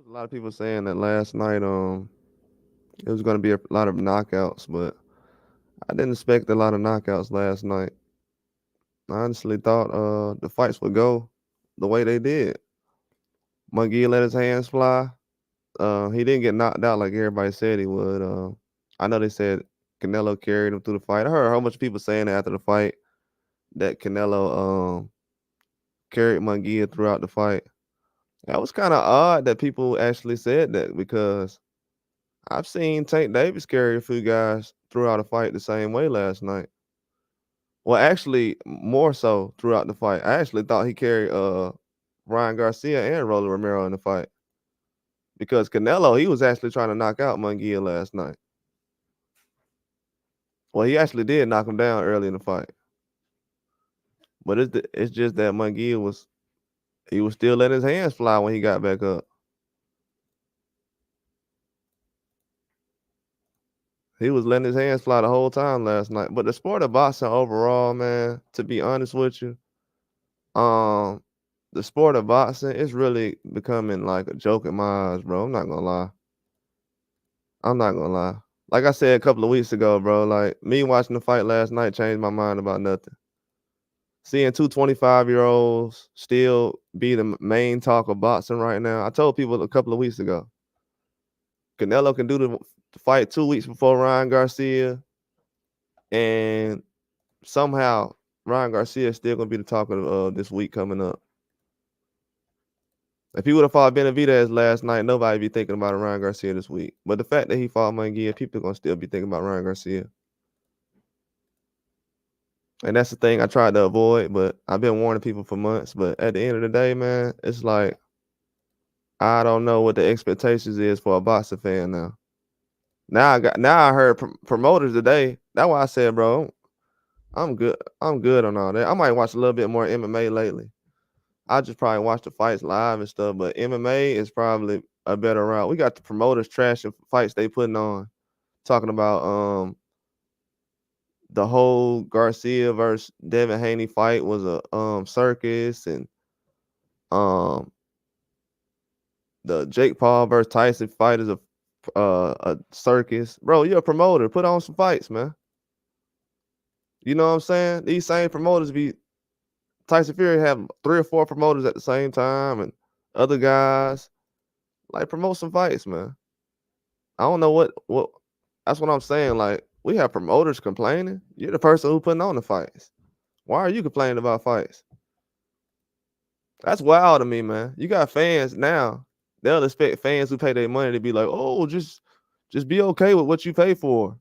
was a lot of people saying that last night, it was gonna be a lot of knockouts, but I didn't expect a lot of knockouts last night. I honestly thought the fights would go the way they did. Munguia let his hands fly. He didn't get knocked out like everybody said he would. I know they said Canelo carried him through the fight. I heard a whole bunch of people saying after the fight that Canelo carried Munguia throughout the fight. That was kind of odd that people actually said that because I've seen Tank Davis carry a few guys throughout a fight the same way last night. Well, actually, more so throughout the fight. I actually thought he carried Ryan Garcia and Rolly Romero in the fight because Canelo he was actually trying to knock out Munguia last night. Well, he actually did knock him down early in the fight, but it's just that Munguia was still letting his hands fly when he got back up. He was letting his hands fly the whole time last night. But the sport of boxing overall, man, to be honest with you, um, the sport of boxing is really becoming like a joke in my eyes, bro. I'm not gonna lie. I'm not gonna lie. Like I said a couple of weeks ago, bro, like me watching the fight last night changed my mind about nothing. Seeing two 25-year-olds still be the main talk of boxing right now. I told people a couple of weeks ago, Canelo can do the fight 2 weeks before Ryan Garcia, and somehow Ryan Garcia is still gonna be the talk of this week coming up. If he would have fought Benavidez last night, nobody be thinking about Ryan Garcia this week. But the fact that he fought Munguia, people are gonna still be thinking about Ryan Garcia. And that's the thing I tried to avoid, but I've been warning people for months. But at the end of the day, man, it's like I don't know what the expectations is for a boxing fan now. Now I heard promoters today. That's why I said, bro, I'm good. I'm good on all that. I might watch a little bit more MMA lately. I just probably watch the fights live and stuff, but MMA is probably a better route. We got the promoters trashing fights they putting on, talking about the whole Garcia versus Devin Haney fight was a circus, and um the Jake Paul versus Tyson fight is a circus. Bro, you're a promoter. Put on some fights, man. You know what I'm saying? These same promoters be Tyson Fury have 3 or 4 promoters at the same time, and other guys like promote some fights, man. I don't know what that's what I'm saying. Like we have promoters complaining. You're the person who putting on the fights. Why are you complaining about fights? That's wild to me, man. You got fans now. They'll expect fans who pay their money to be like, oh, just be okay with what you pay for.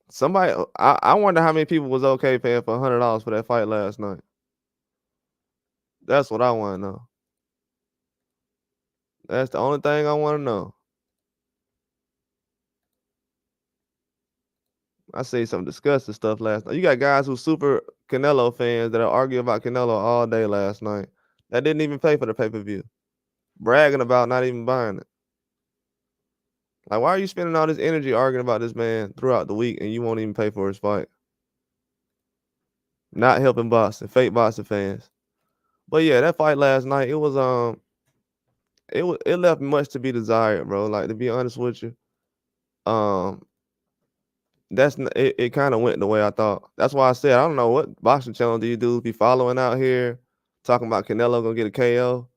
Somebody, I wonder how many people was okay paying for $100 for that fight last night. That's what I want to know. That's the only thing I want to know. I see some disgusting stuff last night. You got guys who super Canelo fans that are arguing about Canelo all day last night that didn't even pay for the pay-per-view, bragging about not even buying it. Like, why are you spending all this energy arguing about this man throughout the week and you won't even pay for his fight? Not helping boxing, fake boxing fans. But yeah, that fight last night, it left much to be desired, bro. Like to be honest with you, um, it kind of went the way I thought. That's why I said I don't know what boxing channel do you do be following out here talking about Canelo gonna get a KO.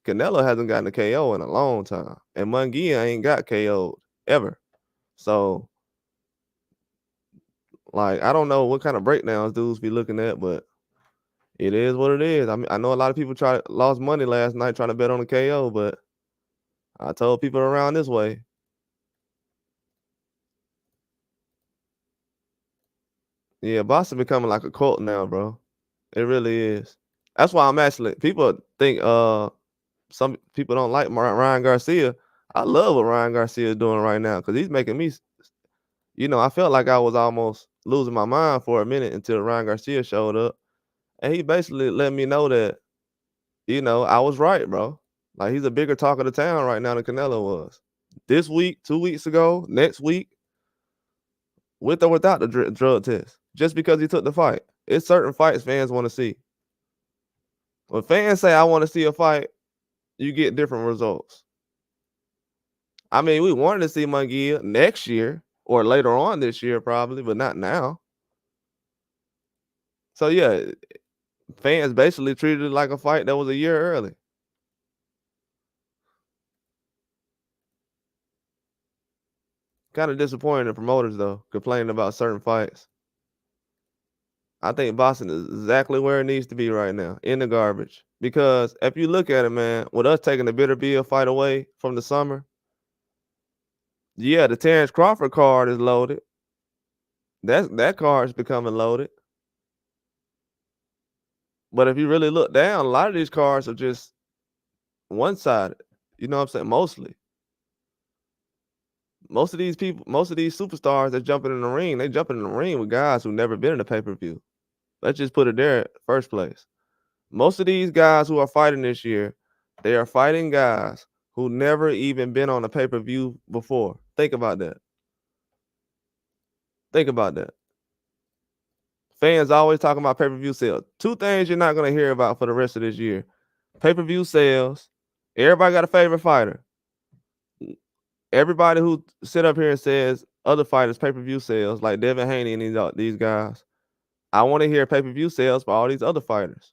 Canelo hasn't gotten a KO in a long time, and Munguia ain't got KO'd ever. So, like, I don't know what kind of breakdowns dudes be looking at, but it is what it is. I mean, I know a lot of people lost money last night trying to bet on the KO, but I told people around this way. Yeah, boxing becoming like a cult now, bro. It really is. That's why I'm actually people think some people don't like Ryan Garcia. I love what Ryan Garcia is doing right now because he's making me, I felt like I was almost losing my mind for a minute until Ryan Garcia showed up. And he basically let me know that, I was right, bro. Like he's a bigger talk of the town right now than Canelo was. This week, 2 weeks ago, next week, with or without the drug test, just because he took the fight. It's certain fights fans want to see. When fans say I want to see a fight, you get different results. I mean, we wanted to see Munguia next year or later on this year probably, but not now. So yeah, fans basically treated it like a fight that was a year early. Kind of disappointing the promoters though, complaining about certain fights. I think boxing is exactly where it needs to be right now, in the garbage. Because if you look at it, man, with us taking the Bitter Bill fight away from the summer, yeah, the Terrence Crawford card is loaded. That card is becoming loaded. But if you really look down, a lot of these cards are just one-sided. You know what I'm saying? Mostly. Most of these people, most of these superstars that jumping in the ring, they jumping in the ring with guys who never been in a pay-per-view. Let's just put it there first place. Most of these guys who are fighting this year, they are fighting guys who never even been on a pay-per-view before. Think about that. Think about that. Fans always talking about pay-per-view sales. Two things you're not going to hear about for the rest of this year. Pay-per-view sales. Everybody got a favorite fighter. Everybody who sit up here and says other fighters pay-per-view sales, like Devin Haney and these guys, I want to hear pay-per-view sales for all these other fighters.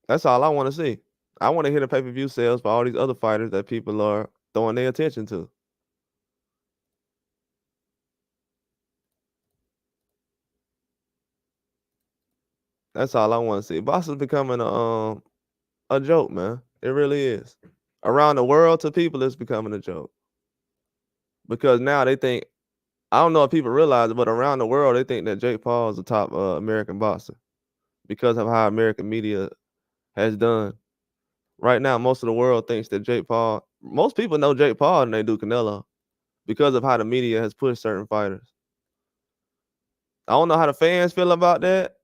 That's all I want to see. I want to hear the pay-per-view sales for all these other fighters that people are throwing their attention to. That's all I want to see. Boxing's becoming a joke, man. It really is. Around the world, to people, it's becoming a joke because now they think, I don't know if people realize it, but around the world they think that Jake Paul is the top American boxer because of how American media has done. Right now, most of the world thinks that Jake Paul. Most people know Jake Paul and they do Canelo because of how the media has pushed certain fighters. I don't know how the fans feel about that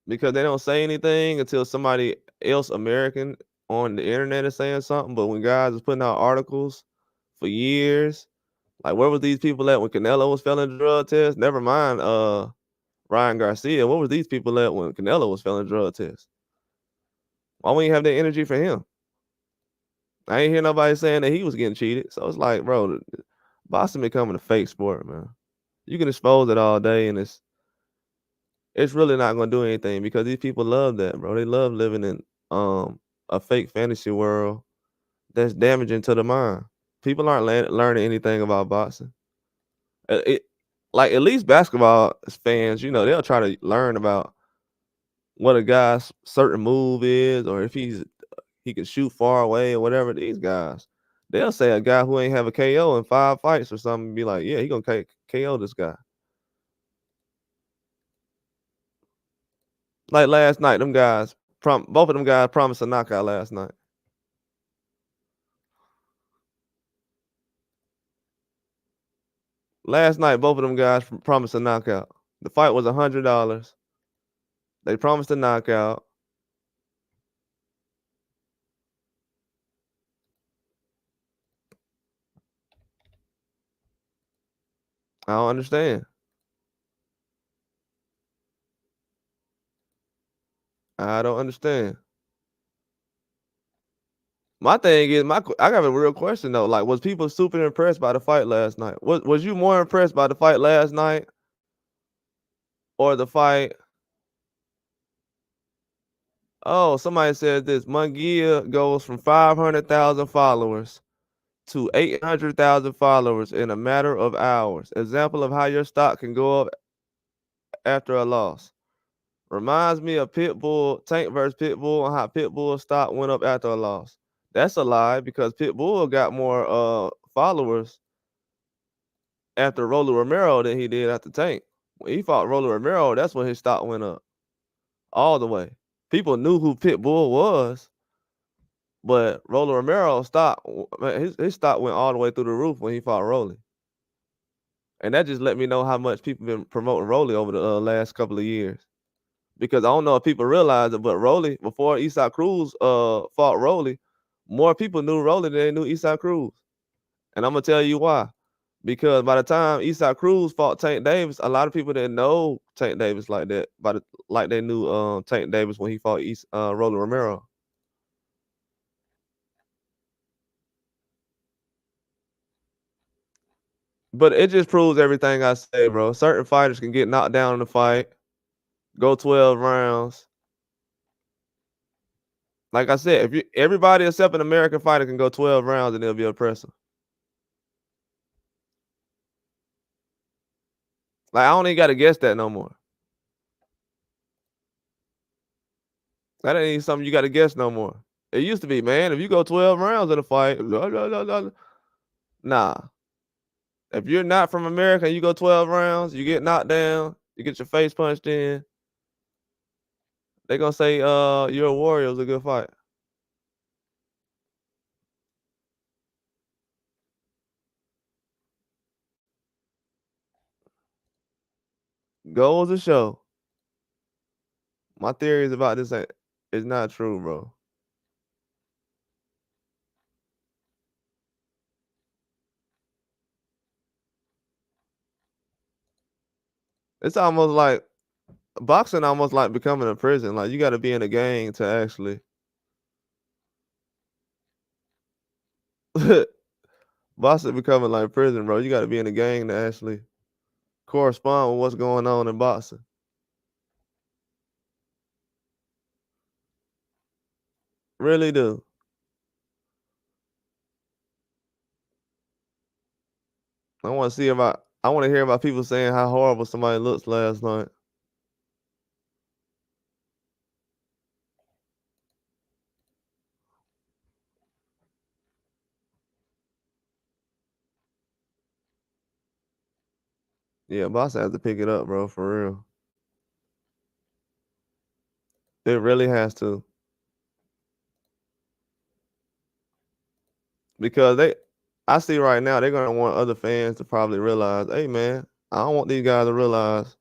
because they don't say anything until somebody else American on the internet is saying something. But when guys is putting out articles for years, like where was these people at when Canelo was failing drug tests? Never mind Ryan Garcia. What was these people at when Canelo was failing drug tests? Why wouldn't you have that energy for him? I ain't hear nobody saying that he was getting cheated. So it's like, bro, boxing becoming a fake sport, man. You can expose it all day and it's really not gonna do anything because these people love that, bro. They love living in a fake fantasy world that's damaging to the mind. People aren't learning anything about boxing. Like at least basketball fans, you know, they'll try to learn about what a guy's certain move is, or if he can shoot far away or whatever. These guys, they'll say a guy who ain't have a KO in 5 fights or something, be like, yeah, he gonna KO this guy. Like last night, them guys, both of them guys promised a knockout last night. Last night, both of them guys promised a knockout. The fight was $100. They promised a knockout. I don't understand. I don't understand. My thing is, I got a real question though. Like, was people super impressed by the fight last night? Was you more impressed by the fight last night or the fight? Oh, somebody said this. Munguia goes from 500,000 followers to 800,000 followers in a matter of hours. Example of how your stock can go up after a loss. Reminds me of Pitbull, Tank versus Pitbull, and how Pitbull's stock went up after a loss. That's a lie because Pitbull got more followers after Rolly Romero than he did after Tank. When he fought Rolly Romero, that's when his stock went up all the way. People knew who Pitbull was, but Rolly Romero's stock, man, his stock went all the way through the roof when he fought Rolly. And that just let me know how much people been promoting Rolly over the last couple of years. Because I don't know if people realize it, but Rolly, before Isaac Cruz fought Rolly, more people knew Rolly than they knew Isaac Cruz. And I'm gonna tell you why. Because by the time Eastside Cruz fought Tank Davis, a lot of people didn't know Tank Davis like that. Like they knew Tank Davis when he fought Roland Romero. But it just proves everything I say, bro. Certain fighters can get knocked down in the fight, go 12 rounds. Like I said, if everybody except an American fighter can go 12 rounds and they'll be oppressive. Like I don't even gotta guess that no more. That ain't even something you gotta guess no more. It used to be, man, if you go 12 rounds in a fight, blah, blah, blah, blah, nah. If you're not from America and you go 12 rounds, you get knocked down, you get your face punched in, they gonna say you're a warrior, it was a good fight. Goes to show. My theories about this is not true, bro. It's almost like boxing almost like becoming a prison. Like you gotta be in a gang to actually boxing becoming like prison, bro. You gotta be in a gang to actually correspond with what's going on in boxing. Really do. I wanna hear about people saying how horrible somebody looks last night. Yeah, boxing has to pick it up, bro, for real. It really has to. Because I see right now they're gonna want other fans to probably realize, hey man, I don't want these guys to realize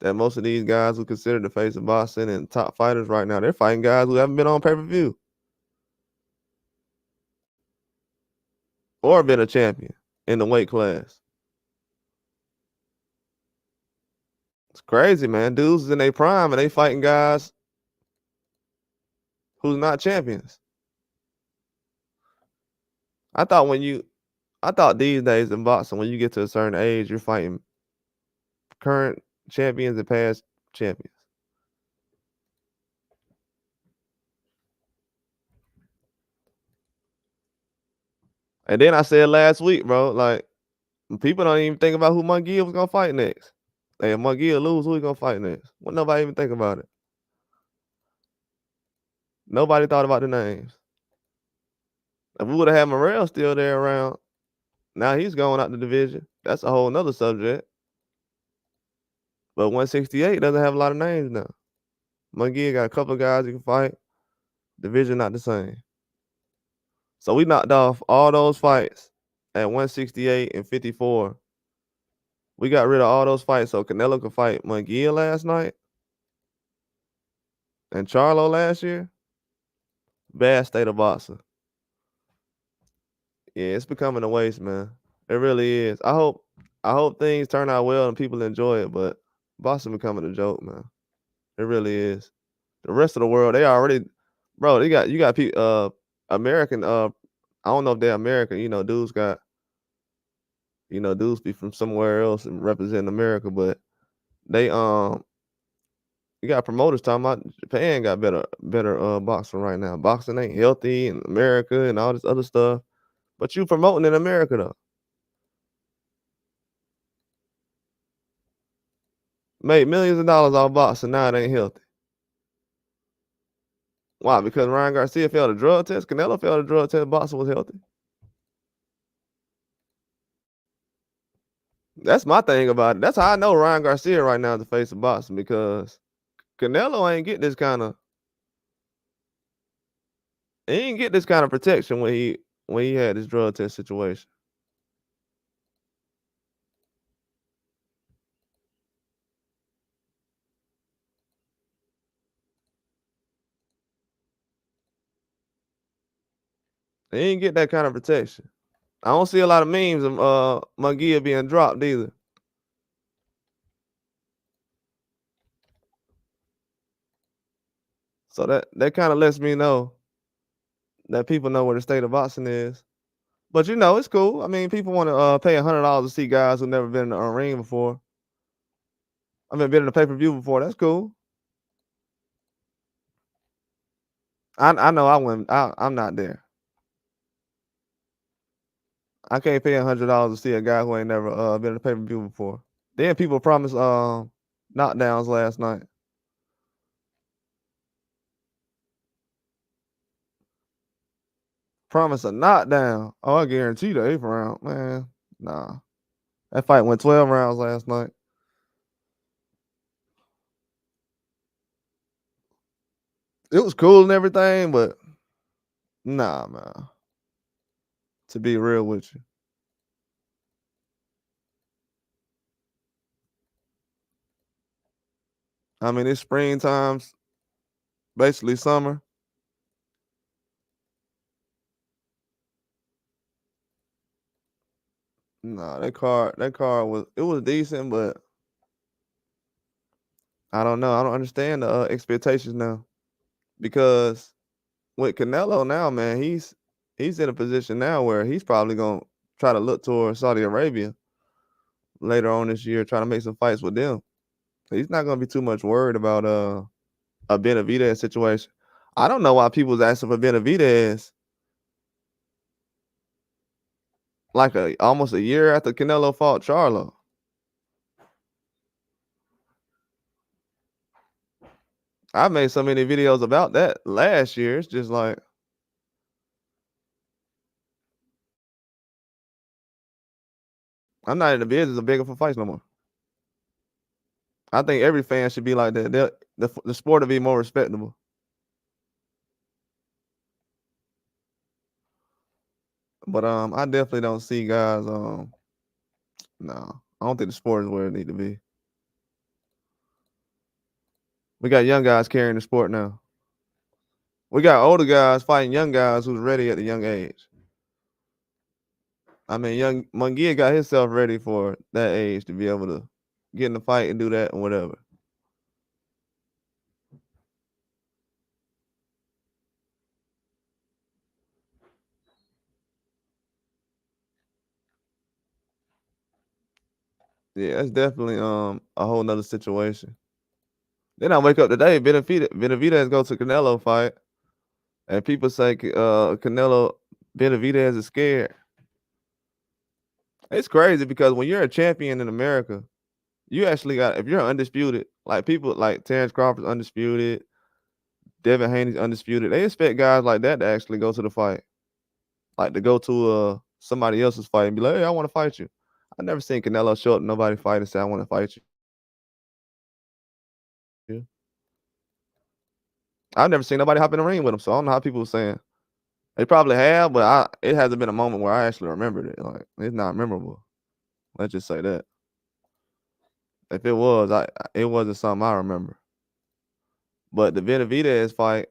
that most of these guys who consider the face of boxing and top fighters right now, they're fighting guys who haven't been on pay-per-view or been a champion in the weight class. It's crazy, man. Dudes is in their prime and they fighting guys who's not champions. I thought these days in boxing, when you get to a certain age, you're fighting current champions and past champions. And then I said last week, bro, like people don't even think about who Munguia was gonna fight next. Hey, if Munguia lose, who he gonna fight next? Well, nobody even think about it. Nobody thought about the names. If we would have had Morrell still there around, now he's going out the division. That's a whole nother subject. But 168 doesn't have a lot of names now. Munguia got a couple of guys he can fight. Division not the same. So we knocked off all those fights at 168 and 54. We got rid of all those fights so Canelo could fight Munguia last night and Charlo last year. Bad state of boxing. Yeah, it's becoming a waste, man. It really is. I hope things turn out well and people enjoy it, but boxing becoming a joke, man. It really is. The rest of the world, they already, bro. You got people, American. I don't know if they're American. Dudes be from somewhere else and represent America, but they you got promoters talking about Japan got better boxing right now. Boxing ain't healthy in America and all this other stuff, but you promoting in America though. Made millions of dollars off boxing. Now it ain't healthy. Why? Because Ryan Garcia failed a drug test. Canelo failed a drug test. Boxing was healthy. That's my thing about it. That's how I know Ryan Garcia right now is the face of boxing because Canelo ain't get this kind of he ain't get this kind of protection when he had this drug test situation. He ain't get that kind of protection. I don't see a lot of memes of Munguia being dropped either. So that kind of lets me know that people know where the state of boxing is. But you know, it's cool. I mean, people want to pay $100 to see guys who never been in a ring before. I mean, been in a pay-per-view before. That's cool. I know I wouldn't. I'm not there. I can't pay $100 to see a guy who ain't never been in a pay-per-view before. Then people promised knockdowns last night. Promise a knockdown. Oh, I guarantee the 8th round, man. Nah, that fight went 12 rounds last night. It was cool and everything, but nah, man. To be real with you, I mean it's springtime, basically summer. Nah, that card was decent, but I don't know. I don't understand the expectations now because with Canelo now, man, he's in a position now where he's probably gonna try to look towards Saudi Arabia later on this year, trying to make some fights with them. He's not gonna be too much worried about a Benavidez situation. I don't know why people was asking for Benavidez like almost a year after Canelo fought Charlo. I made so many videos about that last year. It's just like I'm not in the business of begging for fights no more. I think every fan should be like that. The sport will be more respectable. But I definitely don't see guys. No, I don't think the sport is where it need to be. We got young guys carrying the sport now. We got older guys fighting young guys who's ready at a young age. I mean, young Munguia got himself ready for that age to be able to get in the fight and do that and whatever. Yeah, that's definitely a whole nother situation. Then I wake up today, Benavidez go to Canelo fight, and people say Canelo Benavidez is scared. It's crazy because when you're a champion in America, you actually got if you're undisputed, like people like Terrence Crawford's undisputed, Devin Haney's undisputed. They expect guys like that to actually go to the fight, like to go to somebody else's fight and be like, "Hey, I want to fight you." I never seen Canelo show up, nobody fight and say, "I want to fight you." I've never seen nobody hop in the ring with him, so I don't know how people were saying. They probably have, but it hasn't been a moment where I actually remembered it. Like it's not memorable. Let's just say that. If it was, it wasn't something I remember. But the Benavidez fight,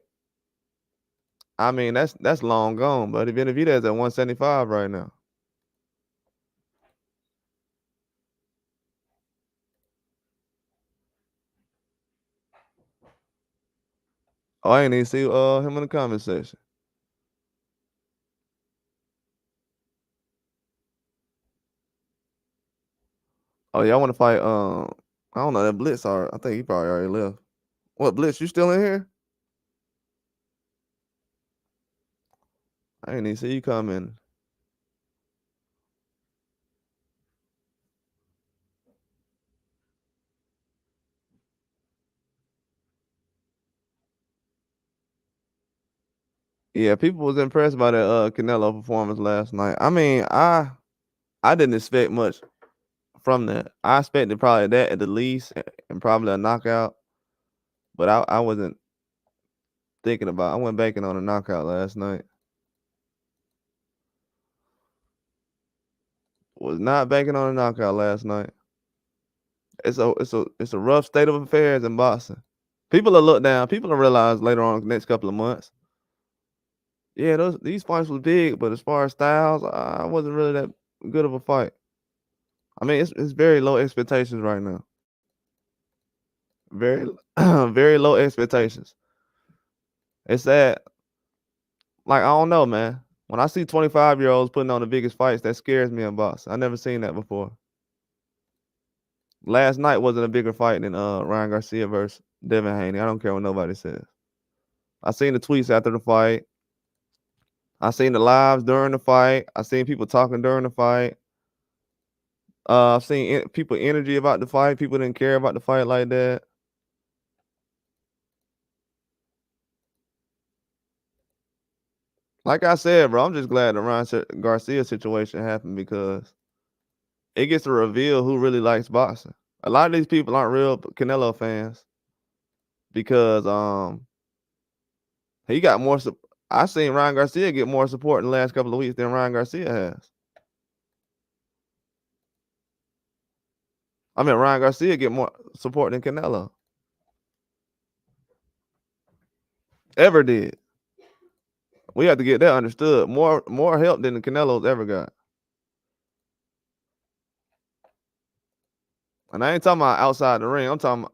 I mean, that's long gone, buddy. Benavidez at 175 right now. Oh, I ain't even see him in the comment section. Oh yeah, I want to fight. I don't know that Blitz. I think he probably already left. What Blitz? You still in here? I ain't even see you coming. Yeah, people was impressed by that Canelo performance last night. I mean, I didn't expect much from that. I expected probably that at the least, and probably a knockout. But I wasn't thinking about. I wasn't banking on a knockout last night. Was not banking on a knockout last night. It's a rough state of affairs in boxing. People will look down. People will realize later on the next couple of months. Yeah, these fights was big, but as far as styles, I wasn't really that good of a fight. I mean, it's very low expectations right now. Very very low expectations. It's sad. Like, I don't know, man. When I see 25-year-olds putting on the biggest fights, that scares me in boxing. I never seen that before. Last night wasn't a bigger fight than Ryan Garcia versus Devin Haney. I don't care what nobody says. I seen the tweets after the fight. I seen the lives during the fight. I seen people talking during the fight. I've seen people energy about the fight. People didn't care about the fight like that. Like I said, bro, I'm just glad the Garcia situation happened because it gets to reveal who really likes boxing. A lot of these people aren't real Canelo fans because he got more. I seen Ryan Garcia get more support in the last couple of weeks than Ryan Garcia has. I mean, Ryan Garcia get more support than Canelo ever did. We have to get that understood. More help than the Canelo's ever got. And I ain't talking about outside the ring. I'm talking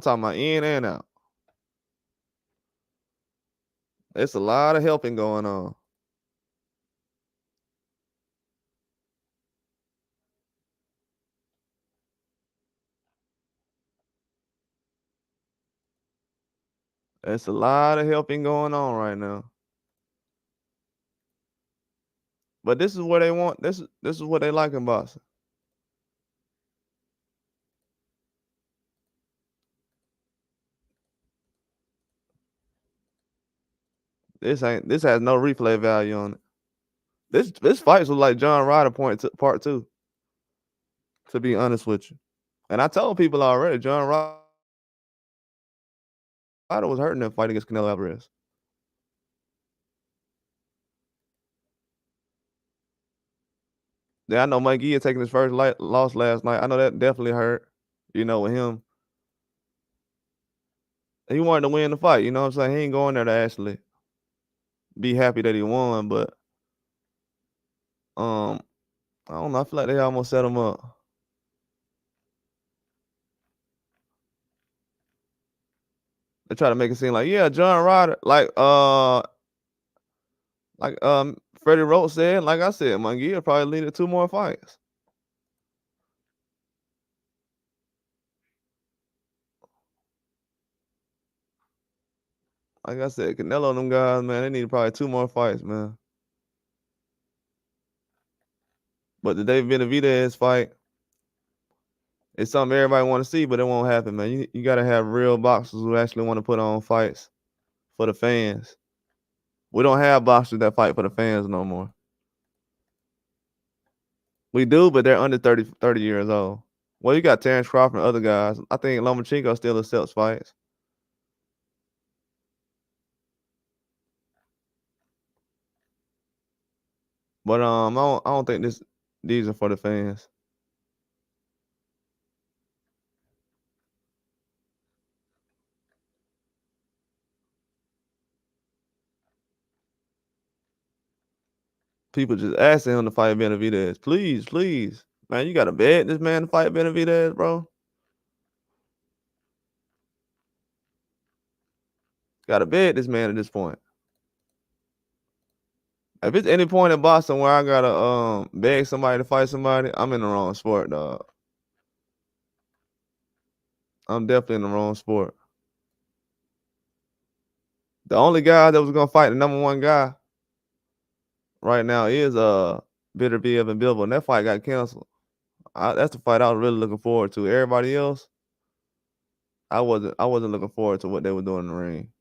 about in and out. It's a lot of helping going on. It's a lot of helping going on right now. But this is what they want. This is what they like in boxing. This has no replay value on it. This fights was like John Ryder part two, to be honest with you. And I told people already, John Ryder was hurting that fight against Canelo Alvarez. Yeah, I know Munguia taking his first loss last night. I know that definitely hurt. You know, with him, he wanted to win the fight. You know what I'm saying? He ain't going there to actually be happy that he won, but um, I don't know. I feel like they almost set him up. They try to make it seem like, yeah, John Ryder, Freddie Roach said, like I said, Munguia probably needed 2 more fights. Like I said, Canelo and them guys, man, they need probably 2 more fights, man. But the David Benavidez fight is something everybody want to see, but it won't happen, man. You got to have real boxers who actually want to put on fights for the fans. We don't have boxers that fight for the fans no more. We do, but they're under 30 years old. Well, you got Terrence Crawford and other guys. I think Lomachenko still accepts fights. But I don't think these are for the fans. People just asking him to fight Benavidez. Please, please. Man, you gotta bet this man to fight Benavidez, bro. Gotta bet this man at this point. If it's any point in boxing where I gotta beg somebody to fight somebody, I'm in the wrong sport, dog. I'm definitely in the wrong sport. The only guy that was gonna fight the number one guy right now is Beterbiev and Bilbo, and that fight got canceled. That's the fight I was really looking forward to. Everybody else, I wasn't looking forward to what they were doing in the ring.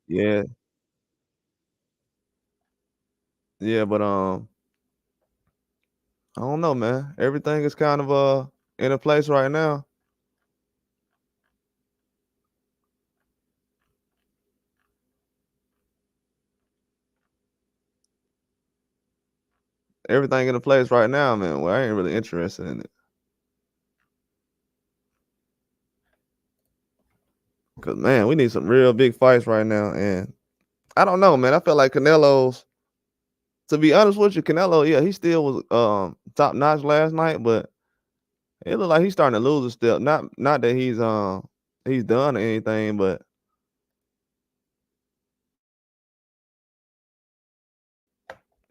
Yeah, yeah, but I don't know, man. Everything is kind of in a place right now. Everything in a place right now, man. Well, I ain't really interested in it. Cause man, we need some real big fights right now, and I don't know, man. I feel like Canelo's. To be honest with you, Canelo, yeah, he still was top notch last night, but it looked like he's starting to lose a step. Not that he's done or anything, but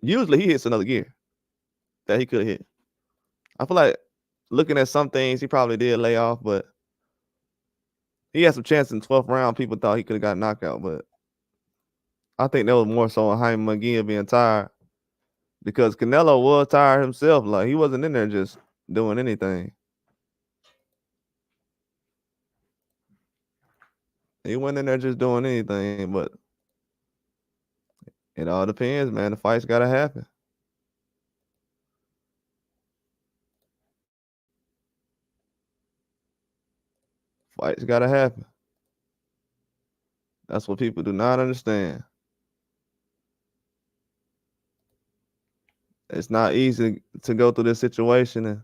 usually he hits another gear that he could hit. I feel like looking at some things he probably did lay off, but he had some chance in the 12th round. People thought he could have got knocked out, but I think that was more so on Munguia being tired because Canelo was tired himself. Like he wasn't in there just doing anything. He wasn't in there just doing anything, but it all depends, man. The fight's gotta happen. Fights gotta happen. That's what people do not understand. It's not easy to go through this situation and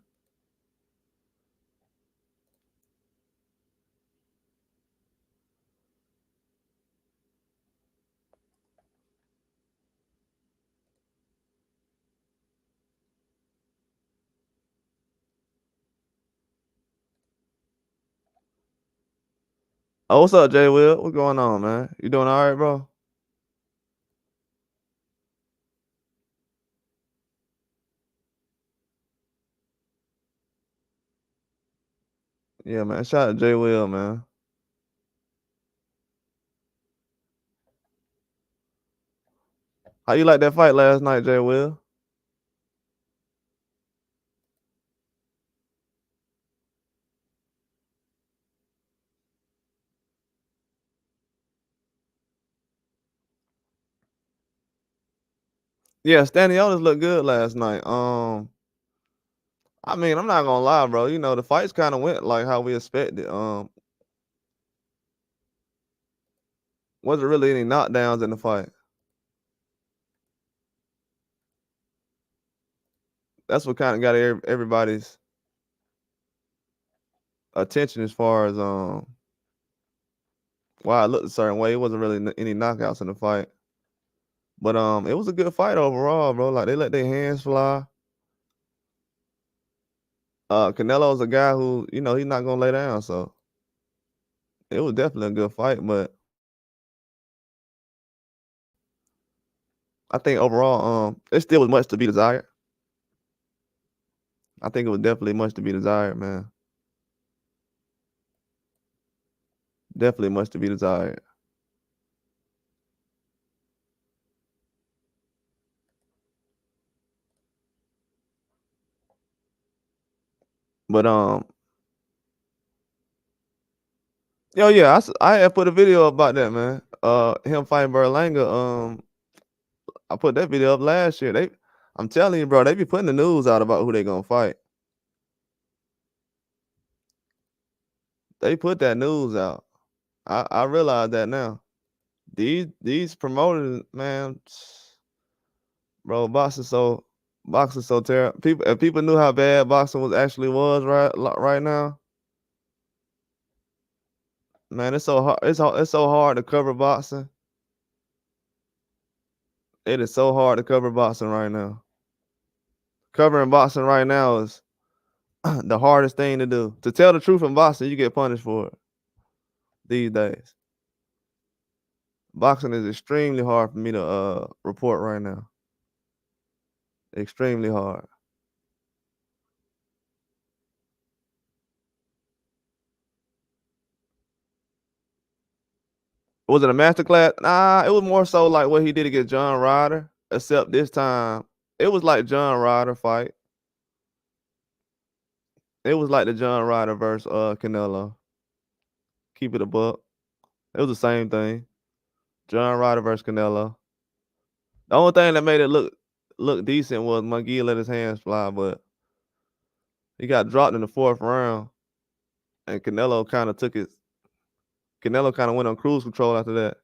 oh, what's up, Jay Will? What's going on, man? You doing all right, bro? Yeah, man. Shout out to Jay Will, man. How you like that fight last night, Jay Will? Yeah, Stanionis looked good last night. I mean, I'm not gonna lie, bro. You know, the fights kind of went like how we expected. Wasn't really any knockdowns in the fight. That's what kind of got everybody's attention as far as why it looked a certain way. It wasn't really any knockouts in the fight, but it was a good fight overall, bro. Like they let their hands fly. Canelo's a guy who, you know, he's not gonna lay down, so it was definitely a good fight. But I think overall, it still was much to be desired. I think it was definitely much to be desired, man. Definitely much to be desired. But yo, yeah, I had put a video about that, man. Him fighting Berlanga. I put that video up last year. I'm telling you, bro, they be putting the news out about who they gonna fight. They put that news out. I realize that now. These promoters, man, bro, boxing so terrible. People if people knew how bad boxing was right now, man, it's so hard. It's so hard to cover boxing. It is so hard to cover boxing right now. Covering boxing right now is the hardest thing to do. To tell the truth in boxing, you get punished for it these days. Boxing is extremely hard for me to report right now. Extremely hard. Was it a master class? Nah, it was more so like what he did against John Ryder, except this time it was like John Ryder fight. It was like the John Ryder versus Canelo. Keep it a buck. It was the same thing. John Ryder versus Canelo. The only thing that made it look decent was Munguia let his hands fly, but He got dropped in the 4th round, and Canelo kind of took it. Canelo kind of went on cruise control after that.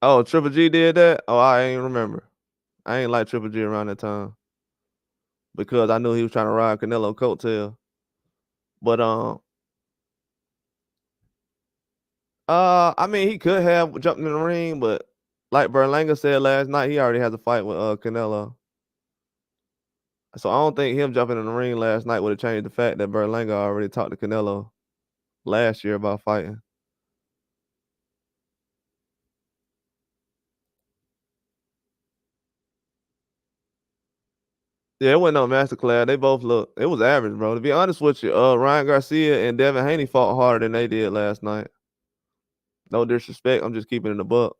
Oh, Triple G did that? Oh, I ain't remember. I ain't like Triple G around that time because I knew he was trying to ride Canelo coattail. But I mean, he could have jumped in the ring, but like Berlanga said last night, he already has a fight with Canelo. So I don't think him jumping in the ring last night would have changed the fact that Berlanga already talked to Canelo last year about fighting. Yeah, it wasn't no masterclass. They both look. It was average, bro. To be honest with you, Ryan Garcia and Devin Haney fought harder than they did last night. No disrespect. I'm just keeping it a buck.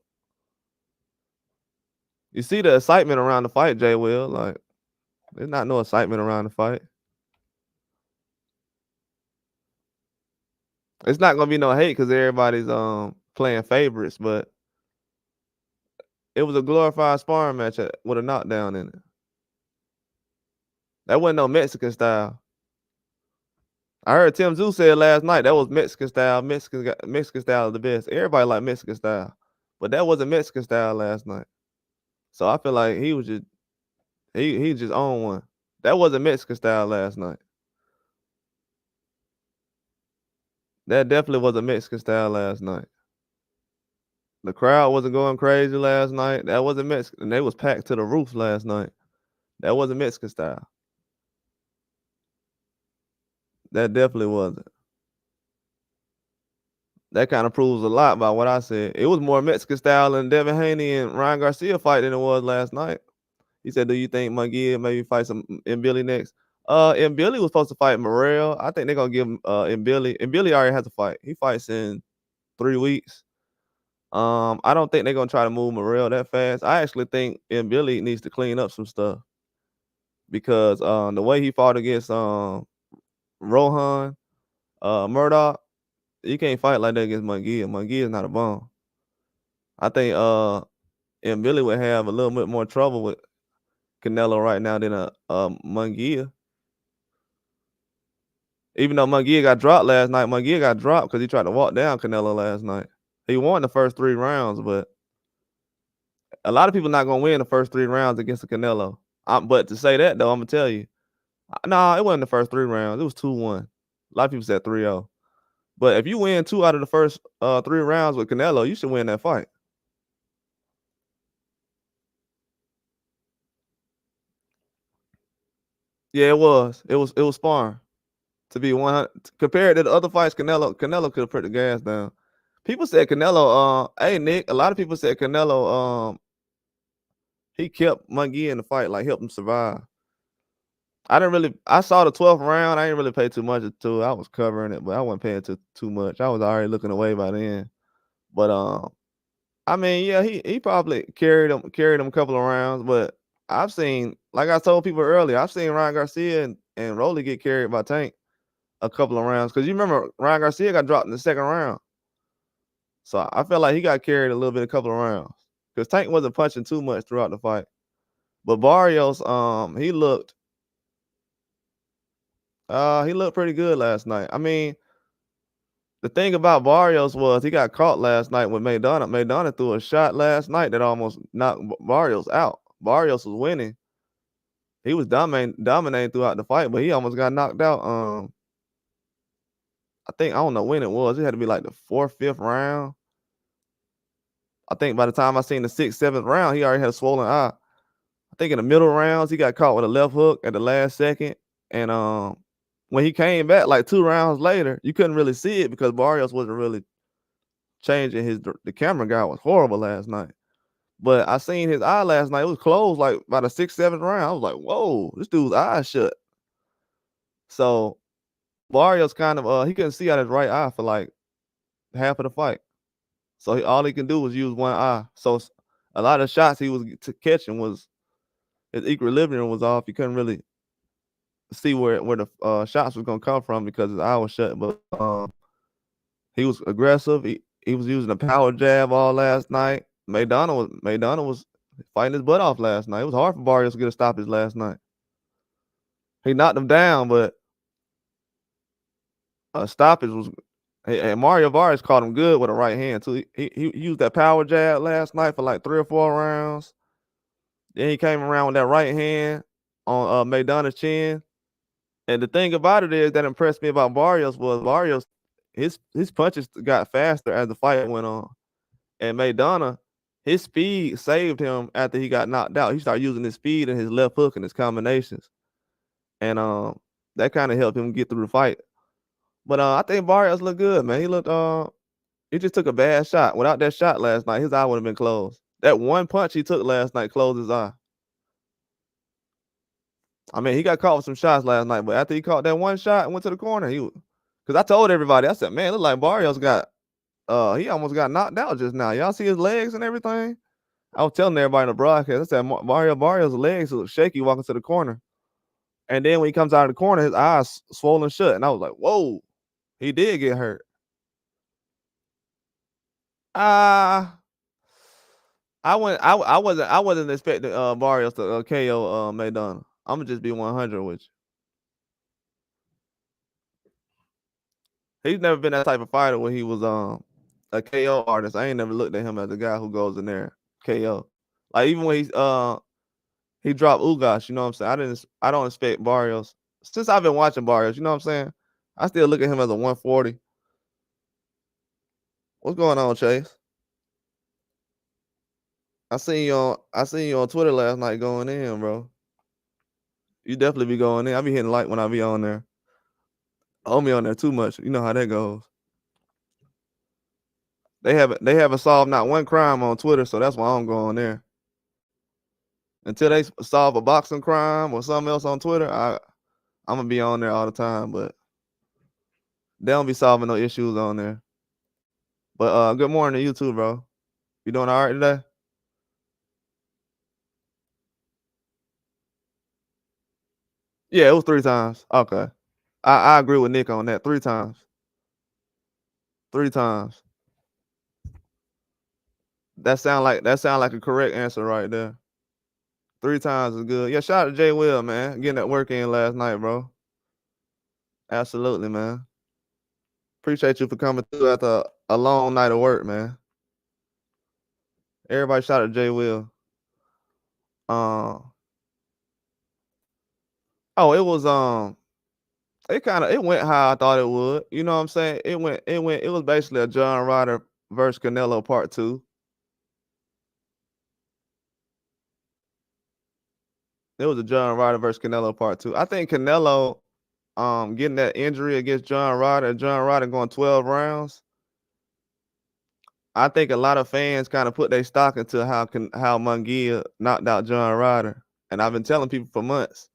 You see the excitement around the fight, Jay Will. Like, there's not no excitement around the fight. It's not gonna be no hate because everybody's playing favorites, but it was a glorified sparring match with a knockdown in it. That wasn't no Mexican style. I heard Tim Zoo said last night that was Mexican style. Mexican style is the best. Everybody like Mexican style, but that wasn't Mexican style last night. So I feel like he was just he just on one. That wasn't Mexican style last night. That definitely was a Mexican style last night. The crowd wasn't going crazy last night. That wasn't Mexican. And they was packed to the roof last night. That wasn't Mexican style. That definitely wasn't. That kind of proves a lot by what I said. It was more Mexican style than Devin Haney and Ryan Garcia fight than it was last night. He said, "Do you think Munguia maybe fight some Billy next?" And Billy was supposed to fight Morrell. I think they're gonna give him Billy. And Billy already has a fight. He fights in 3 weeks. I don't think they're gonna try to move Morrell that fast. I actually think Billy needs to clean up some stuff because the way he fought against Rohan Murdoch, you can't fight like that against Munguia. Munguia is not a bum. I think Billy would have a little bit more trouble with Canelo right now than Munguia. Even though Munguia got dropped last night, Munguia got dropped because he tried to walk down Canelo last night. He won the first 3 rounds, but a lot of people not gonna win the first 3 rounds against the Canelo. But to say that though, I'm gonna tell you, nah, it wasn't the first 3 rounds. It was 2-1. A lot of people said 3-0. But if you win 2 out of the first 3 rounds with Canelo, you should win that fight. Yeah, it was. It was sparring. To be 100 compared to the other fights, Canelo could have put the gas down. People said Canelo, hey Nick, a lot of people said Canelo, he kept Munguia in the fight, like helped him survive. I saw the 12th round. I didn't really pay too much to it. I was covering it, but I wasn't paying too much. I was already looking away by then. But I mean, yeah, he probably carried him a couple of rounds, but I've seen, like I told people earlier, I've seen Ryan Garcia and Rolly get carried by Tank a couple of rounds. Cause you remember Ryan Garcia got dropped in the 2nd round. So I felt like he got carried a little bit a couple of rounds. Because Tank wasn't punching too much throughout the fight. But Barrios, he looked pretty good last night. I mean, the thing about Barrios was he got caught last night with Maidana. Maidana threw a shot last night that almost knocked Barrios out. Barrios was winning. He was dominating throughout the fight, but he almost got knocked out. I don't know when it was. It had to be like the 4th, 5th round. I think by the time I seen the 6th, 7th round, he already had a swollen eye. I think in the middle rounds, he got caught with a left hook at the last second. And when he came back like 2 rounds later, you couldn't really see it because Barrios wasn't really changing the camera guy was horrible last night. But I seen his eye last night. It was closed like by the 6th, 7th round. I was like, whoa, this dude's eye shut. So Barrios kind of he couldn't see out his right eye for like half of the fight. So all he can do was use one eye. So a lot of shots he was catching was his equilibrium was off. He couldn't really see where the shots was gonna come from because his eye was shut. But he was aggressive. He was using a power jab all last night. Maidana was fighting his butt off last night. It was hard for Barrios to get a stoppage last night. He knocked him down, but a stoppage was. And Mario Vargas caught him good with a right hand too. He used that power jab last night for like 3 or 4 rounds. Then he came around with that right hand on Maidana's chin. And the thing about it is that impressed me about Barrios was Barrios, his punches got faster as the fight went on. And Maidana, his speed saved him after he got knocked out. He started using his speed and his left hook and his combinations. And that kind of helped him get through the fight. But I think Barrios looked good, man. He looked he just took a bad shot. Without that shot last night, his eye would have been closed. That one punch he took last night closed his eye. I mean, he got caught with some shots last night, but after he caught that one shot and went to the corner, because I told everybody, I said, man, it look like Barrios got he almost got knocked out just now. Y'all see his legs and everything? I was telling everybody in the broadcast, I said Barrios' legs look shaky walking to the corner. And then when he comes out of the corner, his eyes swollen shut. And I was like, whoa, he did get hurt. I wasn't expecting Barrios to KO Maidana. I'm gonna just be 100 with you. He's never been that type of fighter where he was a KO artist. I ain't never looked at him as a guy who goes in there KO. Like even when he dropped Ugas, you know what I'm saying? I don't expect Barrios. Since I've been watching Barrios, you know what I'm saying? I still look at him as a 140. What's going on, Chase? I seen you on Twitter last night going in, bro. You definitely be going in. I be hitting like when I be on there. I don't be on there too much. You know how that goes. They haven't solved not one crime on Twitter, so that's why I don't go on there. Until they solve a boxing crime or something else on Twitter, I'm gonna be on there all the time, but they don't be solving no issues on there. But good morning to you too, bro. You doing all right today? Yeah, it was 3 times. Okay. I agree with Nick on that. 3 times. 3 times. That sound like a correct answer right there. 3 times is good. Yeah, shout out to Jay Will, man. Getting that work in last night, bro. Absolutely, man. Appreciate you for coming through after a long night of work, man. Everybody shout out to Jay Will. Oh, it was it went how I thought it would. You know what I'm saying? It was basically a John Ryder versus Canelo part 2. It was a John Ryder versus Canelo part 2. I think Canelo getting that injury against John Ryder and John Ryder going 12 rounds. I think a lot of fans kind of put their stock into how Munguia knocked out John Ryder. And I've been telling people for months,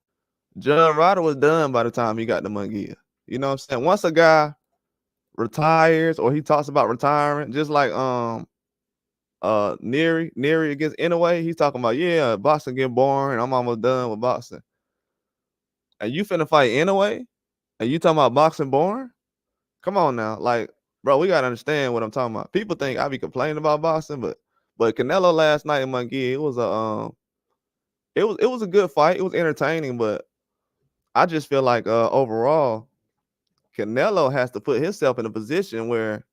John Ryder was done by the time he got to Munguia. You know what I'm saying? Once a guy retires or he talks about retiring, just like Neary against Inoue, he's talking about, yeah, boxing getting boring. I'm almost done with boxing. And you finna fight Inoue? And you talking about boxing boring? Come on now. Like, bro, we gotta understand what I'm talking about. People think I be complaining about boxing, but Canelo last night in Munguia, it was a good fight. It was entertaining, but I just feel like overall, Canelo has to put himself in a position where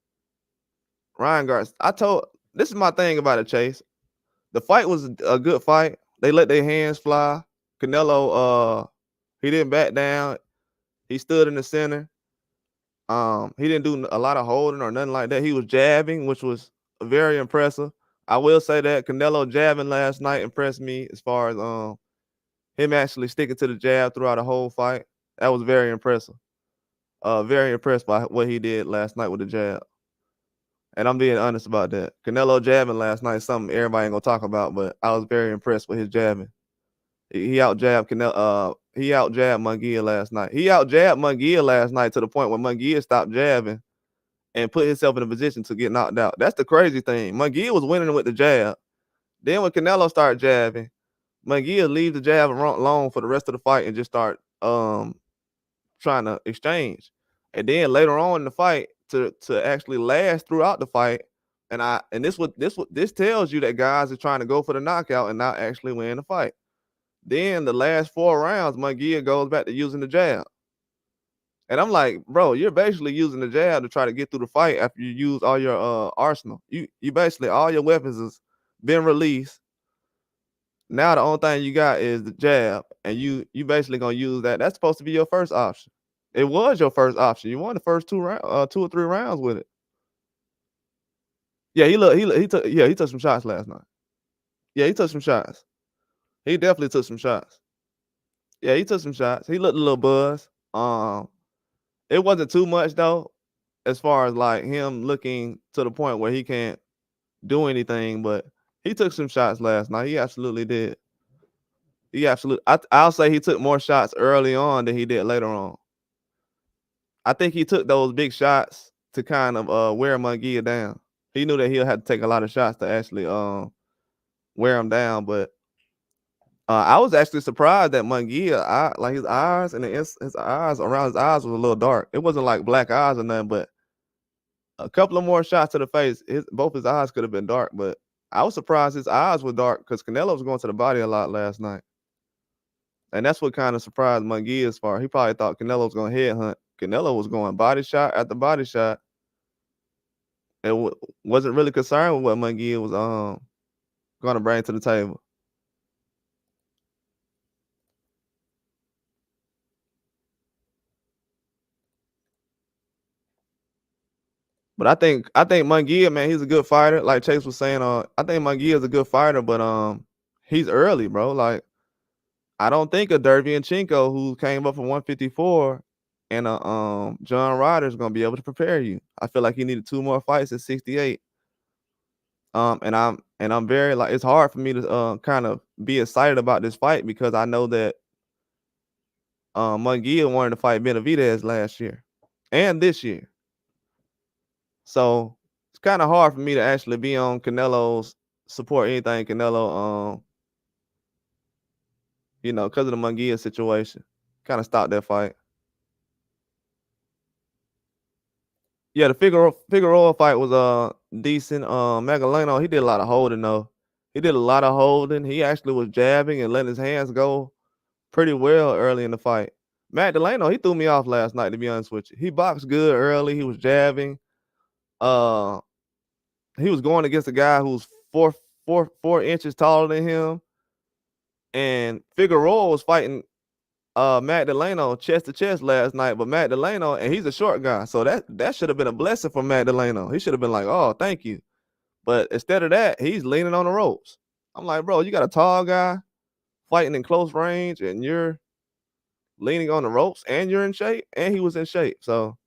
Ryan Garcia. This is my thing about it, Chase. The fight was a good fight. They let their hands fly. Canelo, he didn't back down. He stood in the center. He didn't do a lot of holding or nothing like that. He was jabbing, which was very impressive. I will say that Canelo jabbing last night impressed me as far as him actually sticking to the jab throughout the whole fight. That was very impressive. Very impressed by what he did last night with the jab. And I'm being honest about that. Canelo jabbing last night is something everybody ain't gonna talk about, but I was very impressed with his jabbing. He out jabbed Canelo. He out jabbed Munguia last night. He out jabbed Munguia last night to the point where Munguia stopped jabbing and put himself in a position to get knocked out. That's the crazy thing. Munguia was winning with the jab. Then when Canelo started jabbing, Munguia leaves the jab alone for the rest of the fight and just start trying to exchange. And then later on in the fight, to actually last throughout the fight And this tells you that guys are trying to go for the knockout and not actually win the fight. Then the last 4 rounds, Munguia goes back to using the jab. And I'm like, bro, you're basically using the jab to try to get through the fight after you use all your arsenal. You basically all your weapons has been released. Now the only thing you got is the jab, and you basically gonna use that. That's supposed to be your first option. It was your first option. You won the first 2 or 3 rounds with it. Yeah, he took some shots last night. Yeah, he took some shots. He definitely took some shots. Yeah, he took some shots. He looked a little buzzed. It wasn't too much though, as far as like him looking to the point where he can't do anything, but he took some shots last night. He absolutely did. I'll say he took more shots early on than he did later on. I think he took those big shots to kind of wear Munguia down. He knew that he'll have to take a lot of shots to actually wear him down. But I was actually surprised that Munguia, like his eyes and his eyes around his eyes was a little dark. It wasn't like black eyes or nothing, but a couple of more shots to the face, both his eyes could have been dark. But I was surprised his eyes were dark because Canelo was going to the body a lot last night. And that's what kind of surprised Munguia as far. He probably thought Canelo was going to headhunt. Canelo was going body shot after body shot. And wasn't really concerned with what Munguia was going to bring to the table. But I think Munguia, man, he's a good fighter. Like Chase was saying, I think Munguia is a good fighter, but he's early, bro. Like I don't think a Derevyanchenko who came up from 154 and John Ryder is gonna be able to prepare you. I feel like he needed 2 more fights at 68. And I'm very like it's hard for me to kind of be excited about this fight because I know that Munguia wanted to fight Benavidez last year and this year. So it's kind of hard for me to actually be on Canelo's support anything Canelo because of the Munguia situation. Kind of stopped that fight. Yeah, the Figueroa fight was decent. Magaleno, he did a lot of holding though. He did a lot of holding. He actually was jabbing and letting his hands go pretty well early in the fight. Magdaleno, he threw me off last night, to be honest with you. He boxed good early. He was jabbing. He was going against a guy who's 4 inches taller than him. And Figueroa was fighting Magdaleno chest to chest last night, but Magdaleno, and he's a short guy, so that should have been a blessing for Magdaleno. He should have been like, oh, thank you. But instead of that, he's leaning on the ropes. I'm like, bro, you got a tall guy fighting in close range, and you're leaning on the ropes, and you're in shape, and he was in shape. So,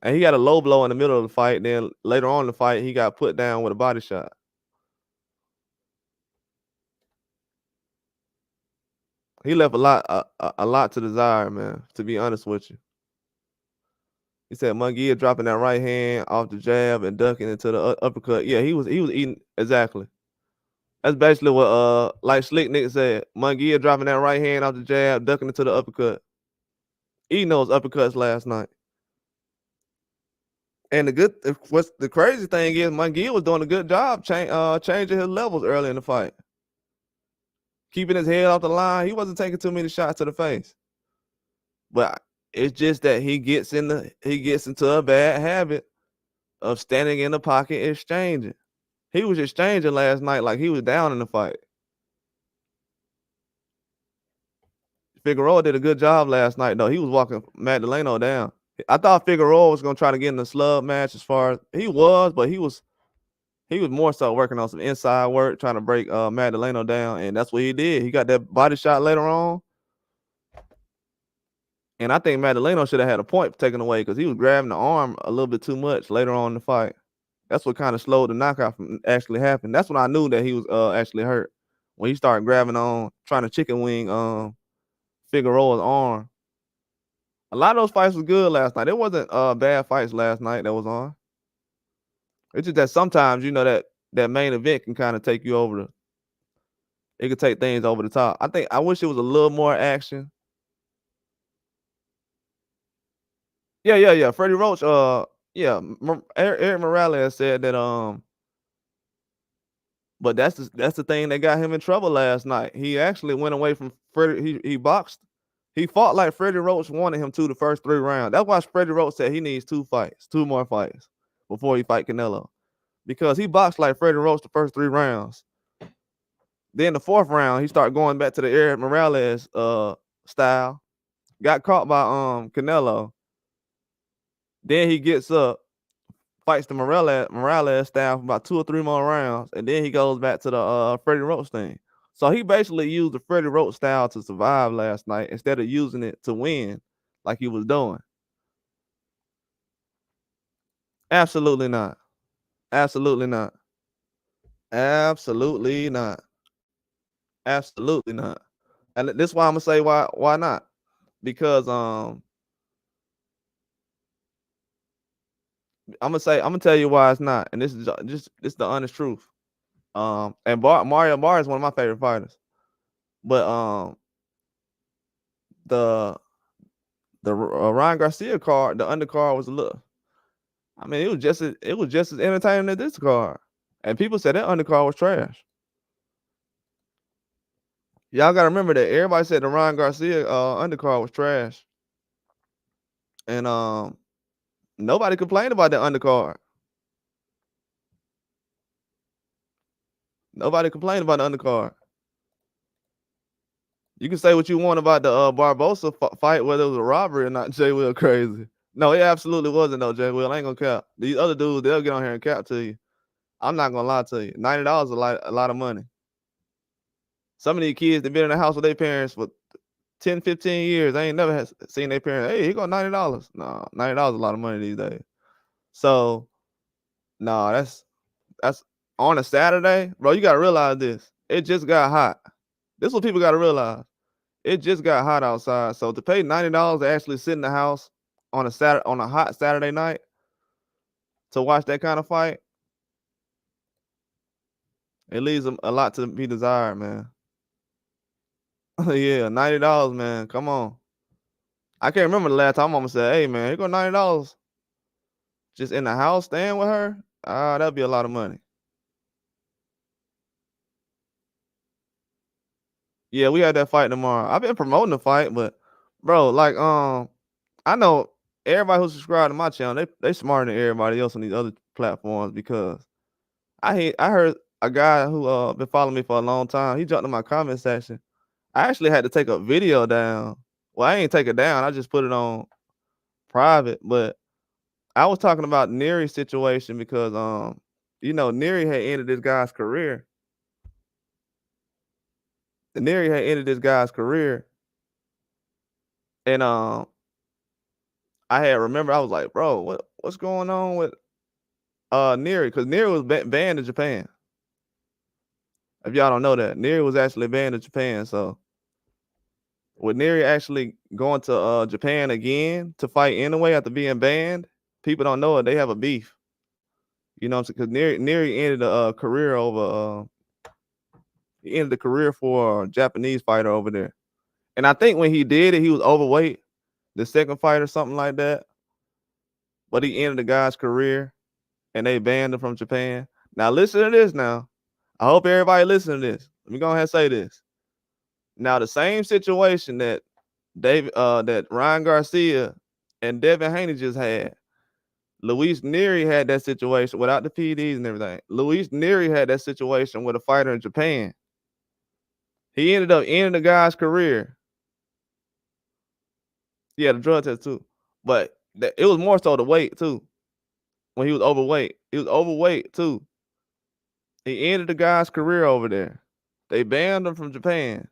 and he got a low blow in the middle of the fight. Then later on in the fight, he got put down with a body shot. He left a lot to desire, man, to be honest with you. He said Munguia dropping that right hand off the jab and ducking into the uppercut. Yeah, he was eating exactly. That's basically what like Slick Nick said. Munguia dropping that right hand off the jab, ducking into the uppercut. Eating those uppercuts last night. And the crazy thing is Munguia was doing a good job changing his levels early in the fight. Keeping his head off the line. He wasn't taking too many shots to the face. But it's just that he gets into a bad habit of standing in the pocket exchanging. He was exchanging last night like he was down in the fight. Figueroa did a good job last night, though. He was walking Magdaleno down. I thought Figueroa was going to try to get in the slug match as far as he was, but he was more so working on some inside work, trying to break Magdaleno down, and that's what he did. He got that body shot later on. And I think Magdaleno should have had a point taken away because he was grabbing the arm a little bit too much later on in the fight. That's what kind of slowed the knockout from actually happening. That's when I knew that he was actually hurt. When he started grabbing on, trying to chicken wing Figueroa's arm. A lot of those fights was good last night. It wasn't bad fights last night that was on. It's just that sometimes, that main event can kind of take you over it could take things over the top. I wish it was a little more action. Yeah. Freddie Roach, Yeah, Eric Morales said that but that's the thing that got him in trouble last night. He actually went away from Freddie. He boxed. He fought like Freddie Roach wanted him to the first 3 rounds. That's why Freddie Roach said he needs 2 more fights before he fight Canelo. Because he boxed like Freddie Roach the first 3 rounds. Then the 4th round, he started going back to the Eric Morales style. Got caught by Canelo. Then he gets up, fights the Morales style for about 2 or 3 more rounds, and then he goes back to the Freddie Roach thing. So he basically used the Freddie Roach style to survive last night instead of using it to win like he was doing. Absolutely not. Absolutely not. Absolutely not. Absolutely not. And this is why I'm gonna say why not? Because I'm gonna tell you why it's not, and this is just this the honest truth. And Mario Barr is one of my favorite fighters, but the Ryan Garcia card, the undercard was a little. I mean, it was just as entertaining as this card, and people said that undercard was trash. Y'all gotta remember that everybody said the Ryan Garcia undercard was trash, and nobody complained about that undercard. Nobody complained about the undercard. You can say what you want about the Barbosa fight, whether it was a robbery or not. Jay Will crazy. No, it absolutely wasn't though. Jay Will, I ain't gonna cap. These other dudes, they'll get on here and cap to you. I'm not gonna lie to you. $90 is a lot of money. Some of these kids that been in the house with their parents for 10, 15 years. They ain't never seen their parents. Hey, he got $90. No, $90 is a lot of money these days. So, no, that's on a Saturday, bro. You gotta realize this. It just got hot. This is what people gotta realize. It just got hot outside. So to pay $90 to actually sit in the house on a hot Saturday night to watch that kind of fight, it leaves a lot to be desired, man. Yeah, $90, man. Come on. I can't remember the last time Mama said, "Hey, man, here go $90 just in the house staying with her." That'd be a lot of money. Yeah, we had that fight tomorrow. I've been promoting the fight, but bro, like, I know everybody who's subscribed to my channel, they smarter than everybody else on these other platforms because I heard a guy who been following me for a long time. He jumped in my comment section. I actually had to take a video down. Well, I ain't take it down. I just put it on private. But I was talking about Nery's situation because Nery had ended this guy's career. Nery had ended this guy's career, and I was like, bro, what's going on with Nery? Because Nery was banned in Japan. If y'all don't know that, Nery was actually banned in Japan. So with Nery actually going to Japan again to fight anyway after being banned, people don't know it. They have a beef. You know what I'm saying? Because Nery ended a career over. He ended the career for a Japanese fighter over there. And I think when he did it, he was overweight, the second fight or something like that. But he ended the guy's career, and they banned him from Japan. Now listen to this. Now, I hope everybody listen to this. Let me go ahead and say this. Now, the same situation that that Ryan Garcia and Devin Haney just had, Luis Nery had that situation without the PEDs and everything. Luis Nery had that situation with a fighter in Japan. He ended up ending the guy's career. Yeah, the drug test too. But it was more so the weight too. When he was overweight. He was overweight too. He ended the guy's career over there. They banned him from Japan.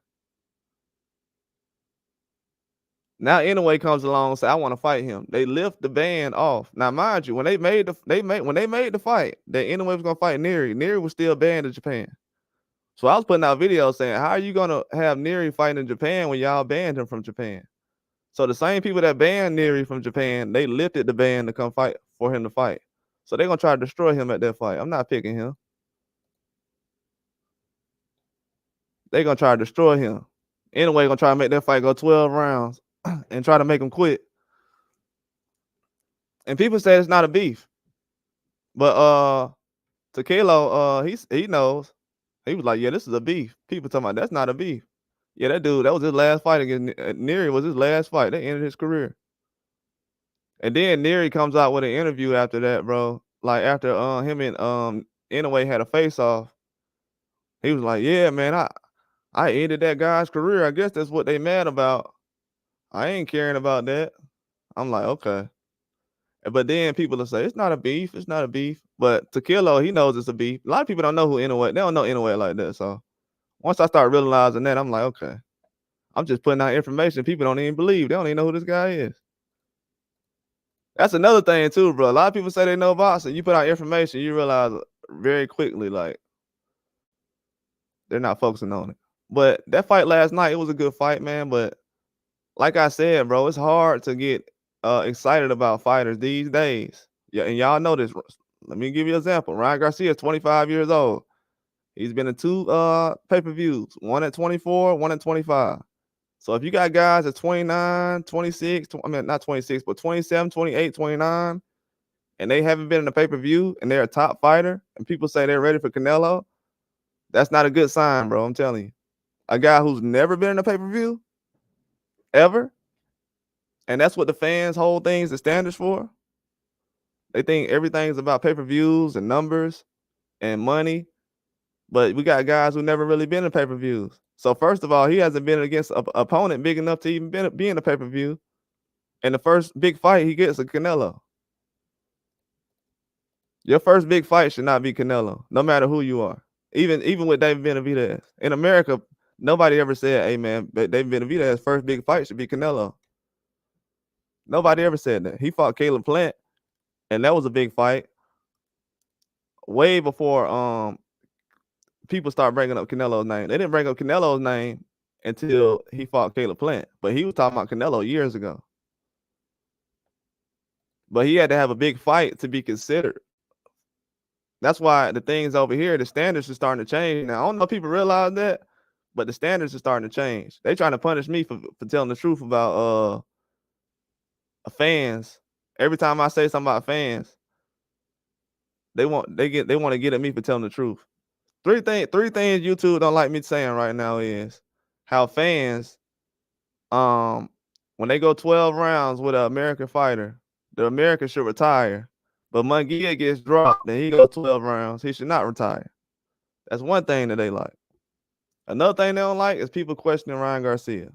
Now Anyway comes along and say, I want to fight him. They lift the ban off. Now, mind you, when they made the fight, that Anyway was gonna fight Nery. Nery was still banned in Japan. So I was putting out videos saying, how are you gonna have Nery fighting in Japan when y'all banned him from Japan? So the same people that banned Nery from Japan, they lifted the ban to come fight for him to fight. So they're gonna try to destroy him at that fight. I'm not picking him. They're gonna try to destroy him. Anyway, gonna try to make that fight go 12 rounds and try to make him quit. And people say it's not a beef. But Tequila, he knows. He was like, yeah, this is a beef. People talking about that's not a beef. Yeah, that dude, that was his last fight against Neary was his last fight. They ended his career. And then Neary comes out with an interview after that, bro. Like after him and Inoue had a face off. He was like, yeah, man, I ended that guy's career. I guess that's what they mad about. I ain't caring about that. I'm like, okay. But then people will say, it's not a beef. It's not a beef. But Tequila, he knows it's a beef. A lot of people don't know who Inoue. They don't know Inoue like that. So once I start realizing that, I'm like, okay. I'm just putting out information people don't even believe. They don't even know who this guy is. That's another thing too, bro. A lot of people say they know boxing. You put out information, you realize very quickly, like, they're not focusing on it. But that fight last night, it was a good fight, man. But like I said, bro, it's hard to get excited about fighters these days. Yeah, and y'all know this. Let me give you an example. Ryan Garcia is 25 years old. He's been in 2 pay-per-views, one at 24, one at 25. So if you got guys at 29, 26, I mean, not 26, but 27, 28, 29, and they haven't been in a pay-per-view and they're a top fighter and people say they're ready for Canelo, that's not a good sign, bro. I'm telling you. A guy who's never been in a pay-per-view ever, and that's what the fans hold things the standards for. They think everything's about pay-per-views and numbers and money, but we got guys who never really been in pay-per-views. So first of all, he hasn't been against an opponent big enough to even be in a pay-per-view. And the first big fight he gets is Canelo. Your first big fight should not be Canelo, no matter who you are. Even with David Benavidez. In America, nobody ever said, hey, man, David Benavidez's first big fight should be Canelo. Nobody ever said that. He fought Caleb Plant, and that was a big fight. Way before people start bringing up Canelo's name. They didn't bring up Canelo's name until he fought Caleb Plant. But he was talking about Canelo years ago. But he had to have a big fight to be considered. That's why the things over here, the standards are starting to change. Now, I don't know if people realize that, but the standards are starting to change. They trying to punish me for telling the truth about fans. Every time I say something about fans, they want to get at me for telling the truth. Three things YouTube don't like me saying right now is how fans, when they go 12 rounds with an American fighter, the American should retire. But Munguia gets dropped and he goes 12 rounds. He should not retire. That's one thing that they like. Another thing they don't like is people questioning Ryan Garcia.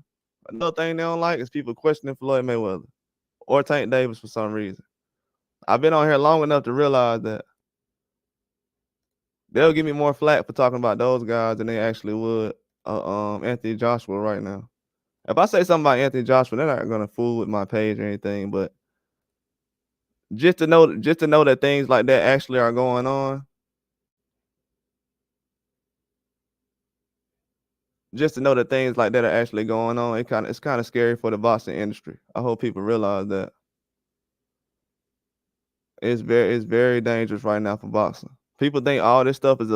Another thing they don't like is people questioning Floyd Mayweather or Tank Davis for some reason. I've been on here long enough to realize that they'll give me more flack for talking about those guys than they actually would Anthony Joshua right now. If I say something about Anthony Joshua, they're not gonna fool with my page or anything, but just to know that things like that actually are going on. Just to know that things like that are actually going on, it's kind of scary for the boxing industry. I hope people realize that. It's very dangerous right now for boxing. People think all this stuff is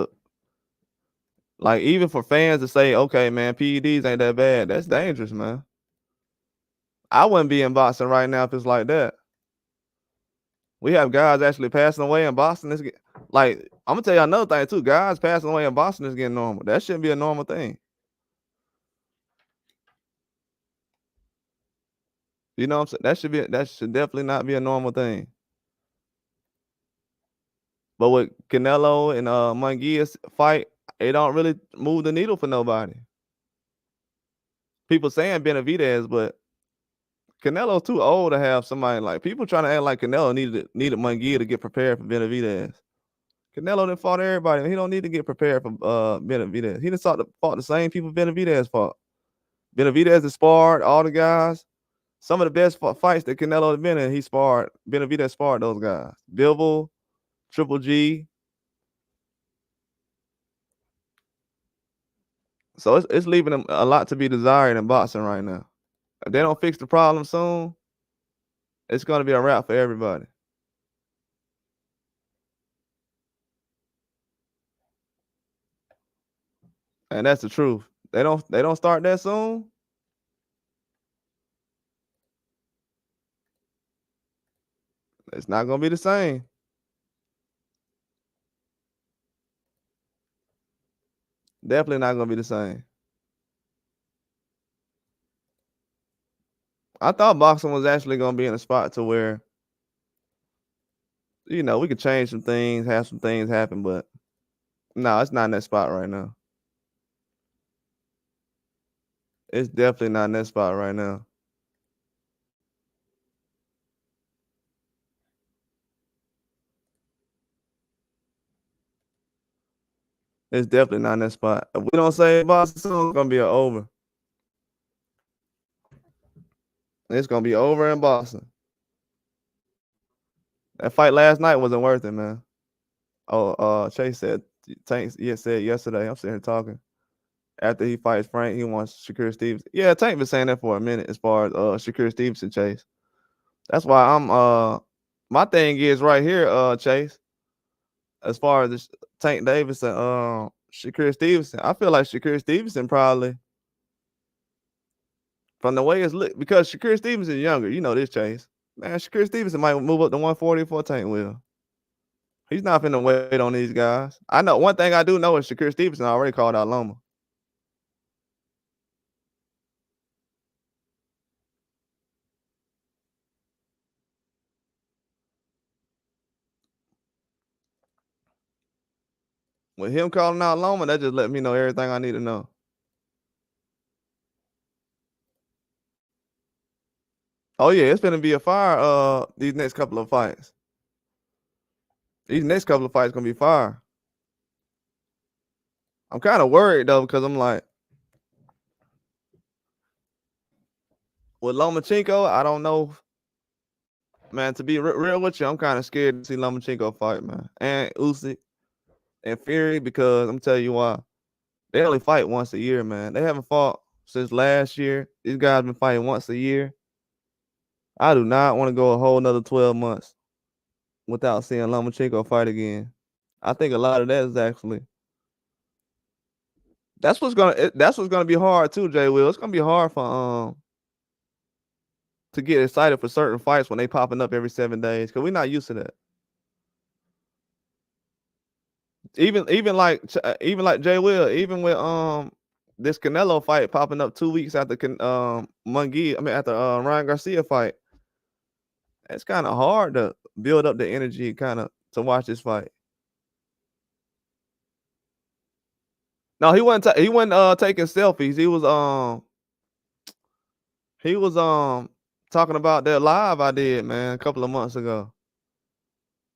like, even for fans to say, okay, man, PEDs ain't that bad. That's dangerous, man. I wouldn't be in boxing right now if it's like that. We have guys actually passing away in boxing. Like, I'm gonna tell you another thing too. Guys passing away in boxing is getting normal. That shouldn't be a normal thing. You know what I'm saying? That should definitely not be a normal thing. But with Canelo and Munguia's fight, it don't really move the needle for nobody. People saying Benavidez, but Canelo's too old to have somebody like, people trying to act like Canelo needed Munguia to get prepared for Benavidez. Canelo done fought everybody. He don't need to get prepared for Benavidez. He done fought the same people Benavidez fought. Benavidez has sparred all the guys. Some of the best fights that Canelo has been in, Benavidez sparred those guys. Bivol, Triple G. So it's leaving them a lot to be desired in boxing right now. If they don't fix the problem soon, it's going to be a wrap for everybody. And that's the truth. They don't start that soon. It's not gonna be the same. Definitely not gonna be the same. I thought boxing was actually gonna be in a spot to where, we could change some things, have some things happen, but no, it's not in that spot right now. It's definitely not in that spot right now. It's definitely not in that spot. If we don't say boxing soon, it's gonna be over. It's gonna be over in boxing. That fight last night wasn't worth it, man. Oh, Chase said Tank said yesterday. I'm sitting here talking. After he fights Frank, he wants Shakur Stevenson. Yeah, Tank been saying that for a minute as far as Shakur Stevenson, Chase. That's why I'm my thing is right here, Chase. As far as this Tank Davis and Shakur Stevenson, I feel like Shakur Stevenson probably, from the way it's look, because Shakur Stevenson is younger. You know this, Chase. Man, Shakur Stevenson might move up to 140 for Tank will. He's not finna wait on these guys. I know one thing I do know is Shakur Stevenson already called out Loma. With him calling out Loma, that just let me know everything I need to know. Oh yeah, it's gonna be a fire. These next couple of fights. These next couple of fights gonna be fire. I'm kind of worried though because I'm like, with Lomachenko, I don't know, man. To be real with you, I'm kind of scared to see Lomachenko fight, man, and Usyk and Fury, because I'm telling you why. They only fight once a year, man. They haven't fought since last year. These guys been fighting once a year. I do not want to go a whole nother 12 months without seeing Lomachenko fight again. I think a lot of that is actually that's what's gonna be hard too, Jay Will. It's gonna be hard for to get excited for certain fights when they popping up every 7 days, because we're not used to that. Even like Jay Will, even with this Canelo fight popping up 2 weeks after Munguia, after Ryan Garcia fight, it's kind of hard to build up the energy kind of to watch this fight. No, he wasn't taking selfies. He was talking about that live I did, man, a couple of months ago.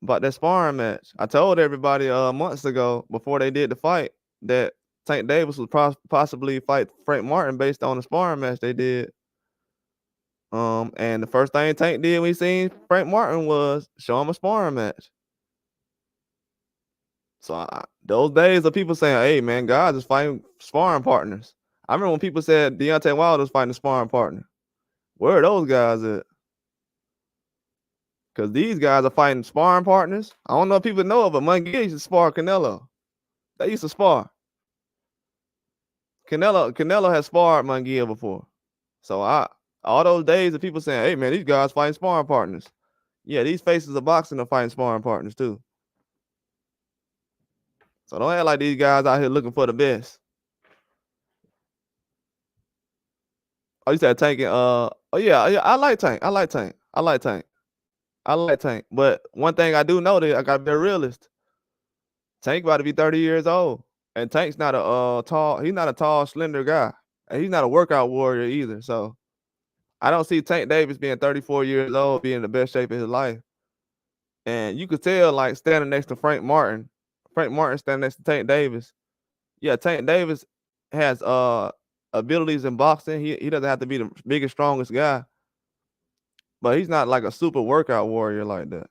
About that sparring match. I told everybody months ago before they did the fight that Tank Davis would possibly fight Frank Martin based on the sparring match they did. And the first thing Tank did when he seen Frank Martin was show him a sparring match. So those days of people saying, "Hey man, guys is fighting sparring partners." I remember when people said Deontay Wilder was fighting a sparring partner. Where are those guys at? Because these guys are fighting sparring partners. I don't know if people know it, but Munguia used to spar Canelo. They used to spar. Canelo has sparred Munguia before. So all those days of people saying, "Hey man, these guys fighting sparring partners." Yeah, these faces of boxing are fighting sparring partners too. So don't act like these guys out here looking for the best. Oh, you said Tank and yeah, I like Tank. I like Tank. I like Tank. I like Tank. But one thing I do know that I gotta be a realist. Tank about to be 30 years old. And Tank's not he's not a tall, slender guy. And he's not a workout warrior either. So I don't see Tank Davis being 34 years old, being in the best shape of his life. And you could tell, like, standing next to Frank Martin standing next to Tank Davis. Yeah, Tank Davis has abilities in boxing. He doesn't have to be the biggest, strongest guy, but he's not like a super workout warrior like that.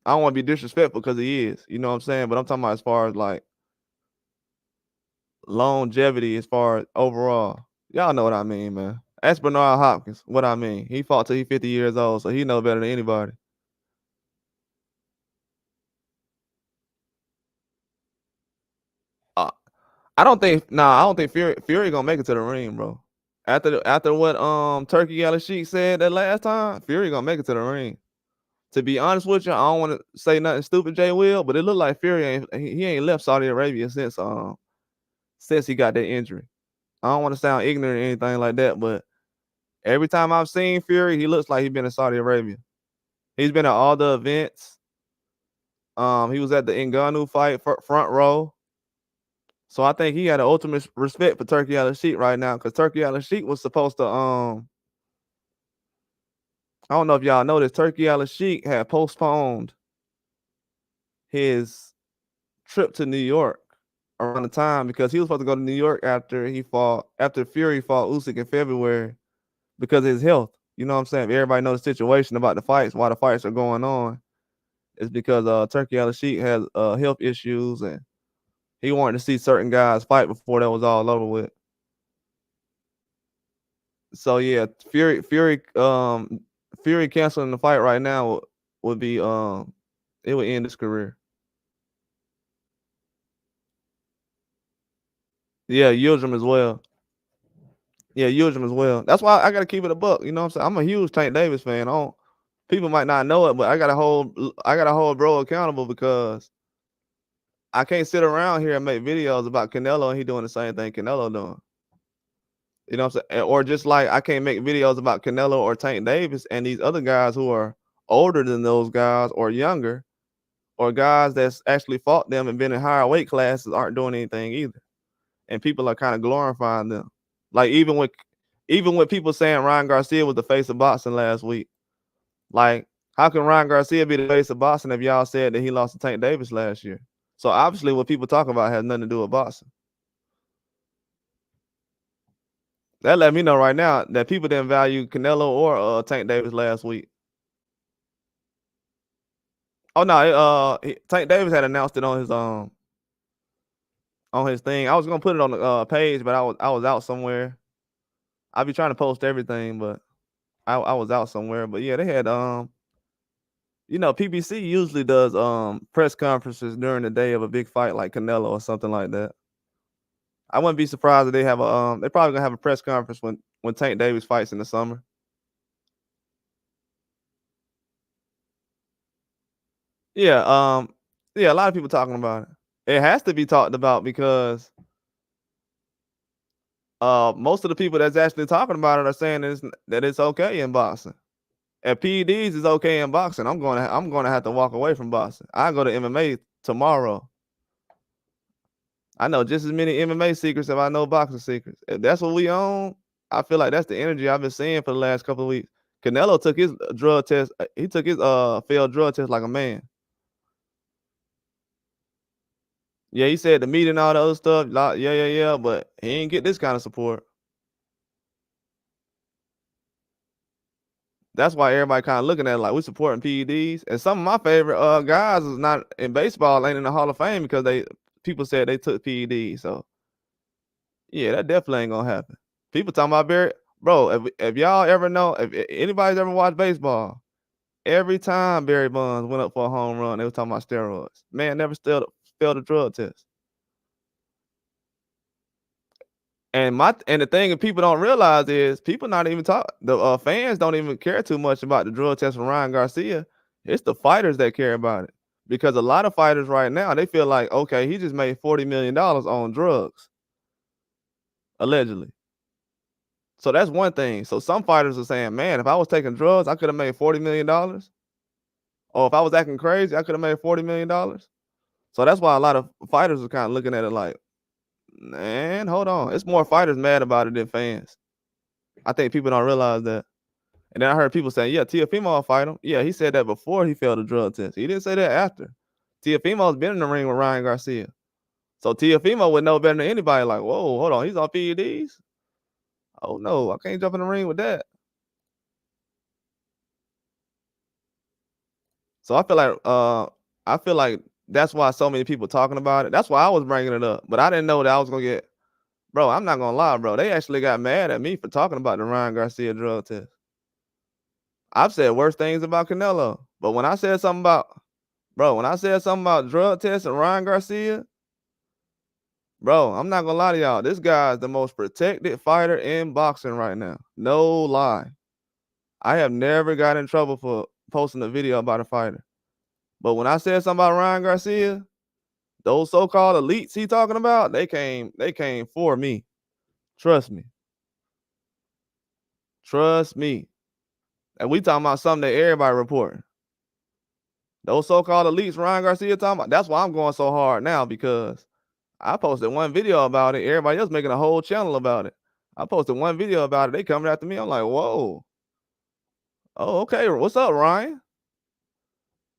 I don't want to be disrespectful because he is, you know what I'm saying? But I'm talking about as far as like longevity, as far as overall. Y'all know what I mean, man. Ask Bernard Hopkins what I mean. He fought till he's 50 years old, so he know better than anybody. I don't think Fury gonna make it to the ring, bro. After what Turkey Al Sheik said that last time, Fury gonna make it to the ring. To be honest with you, I don't want to say nothing stupid, Jay Will, but it looked like Fury he ain't left Saudi Arabia since he got that injury. I don't want to sound ignorant or anything like that, but every time I've seen Fury, he looks like he's been in Saudi Arabia. He's been at all the events. He was at the Ngannou fight front row. So I think he had an ultimate respect for Turki Al-Sheikh right now, because Turki Al-Sheikh was supposed to I don't know if y'all know this. Turki Al-Sheikh had postponed his trip to New York around the time because he was supposed to go to New York after Fury fought Usyk in February because of his health. You know what I'm saying? Everybody knows the situation about the fights, why the fights are going on. It's because Turki Al-Sheikh has health issues, and he wanted to see certain guys fight before that was all over with. So yeah, Fury canceling the fight right now would be it would end his career. Yeah, Yildirim as well. Yeah, Yildirim as well. That's why I gotta keep it a buck. You know what I'm saying? I'm a huge Tank Davis fan. People might not know it, but I gotta hold bro accountable, because I can't sit around here and make videos about Canelo and he doing the same thing Canelo doing. You know what I'm saying? Or just like I can't make videos about Canelo or Tank Davis and these other guys who are older than those guys or younger, or guys that's actually fought them and been in higher weight classes aren't doing anything either. And people are kind of glorifying them. Like even with people saying Ryan Garcia was the face of boxing last week. Like, how can Ryan Garcia be the face of boxing if y'all said that he lost to Tank Davis last year? So obviously what people talk about has nothing to do with boxing. That let me know right now that people didn't value Canelo or Tank Davis last week. Oh no, Tank Davis had announced it on his thing. I was gonna put it on the page, but I was out somewhere. I be trying to post everything, but I was out somewhere. But yeah, they had PBC usually does press conferences during the day of a big fight like Canelo or something like that. I wouldn't be surprised if they have they're probably gonna have a press conference when Tank Davis fights in the summer. Yeah, yeah, a lot of people talking about it. It has to be talked about because most of the people that's actually talking about it are saying that it's okay in boxing. If PEDs is okay in boxing, I'm gonna have to walk away from boxing. I go to MMA tomorrow. I know just as many MMA secrets if I know boxing secrets. If that's what we own, I feel like that's the energy I've been seeing for the last couple of weeks. Canelo took his drug test. He took his failed drug test like a man. Yeah, he said the meat and all the other stuff. Yeah, but he ain't get this kind of support. That's why everybody kind of looking at it like we supporting PEDs. And some of my favorite guys is not in baseball, ain't in the Hall of Fame because people said they took PEDs. So yeah, that definitely ain't gonna happen. People talking about Barry, bro. If y'all ever know, if anybody's ever watched baseball, every time Barry Bonds went up for a home run, they were talking about steroids. Man never failed a drug test. And the thing that people don't realize is people not even the fans don't even care too much about the drug test for Ryan Garcia. It's the fighters that care about it, because a lot of fighters right now, they feel like, okay, he just made $40 million on drugs, allegedly. So that's one thing. So some fighters are saying, man, if I was taking drugs, I could have made $40 million. Or if I was acting crazy, I could have made $40 million. So that's why a lot of fighters are kind of looking at it like, man, hold on. It's more fighters mad about it than fans. I think people don't realize that. And then I heard people saying, yeah, Teofimo will fight him. Yeah, he said that before he failed a drug test. He didn't say that after. Teofimo's been in the ring with Ryan Garcia. So Teofimo would know better than anybody, like, whoa, hold on, he's on PEDs? Oh, no, I can't jump in the ring with that. So I feel like that's why so many people talking about it. That's why I was bringing it up. But I didn't know that I was going to get, bro, I'm not going to lie, bro. They actually got mad at me for talking about the Ryan Garcia drug test. I've said worse things about Canelo. But when I said something about drug tests and Ryan Garcia, bro, I'm not gonna lie to y'all. This guy is the most protected fighter in boxing right now. No lie. I have never got in trouble for posting a video about a fighter. But when I said something about Ryan Garcia, those so-called elites he talking about, they came for me. Trust me. Trust me. And we talking about something that everybody reporting. Those so-called elites Ryan Garcia talking about, that's why I'm going so hard now, because I posted one video about it. Everybody else making a whole channel about it. I posted one video about it. They coming after me. I'm like, whoa. Oh, okay. What's up, Ryan?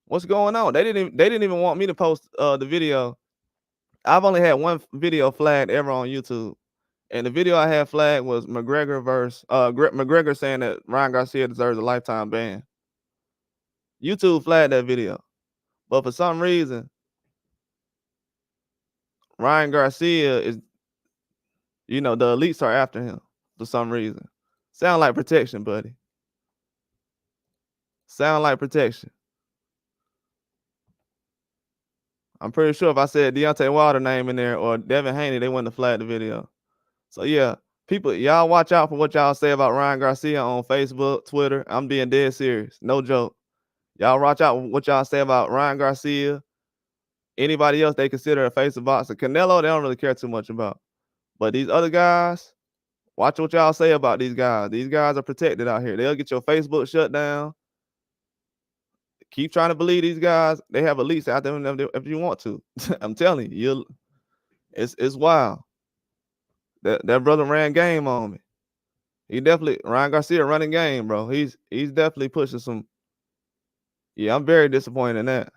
What's going on? They didn't even want me to post the video. I've only had one video flagged ever on YouTube. And the video I had flagged was McGregor saying that Ryan Garcia deserves a lifetime ban. YouTube flagged that video. But for some reason, Ryan Garcia is, the elites are after him for some reason. Sound like protection, buddy. Sound like protection. I'm pretty sure if I said Deontay Wilder name in there or Devin Haney, they wouldn't have flagged the video. So yeah, people, y'all watch out for what y'all say about Ryan Garcia on Facebook, Twitter. I'm being dead serious. No joke. Y'all watch out for what y'all say about Ryan Garcia. Anybody else they consider a face of boxing. Canelo, they don't really care too much about. But these other guys, watch what y'all say about these guys. These guys are protected out here. They'll get your Facebook shut down. Keep trying to believe these guys. They have elites out there if you want to. I'm telling you, it's wild. That brother ran game on me. He definitely, Ryan Garcia running game, bro. He's definitely pushing some. Yeah, I'm very disappointed in that.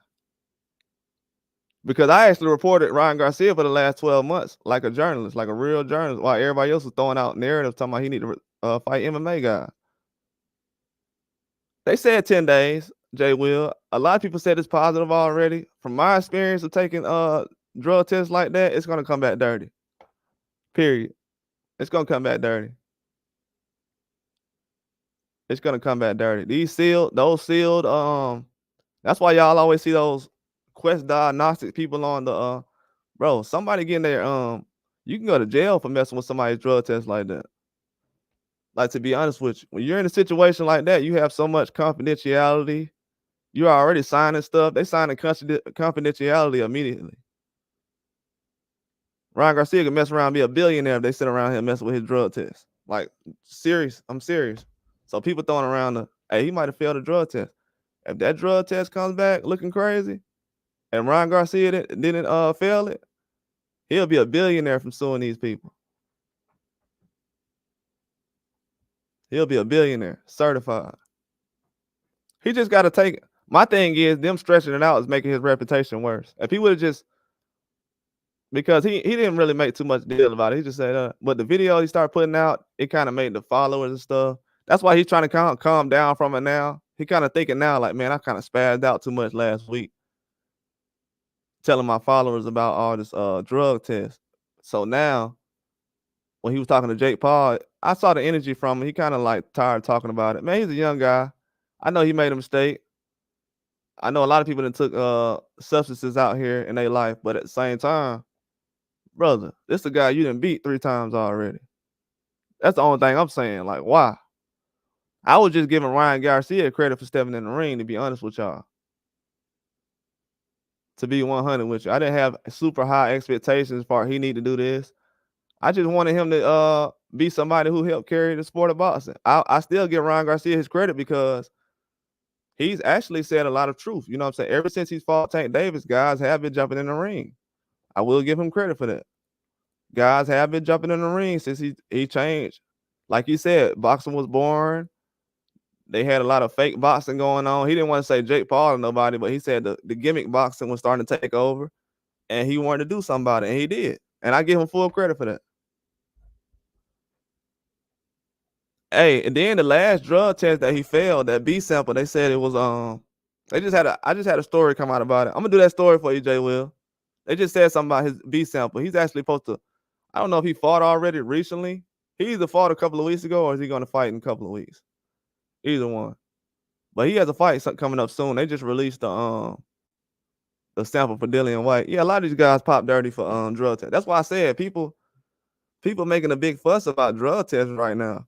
Because I actually reported Ryan Garcia for the last 12 months like a journalist, like a real journalist, while everybody else was throwing out narratives talking about he need to fight MMA guys. They said 10 days, Jay Will. A lot of people said it's positive already. From my experience of taking drug tests like that, it's going to come back dirty. Period. It's going to come back dirty. It's going to come back dirty. Those sealed, that's why y'all always see those Quest Diagnostics people on the, bro, somebody getting their, you can go to jail for messing with somebody's drug test like that. Like, to be honest with you, when you're in a situation like that, you have so much confidentiality. You're already signing stuff. They sign the confidentiality immediately. Ryan Garcia can mess around and be a billionaire if they sit around here messing with his drug test. Like, serious. I'm serious. So people throwing around hey, he might have failed a drug test. If that drug test comes back looking crazy and Ryan Garcia didn't fail it, he'll be a billionaire from suing these people. He'll be a billionaire, certified. He just got to take it. My thing is, them stretching it out is making his reputation worse. If he would have just, because he didn't really make too much deal about it. He just said, but the video he started putting out, it kind of made the followers and stuff. That's why he's trying to calm down from it now. He kind of thinking now, like, man, I kind of spazzed out too much last week, telling my followers about all this drug test. So now, when he was talking to Jake Paul, I saw the energy from him. He kind of like tired of talking about it. Man, he's a young guy. I know he made a mistake. I know a lot of people that took substances out here in their life, but at the same time, brother, this is a guy you done beat 3 times already. That's the only thing I'm saying. Like, why? I was just giving Ryan Garcia credit for stepping in the ring, to be honest with y'all. To be 100 with you. I didn't have super high expectations for he need to do this. I just wanted him to be somebody who helped carry the sport of boxing. I still give Ryan Garcia his credit because he's actually said a lot of truth. You know what I'm saying? Ever since he's fought Tank Davis, guys have been jumping in the ring. I will give him credit for that. Guys have been jumping in the ring since he changed. Like he said, boxing was born. They had a lot of fake boxing going on. He didn't want to say Jake Paul to nobody, but he said the gimmick boxing was starting to take over, and he wanted to do something about it, and he did. And I give him full credit for that. Hey, and then the last drug test that he failed, that B sample, they said it was I just had a story come out about it. I'm gonna do that story for you, Jay Will. They just said something about his B sample. He's actually supposed to, I don't know if he fought already recently. He either fought a couple of weeks ago or is he gonna fight in a couple of weeks? Either one. But he has a fight coming up soon. They just released the sample for Dillian White. Yeah, a lot of these guys pop dirty for drug tests. That's why I said people making a big fuss about drug tests right now.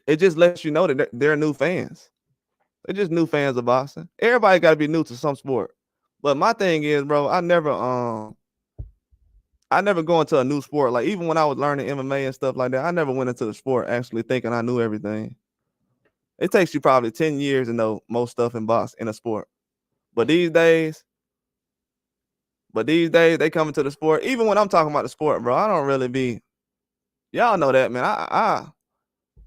It just lets you know that they're new fans. They're just new fans of boxing. Everybody got to be new to some sport. But my thing is, bro, I never go into a new sport. Like even when I was learning MMA and stuff like that, I never went into the sport actually thinking I knew everything. It takes you probably 10 years to know most stuff in a sport. But these days they come into the sport. Even when I'm talking about the sport, bro, I don't really be. Y'all know that, man.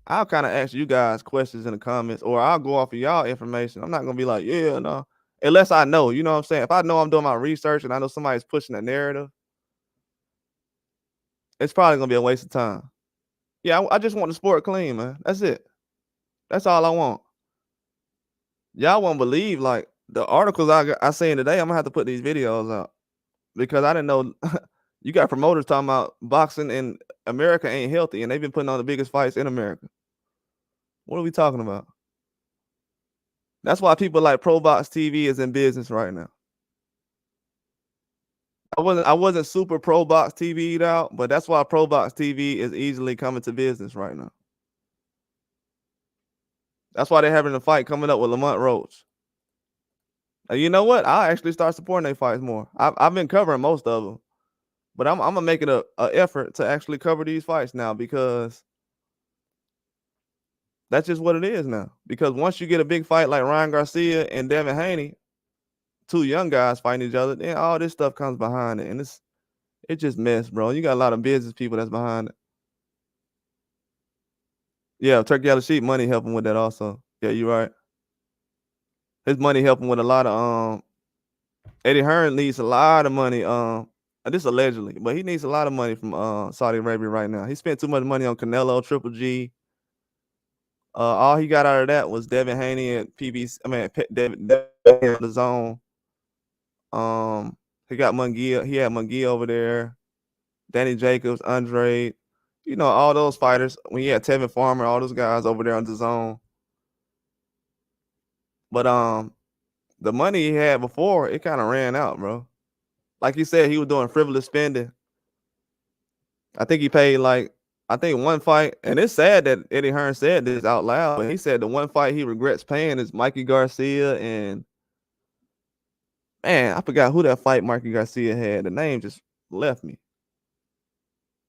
I'll kind of ask you guys questions in the comments, or I'll go off of y'all information. I'm not gonna be like, yeah, no, unless I know. You know what I'm saying? If I know I'm doing my research and I know somebody's pushing a narrative, it's probably gonna be a waste of time. Yeah, I just want the sport clean, man. That's it. That's all I want. Y'all won't believe like the articles I seen today. I'm gonna have to put these videos out because I didn't know. You got promoters talking about boxing in America ain't healthy, and they've been putting on the biggest fights in America. What are we talking about? That's why people like Pro Box TV is in business right now. I wasn't super Pro Box TV'd out, but that's why Pro Box TV is easily coming to business right now. That's why they're having a fight coming up with Lamont Roach. And you know what? I'll actually start supporting their fights more. I've been covering most of them, but I'm gonna make it a effort to actually cover these fights now because that's just what it is now. Because once you get a big fight like Ryan Garcia and Devin Haney, two young guys fighting each other, then all this stuff comes behind it, and it's just mess, bro. You got a lot of business people that's behind it. Yeah, Turkey Yellow Sheep money helping with that also. Yeah, you're right. His money helping with a lot of Eddie Hearn needs a lot of money. This allegedly, but he needs a lot of money from Saudi Arabia right now. He spent too much money on Canelo, Triple G. All he got out of that was Devin Haney and PBC. I mean, Devin on the zone. He got Munguia. He had Munguia over there. Danny Jacobs, Andre. You know, all those fighters. When he had Tevin Farmer, all those guys over there on the zone. But the money he had before, it kind of ran out, bro. Like he said, he was doing frivolous spending. I think he paid one fight, and it's sad that Eddie Hearn said this out loud, but he said the one fight he regrets paying is Mikey Garcia, and man, I forgot who that fight Mikey Garcia had. The name just left me.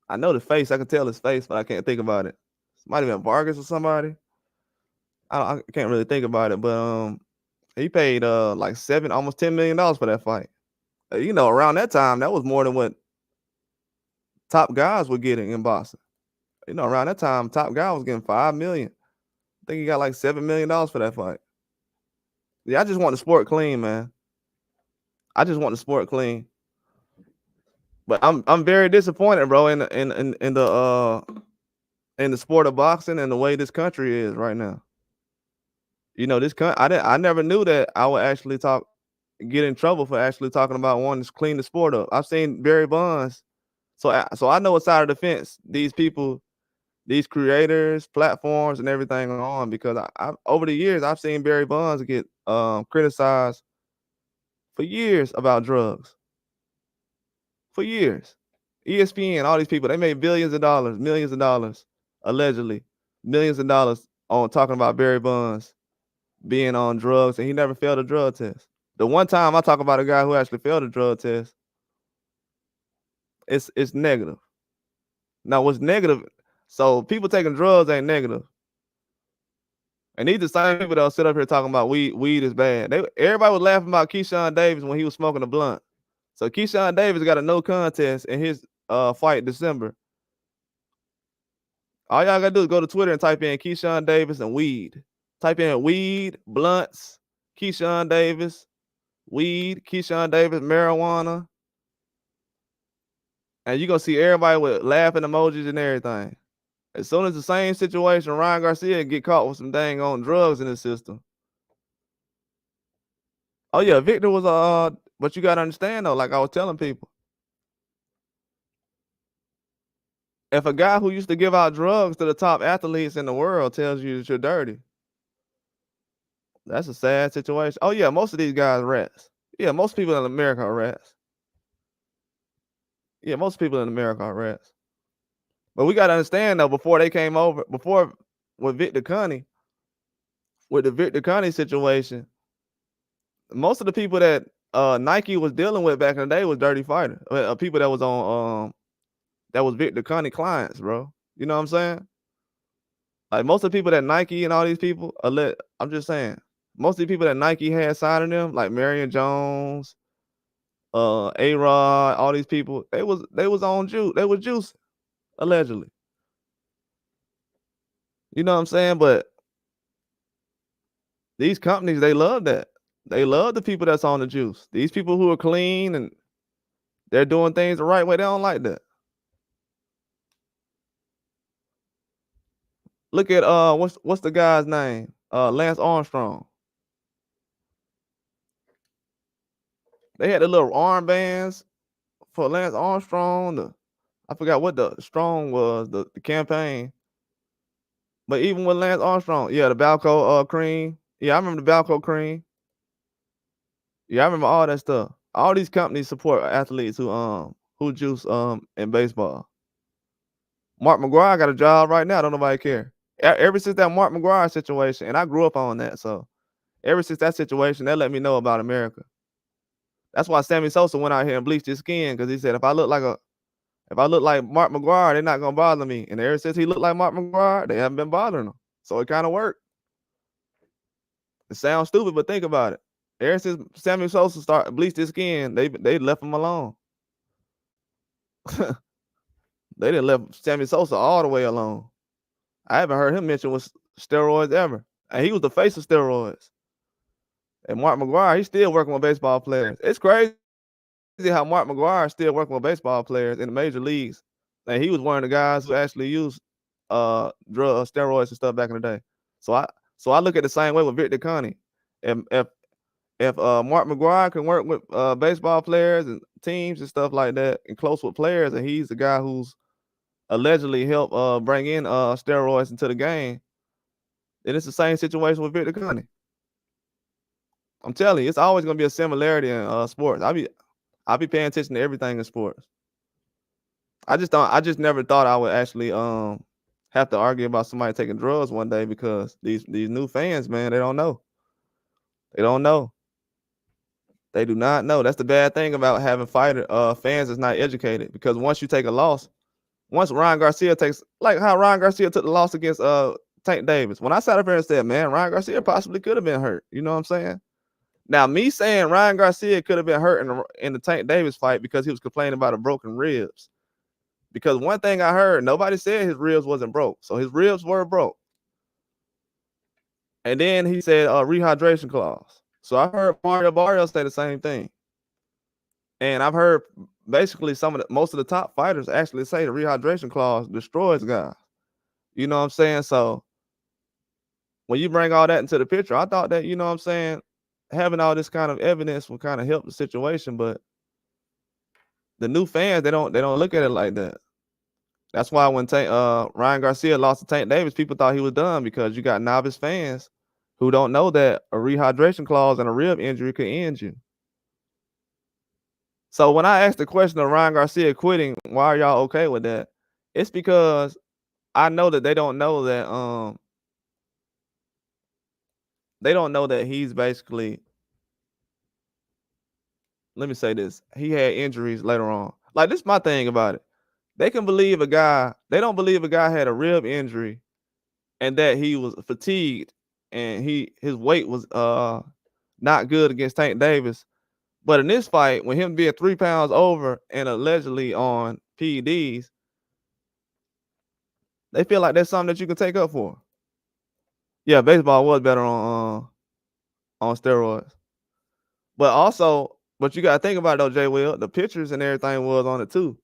I know the face, I can tell his face, but I can't think about it. It might have been Vargas or somebody. I can't really think about it, but he paid like almost $10 million for that fight. You know, around that time, that was more than what top guys were getting in boxing. You know, around that time, top guy was getting $5 million. I think he got like $7 million for that fight. Yeah, I just want the sport clean, man. I just want the sport clean. But I'm very disappointed, bro, in the sport of boxing and the way this country is right now. You know, I never knew that I would actually get in trouble for actually talking about wanting to clean the sport up. I've seen Barry Bonds, so I know what side of the fence these people, these creators, platforms, and everything are on, because I over the years I've seen Barry Bonds get criticized for years about drugs. For years. ESPN, all these people, they made billions of dollars, millions of dollars, allegedly, millions of dollars on talking about Barry Bonds being on drugs, and he never failed a drug test. The one time I talk about a guy who actually failed a drug test, it's negative. Now, what's negative? So people taking drugs ain't negative. And these the same people that'll sit up here talking about weed is bad. Everybody was laughing about Keyshawn Davis when he was smoking a blunt. So Keyshawn Davis got a no contest in his fight December. All y'all gotta do is go to Twitter and type in Keyshawn Davis and weed. Type in weed, blunts, Keyshawn Davis, weed, Keyshawn Davis, marijuana. And you're gonna see everybody with laughing emojis and everything. As soon as the same situation, Ryan Garcia get caught with some dang on drugs in his system. Oh yeah, Victor was but you gotta understand though, like I was telling people, if a guy who used to give out drugs to the top athletes in the world tells you that you're dirty, that's a sad situation. Oh yeah, most of these guys rats. Yeah, most people in America are rats. Yeah, most people in America are rats. But we gotta understand though, before they came over, before with Victor Cunny, with the Victor Connie situation, most of the people that Nike was dealing with back in the day was dirty fighter. People that was on that was Victor Connie clients, bro. You know what I'm saying? Like most of the people that Nike and all these people, I'm just saying, most of the people that Nike had signing them, like Marion Jones, A-Rod, all these people, they was on juice. They was juicing, allegedly. You know what I'm saying? But these companies, they love that. They love the people that's on the juice. These people who are clean and they're doing things the right way, they don't like that. Look at what's the guy's name? Lance Armstrong. They had the little armbands for Lance Armstrong. I forgot what the strong was, the campaign. But even with Lance Armstrong, yeah, the Balco cream. Yeah, I remember the Balco cream. Yeah, I remember all that stuff. All these companies support athletes who juice in baseball. Mark McGwire got a job right now. Don't nobody care. Ever since that Mark McGwire situation, and I grew up on that, so ever since that situation, that let me know about America. That's why Sammy Sosa went out here and bleached his skin, because he said if I look like Mark McGwire, they're not gonna bother me. And ever since he looked like Mark McGwire, they haven't been bothering him. So it kind of worked. It sounds stupid, but think about it. Ever since Sammy Sosa started bleached his skin, they left him alone. They didn't left Sammy Sosa all the way alone. I haven't heard him mention with steroids ever. And he was the face of steroids. And Mark McGwire, he's still working with baseball players. It's crazy how Mark McGwire is still working with baseball players in the major leagues. And he was one of the guys who actually used steroids and stuff back in the day. So I look at the same way with Victor Connie. If Mark McGwire can work with baseball players and teams and stuff like that, and close with players, and he's the guy who's allegedly helped bring in steroids into the game, then it's the same situation with Victor Connie. I'm telling you, it's always gonna be a similarity in sports. I'll be paying attention to everything in sports. I just never thought I would actually have to argue about somebody taking drugs one day, because these new fans, man, they don't know. They don't know. They do not know. That's the bad thing about having fans that's not educated, because once you take a loss, once Ryan Garcia takes, like how Ryan Garcia took the loss against Tank Davis. When I sat up here and said, man, Ryan Garcia possibly could have been hurt. You know what I'm saying? Now, me saying Ryan Garcia could have been hurt in the Tank Davis fight because he was complaining about a broken ribs. Because one thing I heard, nobody said his ribs wasn't broke. So his ribs were broke. And then he said rehydration clause. So I heard Mario Barrios say the same thing. And I've heard basically most of the top fighters actually say the rehydration clause destroys guys. You know what I'm saying? So when you bring all that into the picture, I thought that, you know what I'm saying, having all this kind of evidence will kind of help the situation. But the new fans, they don't look at it like that. That's why when Ryan Garcia lost to Tank Davis, people thought he was done, because you got novice fans who don't know that a rehydration clause and a rib injury could end you. So when I asked the question of Ryan Garcia quitting, why are y'all okay with that? It's because I know that they don't know that he's basically, let me say this, he had injuries later on. Like, this is my thing about it. They don't believe a guy had a rib injury and that he was fatigued and his weight was not good against Tank Davis. But in this fight, when him being 3 pounds over and allegedly on PEDs, they feel like that's something that you can take up for. Yeah, baseball was better on steroids. But you gotta think about it though, Jay Will. The pictures and everything was on it too.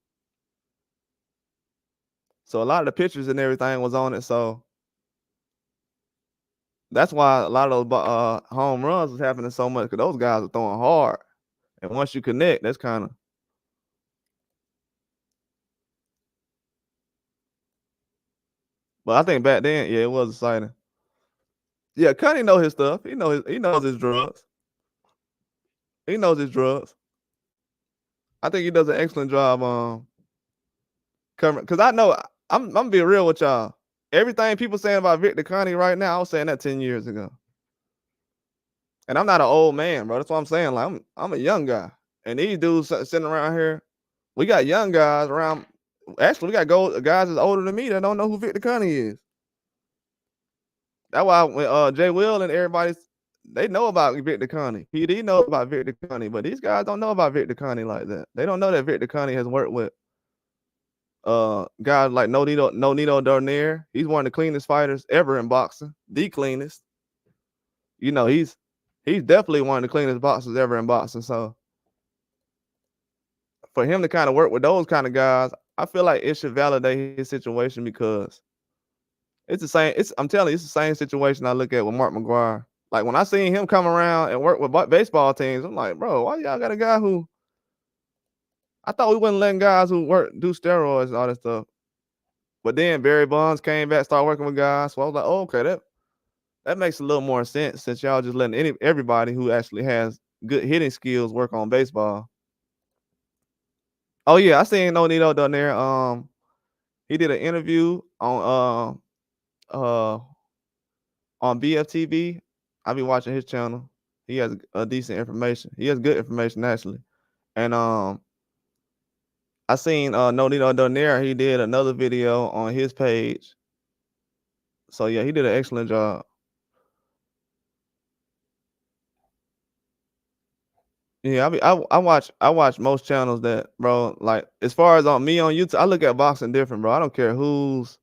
So a lot of the pictures and everything was on it. So that's why a lot of those home runs was happening so much, because those guys are throwing hard. And once you connect, that's kind of. But I think back then, yeah, it was exciting. Yeah, Cunny know his stuff. He knows his drugs. He knows his drugs. I think he does an excellent job covering. Because I know, I'm gonna be real with y'all. Everything people saying about Victor Connie right now, I was saying that 10 years ago. And I'm not an old man, bro. That's what I'm saying. Like I'm a young guy, and these dudes sitting around here, we got young guys around. Actually, we got guys that's older than me that don't know who Victor Cunny is. That's why when Jay Will and everybody, they know about Victor Cunny. PD knows about Victor Cunny, but these guys don't know about Victor Cunny like that. They don't know that Victor Cunny has worked with guys like Nonito Darnier. He's one of the cleanest fighters ever in boxing, the cleanest. You know, he's definitely one of the cleanest boxers ever in boxing. So for him to kind of work with those kind of guys, I feel like it should validate his situation because it's the same. I'm telling you, it's the same situation I look at with Mark McGuire. Like when I seen him come around and work with baseball teams, I'm like, bro, why y'all got a guy who? I thought we wasn't letting guys who do steroids and all that stuff. But then Barry Bonds came back, started working with guys. So I was like, oh, okay, that makes a little more sense since y'all just letting everybody who actually has good hitting skills work on baseball. Oh yeah, I seen Nonito down there. He did an interview on BFTV. I be watching his channel. He has a decent information. He has good information actually. And I seen Nonito down there. He did another video on his page. So yeah, he did an excellent job. Yeah, I watch most channels that, bro, like as far as on me on YouTube, I look at boxing different, bro. I don't care who's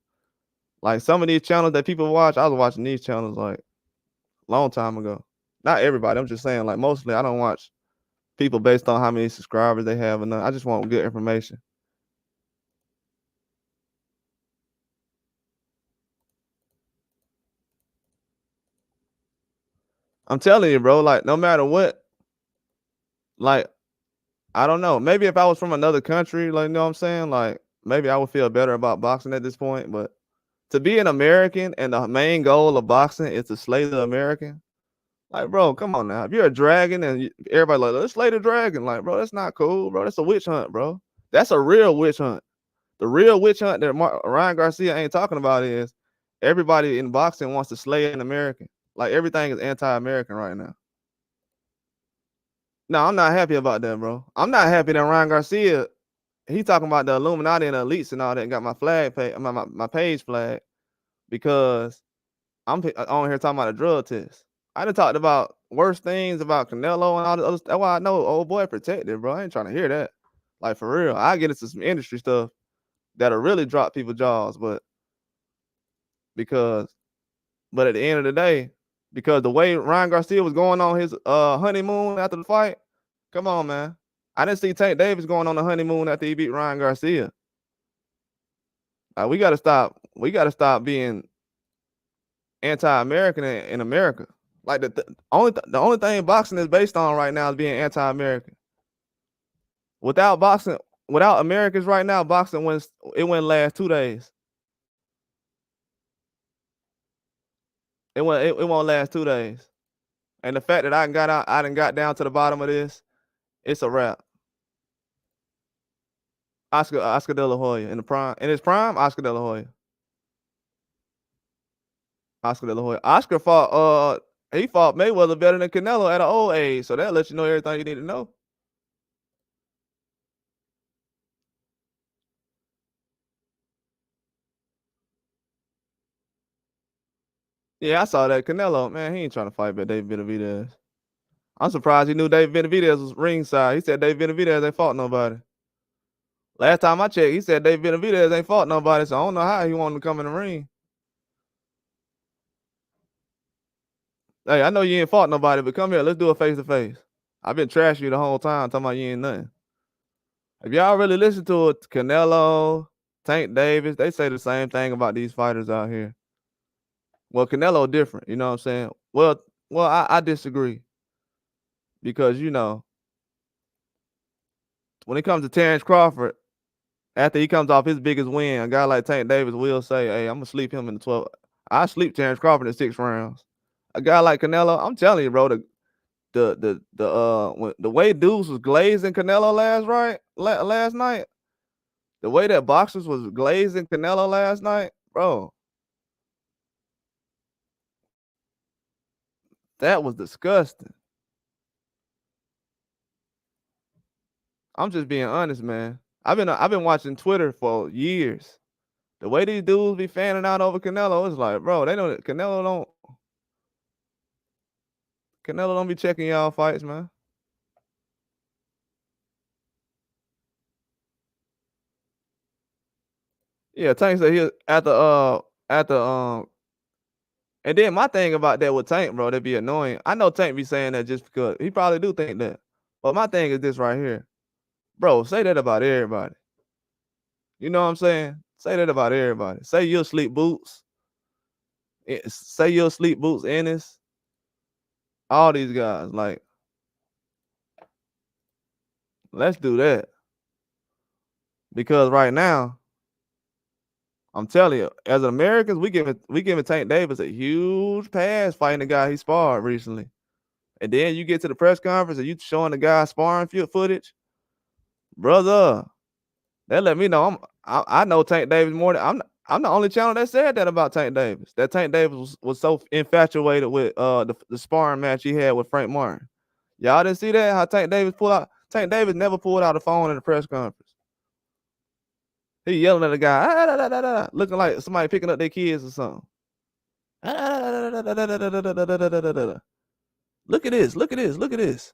like some of these channels that people watch, I was watching these channels like long time ago. Not everybody. I'm just saying, like mostly I don't watch people based on how many subscribers they have and I just want good information. I'm telling you, bro, like no matter what, like I don't know. Maybe if I was from another country, like you know what I'm saying, like maybe I would feel better about boxing at this point. But to be an American and the main goal of boxing is to slay the American, like bro, come on now. If you're a dragon and everybody like let's slay the dragon, like bro, that's not cool, bro. That's a witch hunt, bro. That's a real witch hunt. The real witch hunt that Ryan Garcia ain't talking about is everybody in boxing wants to slay an American. Like everything is anti-American right now. No, I'm not happy about that, bro. I'm not happy that Ryan Garcia, he talking about the Illuminati and the elites and all that and got my flag page, my page flag because I'm on here talking about a drug test. I done talked about worse things about Canelo and all the other. That's why I know old boy protected, bro. I ain't trying to hear that. Like for real, I get into some industry stuff that'll really drop people's jaws, but at the end of the day, because the way Ryan Garcia was going on his honeymoon after the fight, come on, man. I didn't see Tank Davis going on the honeymoon after he beat Ryan Garcia. We gotta stop. We gotta stop being anti-American in America. Like the only thing boxing is based on right now is being anti-American. Without boxing, without Americans right now, boxing wouldn't last 2 days. It won't last 2 days. And the fact that I done got down to the bottom of this, it's a wrap. Oscar De La Hoya in his prime, Oscar De La Hoya. Oscar De La Hoya. Oscar fought he fought Mayweather better than Canelo at an old age, so that lets you know everything you need to know. Yeah, I saw that. Canelo, man, he ain't trying to fight but David Benavidez. I'm surprised he knew David Benavidez was ringside. He said David Benavidez ain't fought nobody. Last time I checked, he said David Benavidez ain't fought nobody, so I don't know how he wanted to come in the ring. Hey, I know you ain't fought nobody, but come here, let's do a face-to-face. I've been trashing you the whole time, talking about you ain't nothing. If y'all really listen to it, Canelo, Tank Davis, they say the same thing about these fighters out here. Well, Canelo different, you know what I'm saying? Well, I disagree. Because, you know, when it comes to Terrence Crawford, after he comes off his biggest win, a guy like Tank Davis will say, hey, I'm going to sleep him in the 12. I sleep Terrence Crawford in 6 rounds. A guy like Canelo, I'm telling you, bro, the way dudes was glazing Canelo last night, the way that boxers was glazing Canelo last night, bro. That was disgusting. I'm just being honest, man. I've been watching Twitter for years. The way these dudes be fanning out over Canelo, it's like, bro, they don't Canelo don't be checking y'all fights, man. Yeah, Tank said he at the and then my thing about that with Tank, bro, that'd be annoying. I know Tank be saying that just because he probably do think that. But my thing is this right here. Bro, say that about everybody. You know what I'm saying? Say that about everybody. Say you'll sleep Boots. Say you'll sleep Boots Ennis. All these guys. Like, let's do that. Because right now, I'm telling you, as Americans, we giving Tank Davis a huge pass fighting the guy he sparred recently. And then you get to the press conference and you showing the guy sparring footage. Brother, that let me know I know Tank Davis more than I'm the only channel that said that about Tank Davis. That Tank Davis was so infatuated with the sparring match he had with Frank Martin. Y'all didn't see that? How Tank Davis pulled out? Tank Davis never pulled out a phone in the press conference. He yelling at the guy, looking like somebody picking up their kids or something. Look at this, look at this, look at this.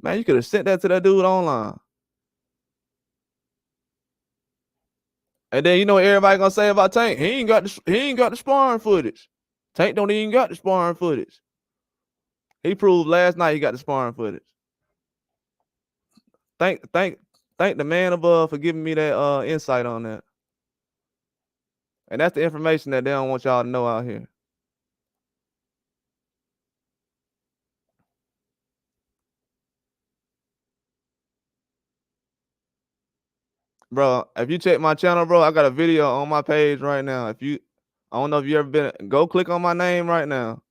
Man, you could have sent that to that dude online. And then you know what everybody gonna say about Tank? He ain't got the sparring footage. Tank don't even got the sparring footage. He proved last night he got the sparring footage. Thank the man above for giving me that insight on that. And that's the information that they don't want y'all to know out here. Bro, if you check my channel, bro, I got a video on my page right now. I don't know if you ever been, go click on my name right now.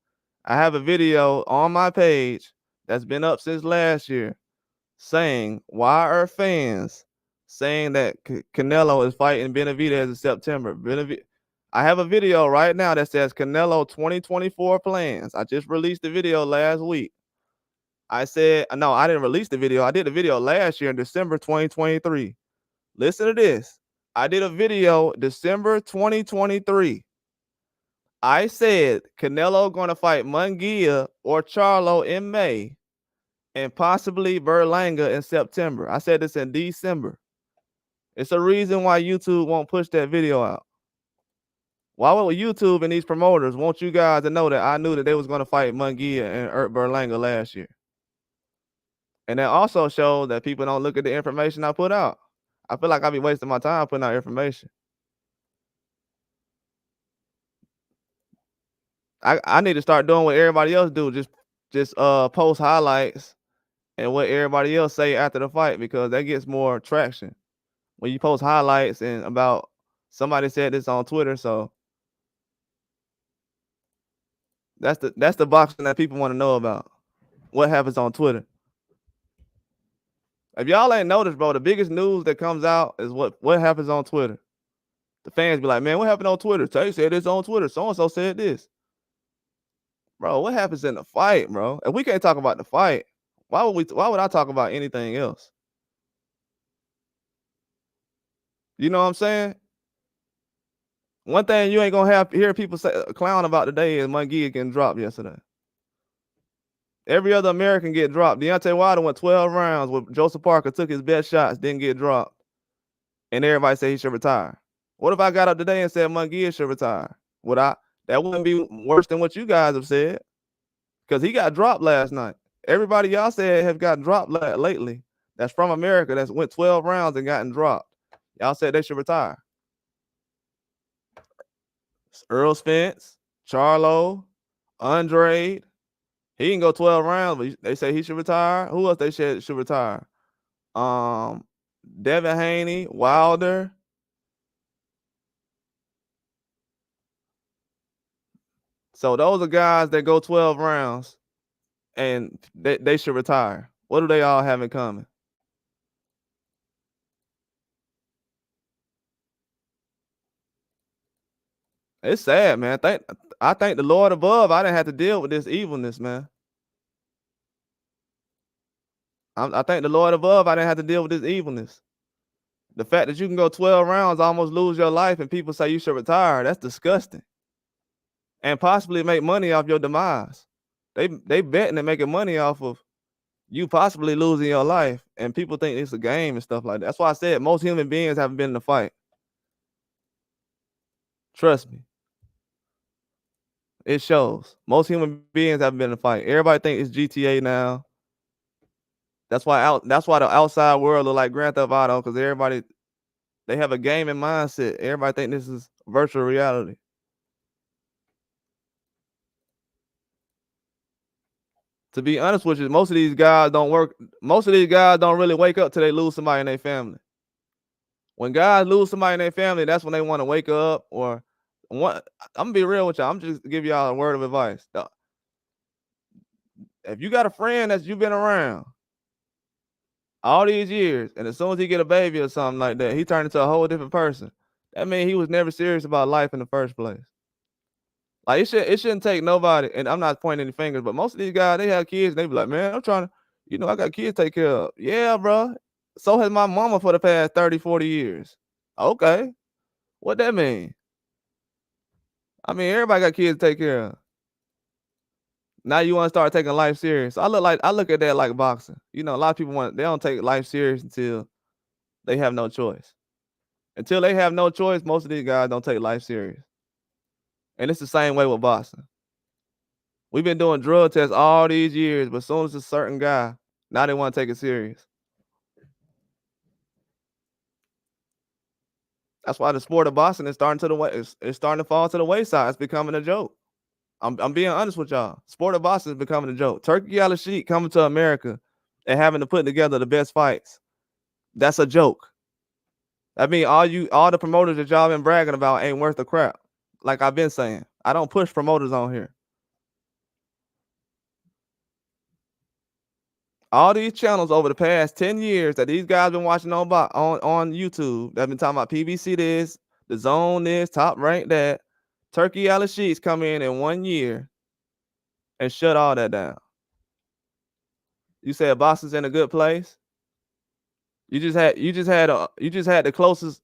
I have a video on my page that's been up since last year saying why are fans saying that Canelo is fighting Benavidez in September. I have a video right now that says Canelo 2024 plans. I just released the video last week. I said, no, I didn't release the video. I did the video last year in December 2023. Listen to this. I did a video December 2023. I said Canelo going to fight Munguia or Charlo in May and possibly Berlanga in September. I said this in December. It's a reason why YouTube won't push that video out. Why would YouTube and these promoters want you guys to know that I knew that they was going to fight Munguia and Berlanga last year? And that also shows that people don't look at the information I put out. I feel like I be wasting my time putting out information. I need to start doing what everybody else do. Just post highlights and what everybody else say after the fight, because that gets more traction when you post highlights and about somebody said this on Twitter. So that's the boxing that people want to know about. What happens on Twitter. If y'all ain't noticed, bro, the biggest news that comes out is what happens on Twitter. The fans be like, man, what happened on Twitter? Tay said this on Twitter. So-and-so said this. Bro, what happens in the fight, bro? If we can't talk about the fight, why would I talk about anything else? You know what I'm saying? One thing you ain't gonna hear people say clown about today is Munguia getting dropped yesterday. Every other American get dropped. Deontay Wilder went 12 rounds with Joseph Parker, took his best shots, didn't get dropped. And everybody say he should retire. What if I got up today and said Munguia should retire? That wouldn't be worse than what you guys have said. Because he got dropped last night. Everybody y'all said have gotten dropped lately. That's from America. That's went 12 rounds and gotten dropped. Y'all said they should retire. Earl Spence, Charlo, Andre. He can go 12 rounds, but they say he should retire. Who else they said should retire? Devin Haney, Wilder. So those are guys that go 12 rounds and they should retire. What do they all have in common? It's sad, man. I thank the Lord above I didn't have to deal with this evilness, man. I thank the Lord above I didn't have to deal with this evilness. The fact that you can go 12 rounds, almost lose your life, and people say you should retire, that's disgusting. And possibly make money off your demise. They betting and making money off of you possibly losing your life, and people think it's a game and stuff like that. That's why I said most human beings haven't been in a fight. Trust me. It shows. Most human beings haven't been in a fight. Everybody think it's GTA now. That's why the outside world look like Grand Theft Auto, because everybody, they have a gaming mindset. Everybody think this is virtual reality. To be honest with you, most of these guys don't really wake up till they lose somebody in their family. When guys lose somebody in their family, that's when they want to wake up. Or I'm gonna be real with y'all. I'm just give y'all a word of advice. If you got a friend that you've been around all these years, and as soon as he get a baby or something like that, he turned into a whole different person, that means he was never serious about life in the first place. Like it shouldn't take nobody, and I'm not pointing any fingers, but most of these guys, they have kids, and they be like, man, I'm trying to, I got kids to take care of. Yeah, bro. So has my mama for the past 30, 40 years. Okay. What that mean? I mean, everybody got kids to take care of. Now you want to start taking life serious. I look at that like boxing. A lot of people they don't take life serious until they have no choice. Until they have no choice, most of these guys don't take life serious. And it's the same way with boxing. We've been doing drug tests all these years, but as soon as a certain guy, now they want to take it serious. That's why the sport of boxing is starting to fall to the wayside. It's becoming a joke. I'm being honest with y'all. Sport of boxing is becoming a joke. Turkey Al Sheik coming to America and having to put together the best fights. That's a joke. I mean, all the promoters that y'all been bragging about ain't worth a crap. Like I've been saying, I don't push promoters on here. All these channels over the past 10 years that these guys been watching on YouTube, that been talking about PBC this, the zone this, top rank that. Turkey Al Sheik's come in 1 year and shut all that down. You said boxing's in a good place. You just had the closest.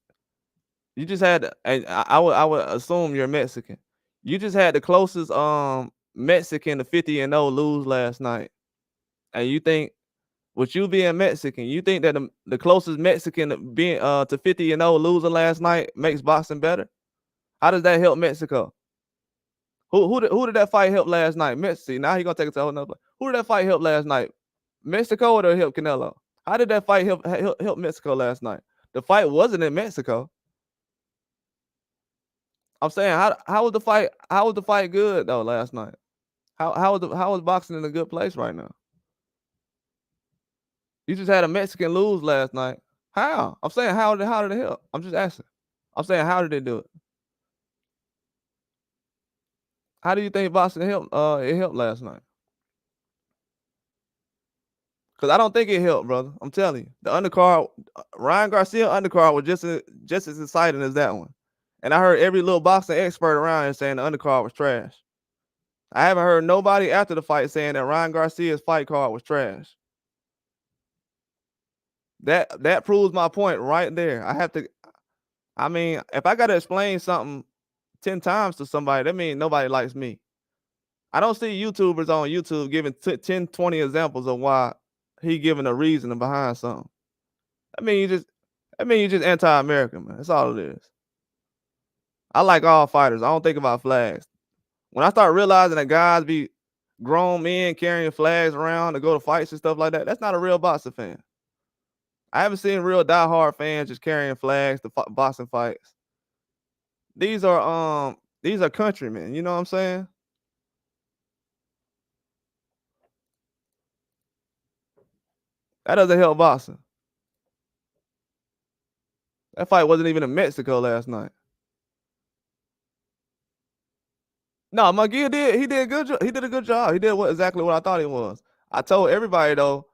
You just had, and I would assume you're Mexican. You just had the closest Mexican to 50-0 lose last night, and you think, with you being Mexican, you think that the closest Mexican being to 50-0 losing last night makes boxing better? How does that help Mexico? Who did that fight help last night? Mexico. Now he gonna take it to a whole nother. Who did that fight help last night? Mexico, or did it help Canelo? How did that fight help Mexico last night? The fight wasn't in Mexico. I'm saying, how was the fight? How was the fight good though last night? How was boxing in a good place right now? You just had a Mexican lose last night. How? I'm saying, how did it help? I'm just asking. I'm saying, how did they do it? How do you think boxing helped? It helped last night. Cause I don't think it helped, brother. I'm telling you, the undercard, Ryan Garcia undercard was just as exciting as that one. And I heard every little boxing expert around here saying the undercard was trash. I haven't heard nobody after the fight saying that Ryan Garcia's fight card was trash. That proves my point right there. I mean, if I gotta explain something 10 times to somebody, that means nobody likes me. I don't see YouTubers on YouTube giving 10, 20 examples of why he giving a reason behind something. I mean, you just anti-American, man. That's all it is. I like all fighters. I don't think about flags. When I start realizing that guys be grown men carrying flags around to go to fights and stuff like that, that's not a real boxing fan. I haven't seen real diehard fans just carrying flags to boxing fights. These are countrymen. You know what I'm saying? That doesn't help boxing. That fight wasn't even in Mexico last night. No, Munguia he did a good job. He did a good job. He did exactly what I thought he was. I told everybody though,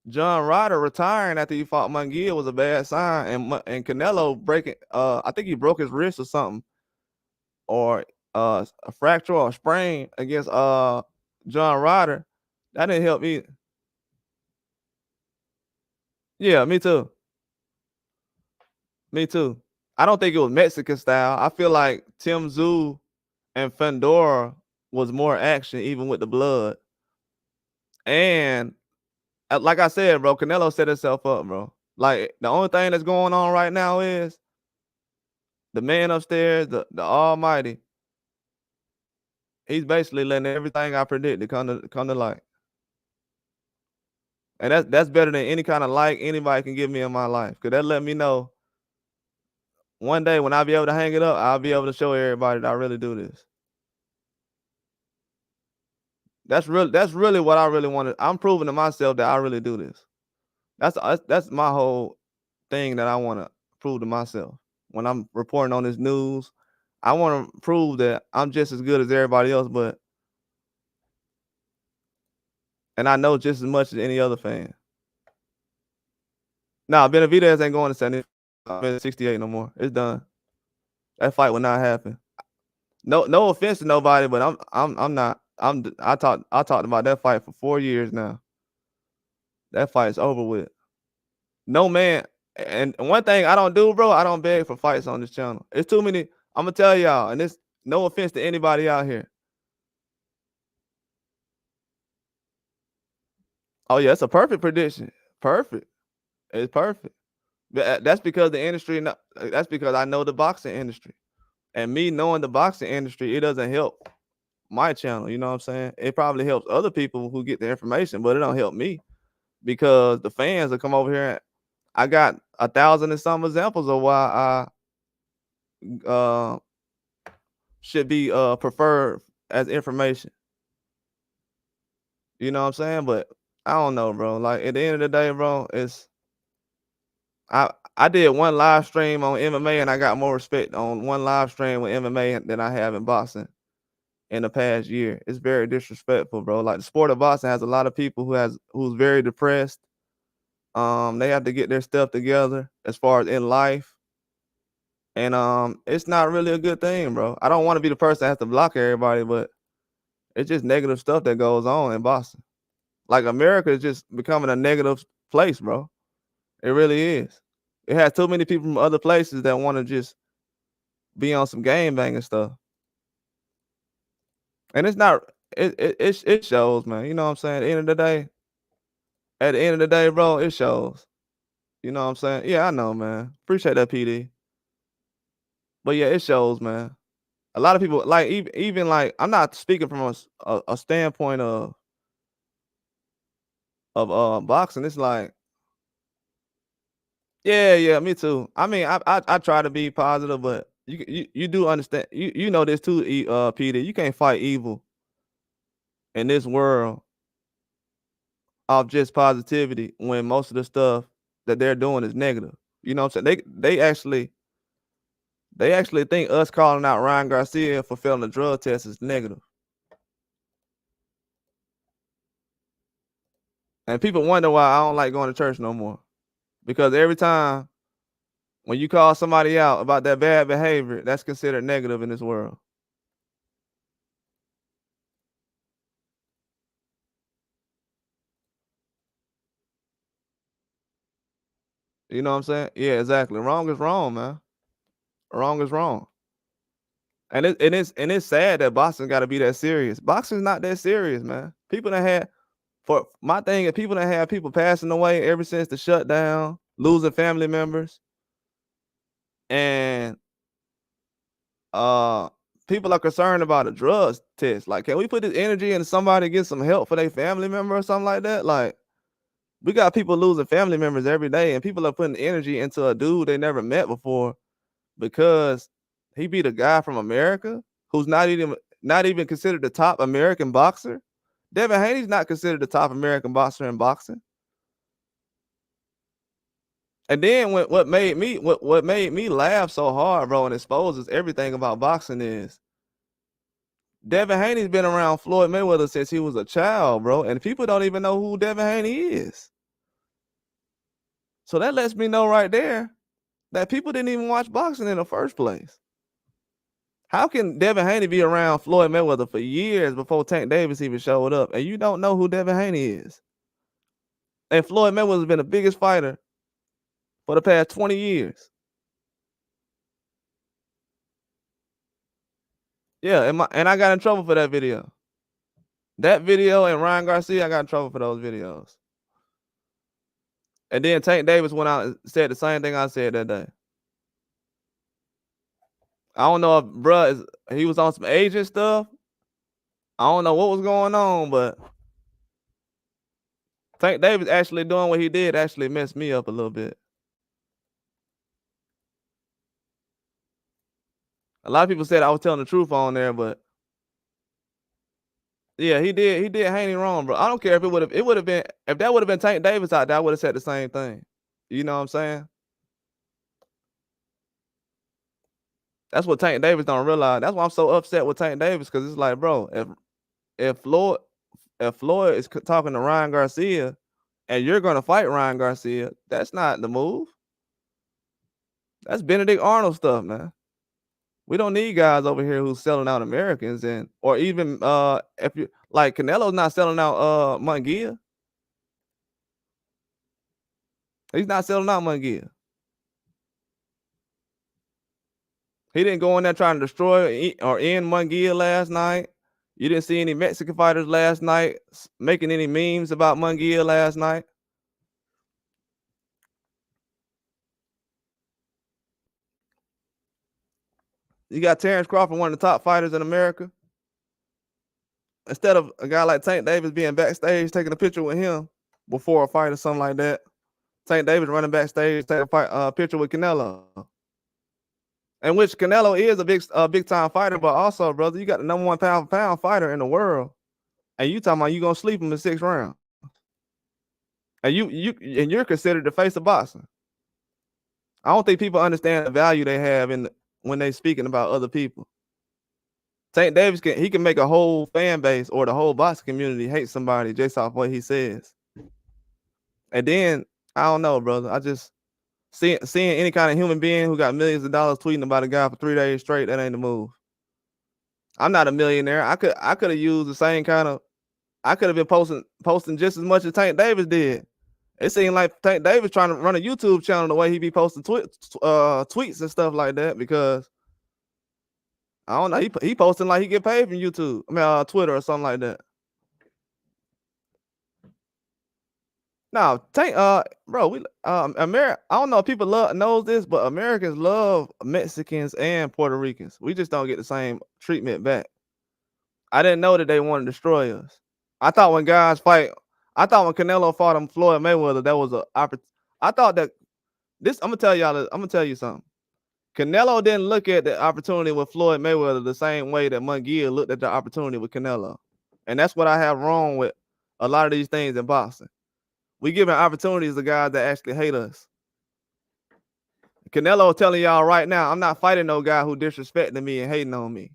John Ryder retiring after he fought Munguia was a bad sign, and Canelo breaking. I think he broke his wrist or something, or a fracture or a sprain against John Ryder. That didn't help either. Yeah, me too. Me too. I don't think it was Mexican style. I feel like Tim Tszyu and Fedor was more action, even with the blood. And like I said, bro, Canelo set himself up, bro. Like the only thing that's going on right now is the man upstairs, the Almighty. He's basically letting everything I predicted come to light. And that's better than any kind of like anybody can give me in my life. Cause that let me know one day when I be able to hang it up, I'll be able to show everybody that I really do this. That's really what I really wanted. I'm proving to myself that I really do this. That's my whole thing that I want to prove to myself. When I'm reporting on this news, I want to prove that I'm just as good as everybody else, and I know just as much as any other fan. Nah, Benavidez ain't going to 68 no more. It's done. That fight will not happen. No offense to nobody, but I'm not. I talked about that fight for 4 years now. That fight's over with. No man. And one thing I don't do, bro, I don't beg for fights on this channel. It's too many. I'm gonna tell y'all, and this no offense to anybody out here. Oh yeah, it's a perfect prediction. Perfect. It's perfect. That's because the industry. That's because I know the boxing industry, and me knowing the boxing industry, it doesn't help my channel. You know what I'm saying? It probably helps other people who get the information, but it don't help me because the fans will come over here. And I got 1,000 and some examples of why I should be preferred as information. You know what I'm saying? But I don't know, bro. Like at the end of the day, bro, it's I did one live stream on MMA and I got more respect on one live stream with MMA than I have in boxing in the past year. It's very disrespectful, bro. Like the sport of boxing has a lot of people who's very depressed. They have to get their stuff together as far as in life. And it's not really a good thing, bro. I don't want to be the person that has to block everybody, but it's just negative stuff that goes on in boxing. Like America is just becoming a negative place, bro. It really is. It has too many people from other places that want to just be on some game banging stuff. And it's not it shows, man. You know what I'm saying? At the end of the day, bro, it shows. You know what I'm saying? Yeah, I know, man. Appreciate that, PD. But yeah, it shows, man. A lot of people like even like I'm not speaking from a standpoint of boxing. It's like yeah, me too. I mean, I try to be positive, but you do understand. You know this too, PD. You can't fight evil in this world off just positivity when most of the stuff that they're doing is negative. You know what I'm saying? They actually think us calling out Ryan Garcia for failing the drug test is negative. And people wonder why I don't like going to church no more. Because every time when you call somebody out about their bad behavior, that's considered negative in this world. You know what I'm saying? Yeah, exactly. Wrong is wrong, man. Wrong is wrong. And it's sad that boxing got to be that serious. Boxing's not that serious, man. People that had for my thing is people that have people passing away ever since the shutdown, losing family members, and people are concerned about a drugs test. Like, can we put this energy into somebody to get some help for their family member or something like that? Like, we got people losing family members every day, and people are putting energy into a dude they never met before because he beat a guy from America who's not even considered the top American boxer. Devin Haney's not considered the top American boxer in boxing. And then what made me laugh so hard, bro, and exposes everything about boxing is Devin Haney's been around Floyd Mayweather since he was a child, bro, and people don't even know who Devin Haney is. So that lets me know right there that people didn't even watch boxing in the first place. How can Devin Haney be around Floyd Mayweather for years before Tank Davis even showed up, and you don't know who Devin Haney is? And Floyd Mayweather's been the biggest fighter for the past 20 years. Yeah, and I got in trouble for that video. That video and Ryan Garcia, I got in trouble for those videos. And then Tank Davis went out and said the same thing I said that day. I don't know if he was on some agent stuff. I don't know what was going on, but Tank Davis actually doing what he did actually messed me up a little bit. A lot of people said I was telling the truth on there, but yeah, he did Haney wrong, bro. I don't care if it would have been if that would have been Tank Davis out there, I would have said the same thing. You know what I'm saying? That's what Tank Davis don't realize. That's why I'm so upset with Tank Davis, because it's like, bro, if Floyd is talking to Ryan Garcia and you're gonna fight Ryan Garcia, that's not the move. That's Benedict Arnold stuff, man. We don't need guys over here who's selling out Americans, or even if you like Canelo's not selling out Munguia. He's not selling out Munguia. He didn't go in there trying to destroy or end Munguia last night. You didn't see any Mexican fighters last night making any memes about Munguia last night. You got Terrence Crawford, one of the top fighters in America. Instead of a guy like Tank Davis being backstage taking a picture with him before a fight or something like that, Tank Davis running backstage taking a picture with Canelo. In which Canelo is a big time fighter, but also, brother, you got the #1 pound for pound fighter in the world, and you talking about you gonna sleep him in 6th round, and you're considered the face of boxing. I don't think people understand the value they have when they speaking about other people. Tank Davis can make a whole fan base or the whole boxing community hate somebody just off what he says. And then I don't know, brother. I just seeing any kind of human being who got millions of dollars tweeting about a guy for 3 days straight, that ain't the move. I'm not a millionaire. I could have used the same kind of. I could have been posting just as much as Tank Davis did. It seemed like Tank Davis trying to run a YouTube channel the way he be posting tweets and stuff like that, because I don't know, he posting like he get paid from YouTube. I mean Twitter or something like that. No, Tank, bro, I don't know if people knows this, but Americans love Mexicans and Puerto Ricans. We just don't get the same treatment back. I didn't know that they want to destroy us. I thought when Canelo fought him, Floyd Mayweather, that was I thought that this. I'm gonna tell you something. Canelo didn't look at the opportunity with Floyd Mayweather the same way that Munguia looked at the opportunity with Canelo, and that's what I have wrong with a lot of these things in boxing. We giving opportunities to guys that actually hate us. Canelo telling y'all right now, I'm not fighting no guy who disrespecting me and hating on me.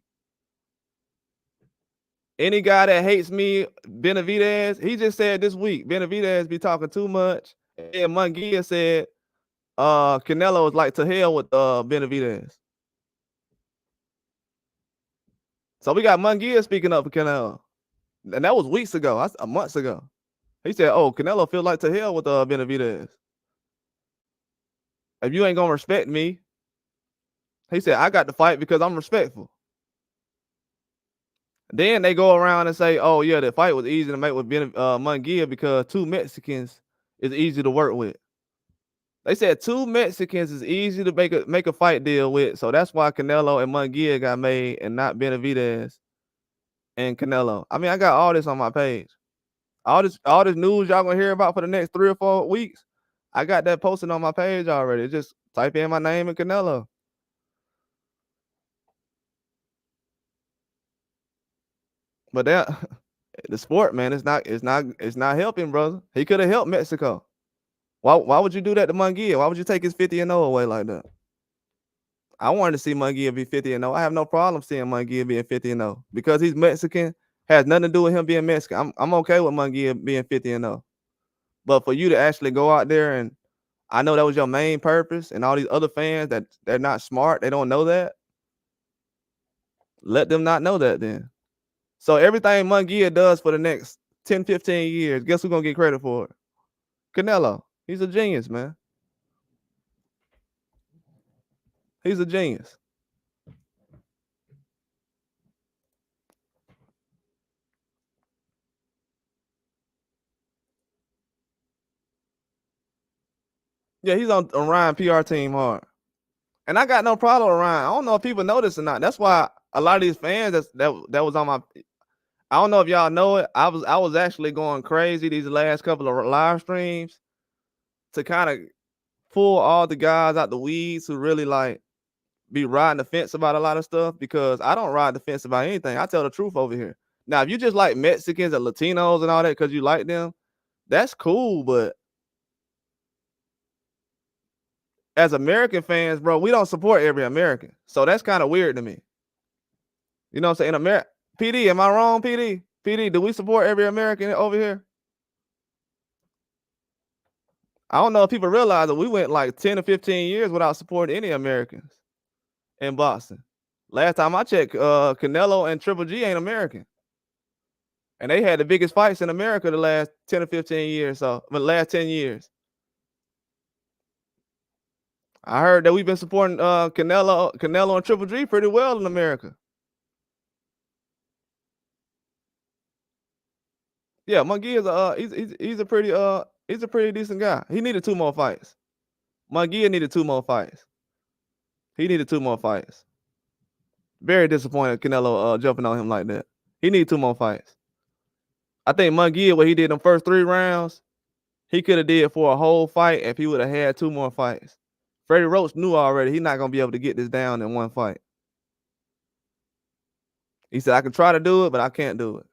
Any guy that hates me, Benavidez, he just said this week, Benavidez be talking too much. And Munguia said Canelo is like to hell with Benavidez. So we got Munguia speaking up for Canelo. And that was weeks ago, months ago. He said, oh, Canelo feel like to hell with Benavidez. If you ain't gonna respect me, he said, I got to fight because I'm respectful. Then they go around and say, oh, yeah, the fight was easy to make with Munguia because 2 Mexicans is easy to work with. They said 2 Mexicans is easy to make a fight deal with. So that's why Canelo and Munguia got made and not Benavidez and Canelo. I mean, I got all this on my page. All this news y'all gonna hear about for the next 3 or 4 weeks, I got that posted on my page already. Just type in my name and Canelo. But the sport, man, it's not helping, brother. He could have helped Mexico. Why would you do that to Munguia? Why would you take his 50-0 away like that? I wanted to see Munguia be 50-0. I have no problem seeing Munguia being 50-0 because he's Mexican. Has nothing to do with him being Mexican. I'm okay with Munguia being 50-0. But for you to actually go out there, and I know that was your main purpose, and all these other fans that they're not smart, they don't know that. Let them not know that then. So everything Munguia does for the next 10, 15 years, guess who's gonna get credit for it? Canelo. He's a genius, man. He's a genius. Yeah, he's on Ryan PR team hard. And I got no problem with Ryan. I don't know if people know this or not. That's why a lot of these fans that was on my, I don't know if y'all know it. I was actually going crazy these last couple of live streams to kind of pull all the guys out the weeds who really like be riding the fence about a lot of stuff, because I don't ride the fence about anything. I tell the truth over here. Now, if you just like Mexicans and Latinos and all that because you like them, that's cool. But as American fans, bro, we don't support every American. So that's kind of weird to me. You know what I'm saying? America, PD, am I wrong, PD? PD, do we support every American over here? I don't know if people realize that we went like 10 or 15 years without supporting any Americans in boxing. Last time I checked, Canelo and Triple G ain't American. And they had the biggest fights in America the last 10 or 15 years. So, the last 10 years. I heard that we've been supporting Canelo and Triple G pretty well in America. Yeah, Munguia is he's a pretty decent guy. He needed 2 more fights. Munguia needed 2 more fights. He needed 2 more fights. Very disappointed Canelo jumping on him like that. He needed 2 more fights. I think Munguia, what he did in the first 3 rounds, he could have did for a whole fight if he would have had 2 more fights. Freddie Roach knew already he's not gonna be able to get this down in 1 fight. He said, I can try to do it, but I can't do it.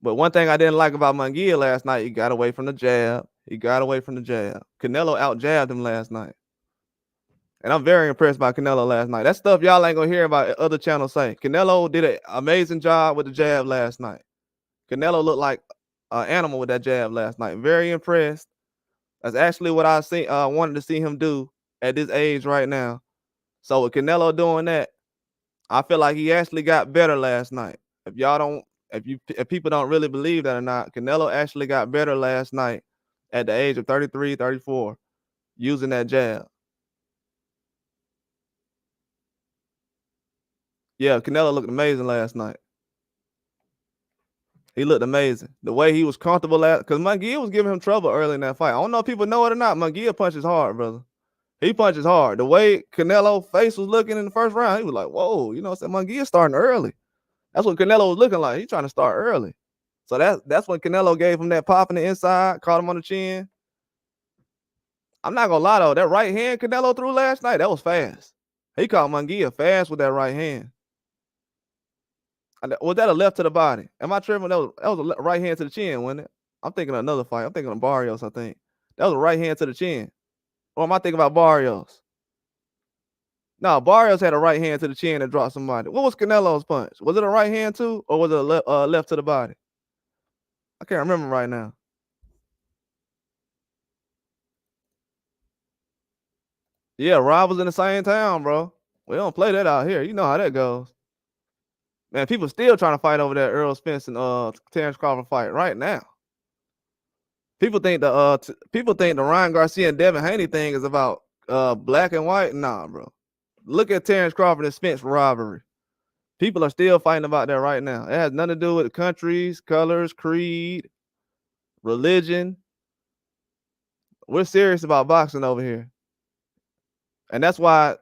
But one thing I didn't like about Munguia last night, he got away from the jab. Canelo out-jabbed him last night. And I'm very impressed by Canelo last night. That stuff y'all ain't gonna hear about other channels say. Canelo did an amazing job with the jab last night. Canelo looked like an animal with that jab last night. Very impressed. That's actually what I wanted to see him do at this age right now. So with Canelo doing that, I feel like he actually got better last night. If people don't really believe that or not, Canelo actually got better last night at the age of 33, 34, using that jab. Yeah, Canelo looked amazing last night. He looked amazing. The way he was comfortable at, because Munguia was giving him trouble early in that fight. I don't know if people know it or not. Munguia punches hard, brother. He punches hard. The way Canelo's face was looking in the first round, he was like, whoa, you know what I'm saying? Munguia starting early. That's what Canelo was looking like. He's trying to start early. So that's when Canelo gave him that pop in the inside, caught him on the chin. I'm not gonna lie though, that right hand Canelo threw last night, that was fast. He caught Munguia fast with that right hand. Was that a left to the body? Am I tripping? That was a right hand to the chin, wasn't it? I'm thinking of another fight. I'm thinking of Barrios, I think. That was a right hand to the chin. Or am I thinking about Barrios? No, Barrios had a right hand to the chin and dropped somebody. What was Canelo's punch? Was it a right hand too? Or was it a left to the body? I can't remember right now. Yeah, Rob was in the same town, bro. We don't play that out here. You know how that goes. Man, people still trying to fight over that Errol Spence and Terrence Crawford fight right now. People think the Ryan Garcia and Devin Haney thing is about black and white. Nah, bro. Look at Terrence Crawford and Spence rivalry. People are still fighting about that right now. It has nothing to do with countries, colors, creed, religion. We're serious about boxing over here. And that's why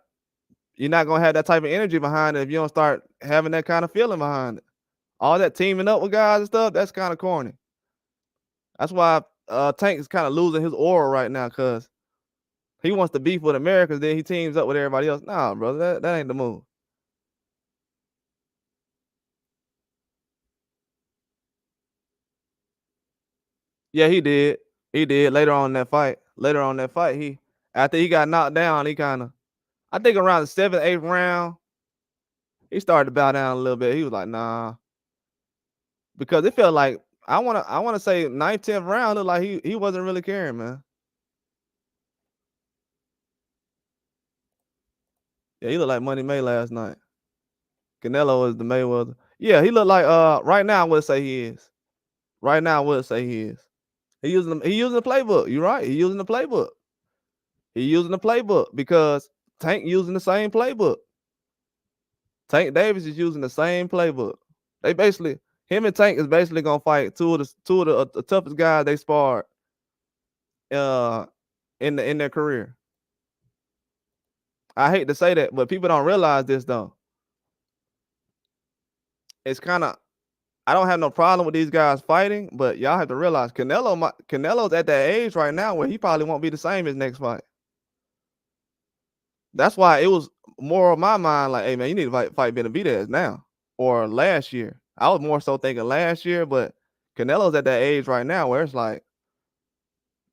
you're not going to have that type of energy behind it if you don't start having that kind of feeling behind it. All that teaming up with guys and stuff, that's kind of corny. That's why Tank is kind of losing his aura right now, because he wants to beef with Americans, then he teams up with everybody else. Nah, brother, that ain't the move. Yeah, he did. He did later on in that fight. After he got knocked down, he kind of, I think around the 7th, 8th round, he started to bow down a little bit. He was like, nah. Because it felt like, I wanna say 9th, 10th round, looked like he wasn't really caring, man. Yeah, he looked like Money May last night. Canelo is the Mayweather. Yeah, he look like right now I would say he is. Right now I would say he is. He using the playbook. You're right. He using the playbook. He using the playbook because Tank using the same playbook. Tank Davis is using the same playbook. They basically him and Tank is basically gonna fight two of the toughest guys they sparred uh in their career. I hate to say that, but people don't realize this though. It's kind of I don't have no problem with these guys fighting, but y'all have to realize Canelo's at that age right now where he probably won't be the same his next fight. That's why it was more of my mind like, hey man, you need to fight Benavidez now or last year. I was more so thinking last year, but Canelo's at that age right now where it's like,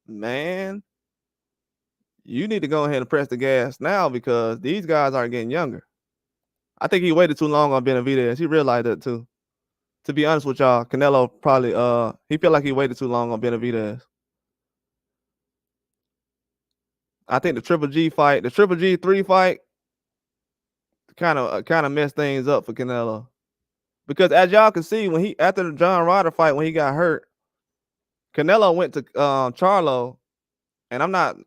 man, you need to go ahead and press the gas now because these guys are getting younger. I think he waited too long on Benavidez. He realized that too. To be honest with y'all, Canelo probably he felt like he waited too long on Benavidez. I think the Triple G fight, the Triple G3 fight, kind of messed things up for Canelo. Because as y'all can see, when he after the John Ryder fight, when he got hurt, Canelo went to Charlo, and I'm not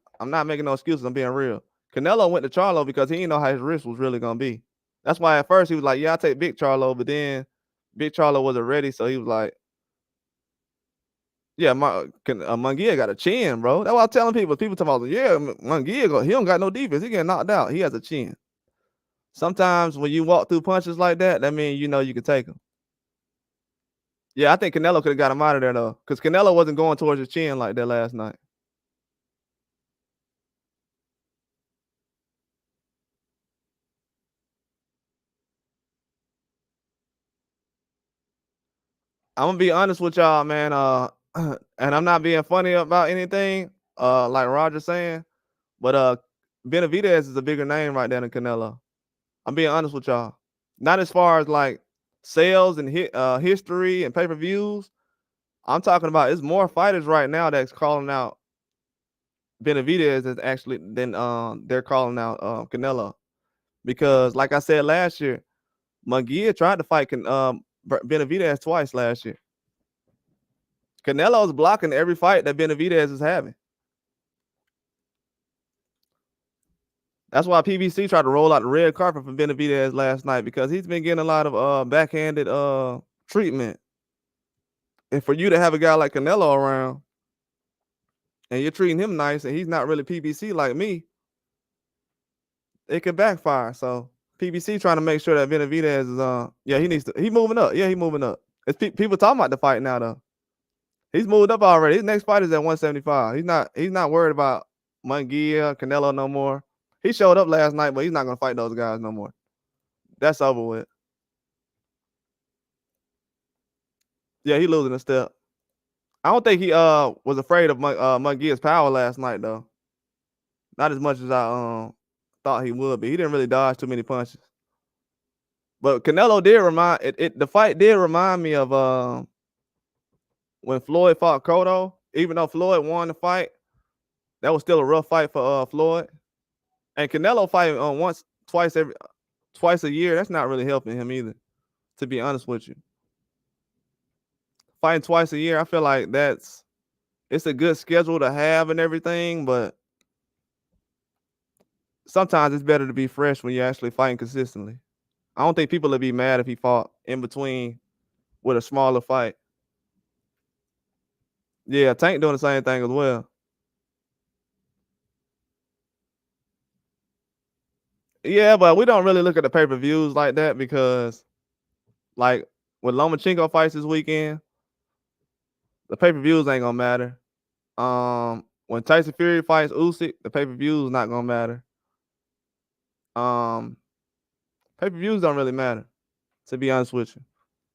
making no excuses. I'm being real. Canelo went to Charlo because he didn't know how his wrist was really gonna be. That's why at first he was like, "Yeah, I'll take Big Charlo," but then Big Charlo wasn't ready, so he was like, "Yeah, Munguia got a chin, bro." That's what I'm telling people. People talking about, "Yeah, Munguia, he don't got no defense. He getting knocked out. He has a chin." Sometimes when you walk through punches like that, that means you know you can take him. Yeah, I think Canelo could have got him out of there though, because Canelo wasn't going towards his chin like that last night. I'm gonna be honest with y'all, man. And I'm not being funny about anything, like Roger saying, but Benavidez is a bigger name right there than Canelo. I'm being honest with y'all. Not as far as like sales and history and pay-per-views. I'm talking about it's more fighters right now that's calling out Benavidez is actually than they're calling out Canelo. Because like I said last year, Munguia tried to fight Benavidez twice last year. Canelo's blocking every fight that Benavidez is having. That's why PBC tried to roll out the red carpet for Benavidez last night because he's been getting a lot of backhanded treatment. And for you to have a guy like Canelo around and you're treating him nice and he's not really PBC like me, it could backfire. So PBC trying to make sure that Benavidez is he moving up. Yeah, he moving up. It's people talking about the fight now though. He's moved up already. His next fight is at 175. He's not worried about Munguia, Canelo no more. He showed up last night, but he's not gonna fight those guys no more. That's over with. Yeah, he losing a step. I don't think he was afraid of Munguia's power last night though. Not as much as I thought he would be. He didn't really dodge too many punches. But Canelo did the fight did remind me of when Floyd fought Cotto. Even though Floyd won the fight, that was still a rough fight for Floyd. And Canelo fighting twice a year, that's not really helping him either, to be honest with you. Fighting twice a year, I feel like it's a good schedule to have and everything, but sometimes it's better to be fresh when you're actually fighting consistently. I don't think people would be mad if he fought in between with a smaller fight. Yeah, Tank doing the same thing as well. Yeah, but we don't really look at the pay-per-views like that because, like, when Lomachenko fights this weekend, the pay-per-views ain't gonna matter. When Tyson Fury fights Usyk, the pay-per-view is not gonna matter. Pay-per-views don't really matter, to be honest with you.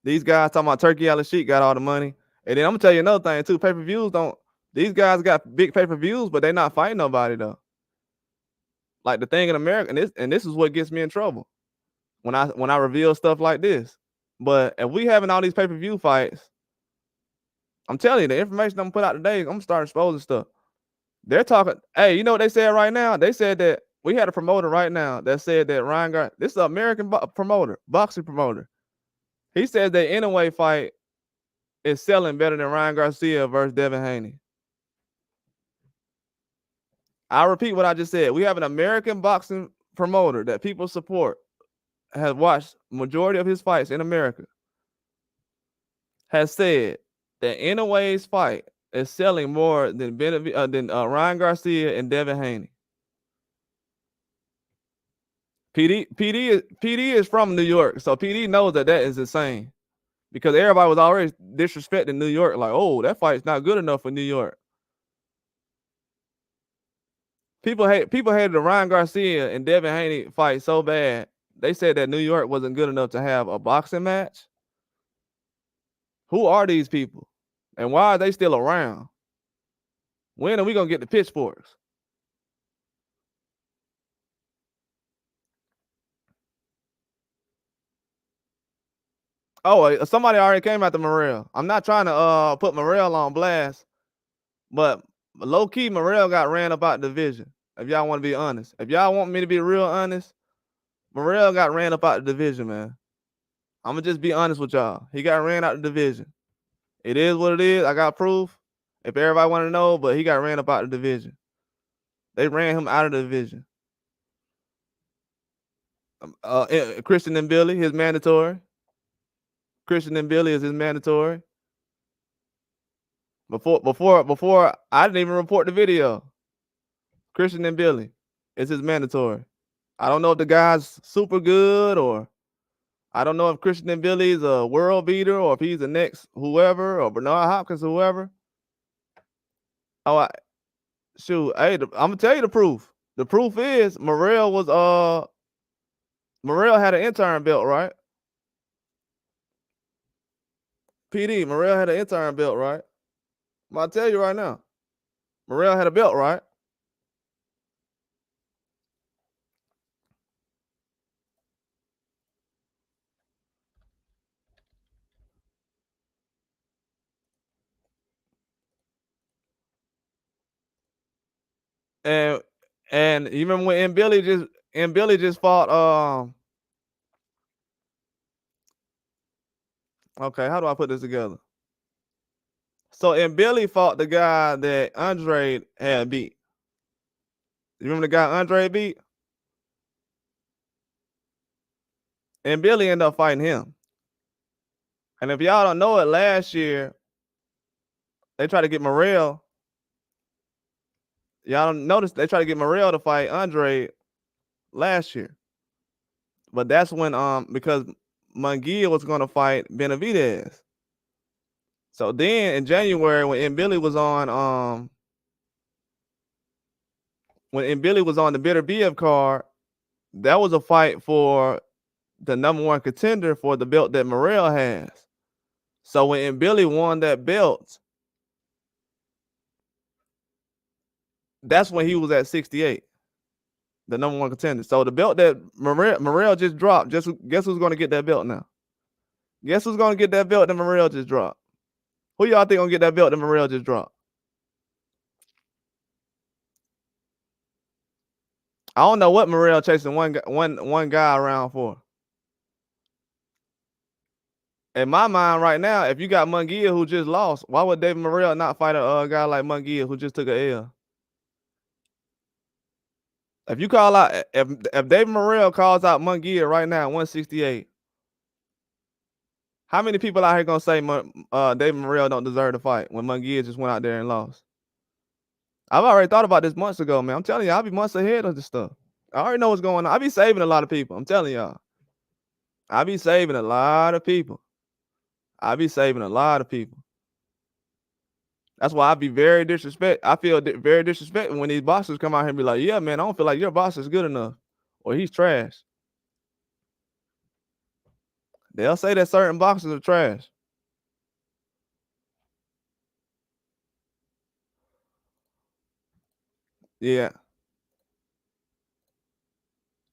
These guys talking about Turkey Al-Sheikh got all the money. And then I'm gonna tell you another thing too. Pay-per-views don't. These guys got big pay-per-views, but they're not fighting nobody though. Like the thing in America, and this is what gets me in trouble when I reveal stuff like this. But if we having all these pay-per-view fights, I'm telling you, the information I'm gonna put out today, I'm gonna start exposing stuff. They're talking. Hey, you know what they said right now? They said that We had a promoter right now that said that Ryan Garcia, this is an American promoter, boxing promoter. He said that Inoue fight is selling better than Ryan Garcia versus Devin Haney. I repeat what I just said. We have an American boxing promoter that people support, has watched majority of his fights in America, has said that Inoue's fight is selling more than Ryan Garcia and Devin Haney. PD is from New York, so PD knows that is insane, because everybody was already disrespecting New York, like, oh, that fight's not good enough for New York. People hated the Ryan Garcia and Devin Haney fight so bad. They said that New York wasn't good enough to have a boxing match. Who are these people, and why are they still around? When are we gonna get the pitchforks? Oh, somebody already came after Morrell. I'm not trying to put Morrell on blast, but low key Morrell got ran up out the division. If y'all want to be honest, if y'all want me to be real honest, Morrell got ran up out the division, man. I'm gonna just be honest with y'all. He got ran out the division. It is what it is. I got proof. If everybody want to know, but he got ran up out the division. They ran him out of the division. Christian and Billy, his mandatory. Christian and Billy is his mandatory. Before I didn't even report the video. Christian and Billy is his mandatory. I don't know if the guy's super good, or I don't know if Christian and Billy is a world beater, or if he's the next whoever, or Bernard Hopkins, whoever. Oh, shoot, hey, I'm gonna tell you the proof. The proof is Morrell had an intern belt, right? PD, Morrell had an intern belt, right? I'll tell you right now. Morrell had a belt, right? And you remember when Billy just fought okay, how do I put this together? So Billy fought the guy that Andre had beat. You remember the guy Andre beat? And Billy ended up fighting him. And if y'all don't know it, last year they tried to get Morrell. Y'all don't notice they tried to get Morrell to fight Andre last year. But that's when because Munguia was gonna fight Benavidez. So then in January, when Billy was on the Bitter BF card, that was a fight for the #1 contender for the belt that Morrell has. So when Billy won that belt, that's when he was at 68, the #1 contender. So the belt that Morrell just dropped, guess who's going to get that belt now? Guess who's going to get that belt that Morrell just dropped? Who y'all think gonna get that belt that Morrell just dropped? I don't know what Morrell chasing one guy around for. In my mind right now, if you got Munguia who just lost, why would David Morrell not fight a guy like Munguia who just took a L? If you call out, if David Morrell calls out Munguia right now, 168, how many people out here gonna say David Morrell don't deserve to fight when Munguia just went out there and lost? I've already thought about this months ago, man. I'm telling you, I'll be months ahead of this stuff. I already know what's going on. I be saving a lot of people. I'm telling y'all. I be saving a lot of people. I be saving a lot of people. That's why I be very disrespectful. I feel very disrespectful when these boxers come out here and be like, yeah, man, I don't feel like your boxer is good enough, or he's trash. They'll say that certain boxers are trash. Yeah.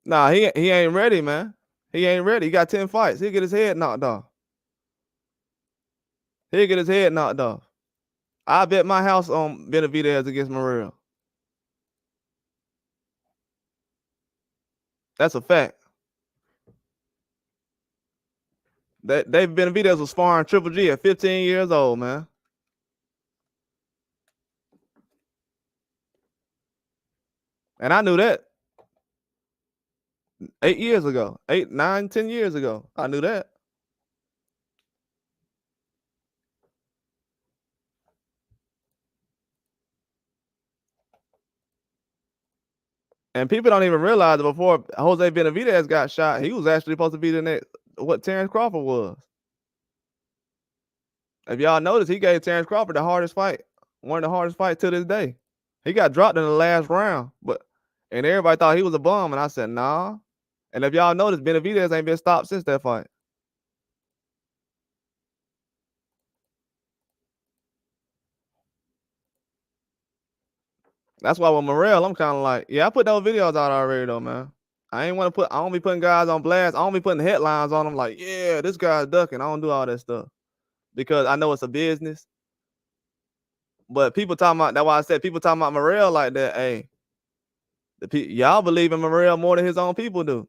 Nah, he ain't ready, man. He ain't ready. He got 10 fights. He'll get his head knocked off. He'll get his head knocked off. I bet my house on Benavidez against Morrell. That's a fact. Dave Benavidez was sparring Triple G at 15 years old, man. And I knew that 8 years ago, 8, 9, 10 years ago. I knew that. And people don't even realize that before Jose Benavidez got shot, he was actually supposed to be the next, what Terrence Crawford was. If y'all notice, he gave Terrence Crawford the hardest fight, one of the hardest fights to this day. He got dropped in the last round, and everybody thought he was a bum, and I said, nah. And if y'all notice, Benavidez ain't been stopped since that fight. That's why with Morrell, I'm kind of like, yeah, I put those videos out already though, man. I don't be putting guys on blast. I don't be putting headlines on them like, yeah, this guy's ducking. I don't do all that stuff because I know it's a business. But people talking about, that's why I said people talking about Morrell like that. Hey, y'all believe in Morrell more than his own people do,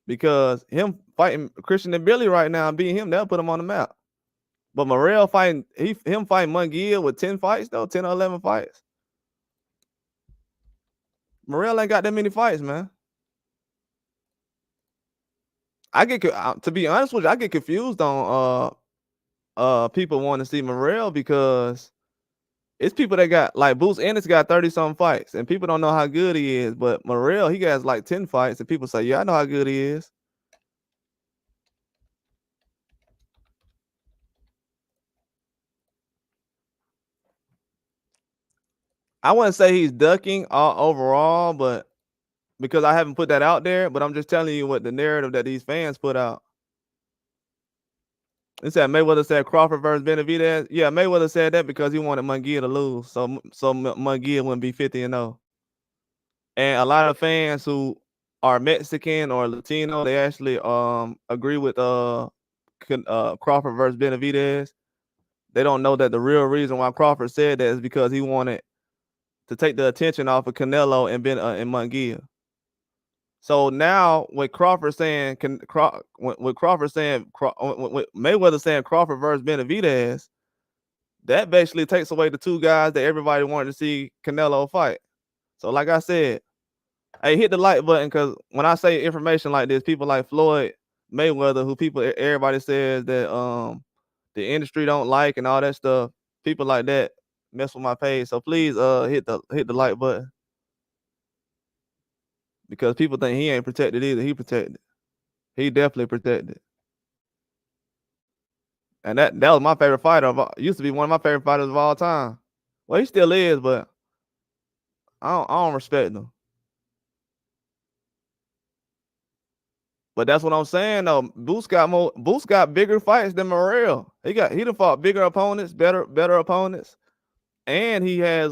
because him fighting Christian and Billy right now and beating him, they'll put him on the map. But Morrell fighting Munguia with 10 fights though, 10 or 11 fights. Morrell ain't got that many fights, man. To be honest with you, I get confused on people wanting to see Morrell because it's people that got like Boots Ennis got 30-something fights, and people don't know how good he is. But Morrell, he has like 10 fights, and people say, yeah, I know how good he is. I wouldn't say he's ducking overall, but because I haven't put that out there, but I'm just telling you what the narrative that these fans put out. It said Mayweather said Crawford versus Benavidez. Yeah, Mayweather said that because he wanted Munguia to lose, so Munguia wouldn't be 50-0. And a lot of fans who are Mexican or Latino, they actually agree with Crawford versus Benavidez. They don't know that the real reason why Crawford said that is because he wanted to take the attention off of Canelo and Munguia. So now with Crawford saying with Mayweather saying Crawford versus Benavidez, that basically takes away the two guys that everybody wanted to see Canelo fight. So like I said, hey, hit the like button, because when I say information like this, people like Floyd Mayweather, who everybody says that the industry don't like and all that stuff, people like that mess with my page. So please hit the like button, because people think he ain't protected either. He protected. He definitely protected. And that was my favorite fighter. Used to be one of my favorite fighters of all time. Well, he still is, but I don't respect him. But that's what I'm saying though. Boots got bigger fights than Morrell. He done fought bigger opponents, better opponents, and he's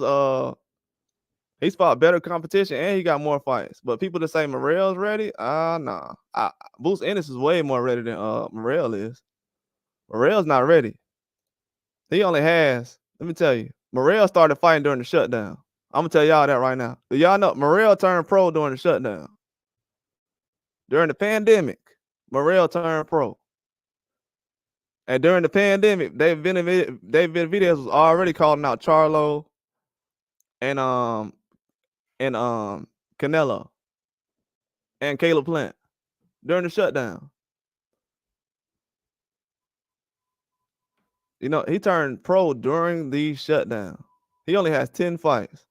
fought better competition, and he got more fights. But people that say Morrell's ready, nah. Boots Ennis is way more ready than Morrell is. Morrell's not ready. He only has, let me tell you, Morrell started fighting during the shutdown. I'm gonna tell y'all that right now. Do y'all know Morrell turned pro during the shutdown? During the pandemic, Morrell turned pro. And during the pandemic, Dave Benavidez was already calling out Charlo and Canelo and Caleb Plant during the shutdown. You know, he turned pro during the shutdown. He only has 10 fights.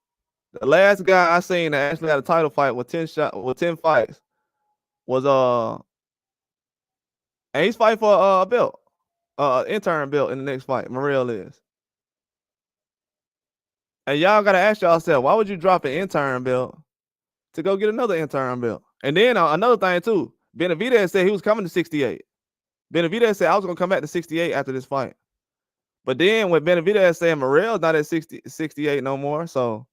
The last guy I seen that actually had a title fight with 10 fights was and he's fighting for a belt, interim belt in the next fight. Morrell is. And y'all gotta ask yourself, why would you drop an interim belt to go get another interim belt? And then another thing too, Benavidez said he was coming to 68. Benavidez said I was gonna come back to 68 after this fight. But then when Benavidez saying Morrell's not at 68 no more, so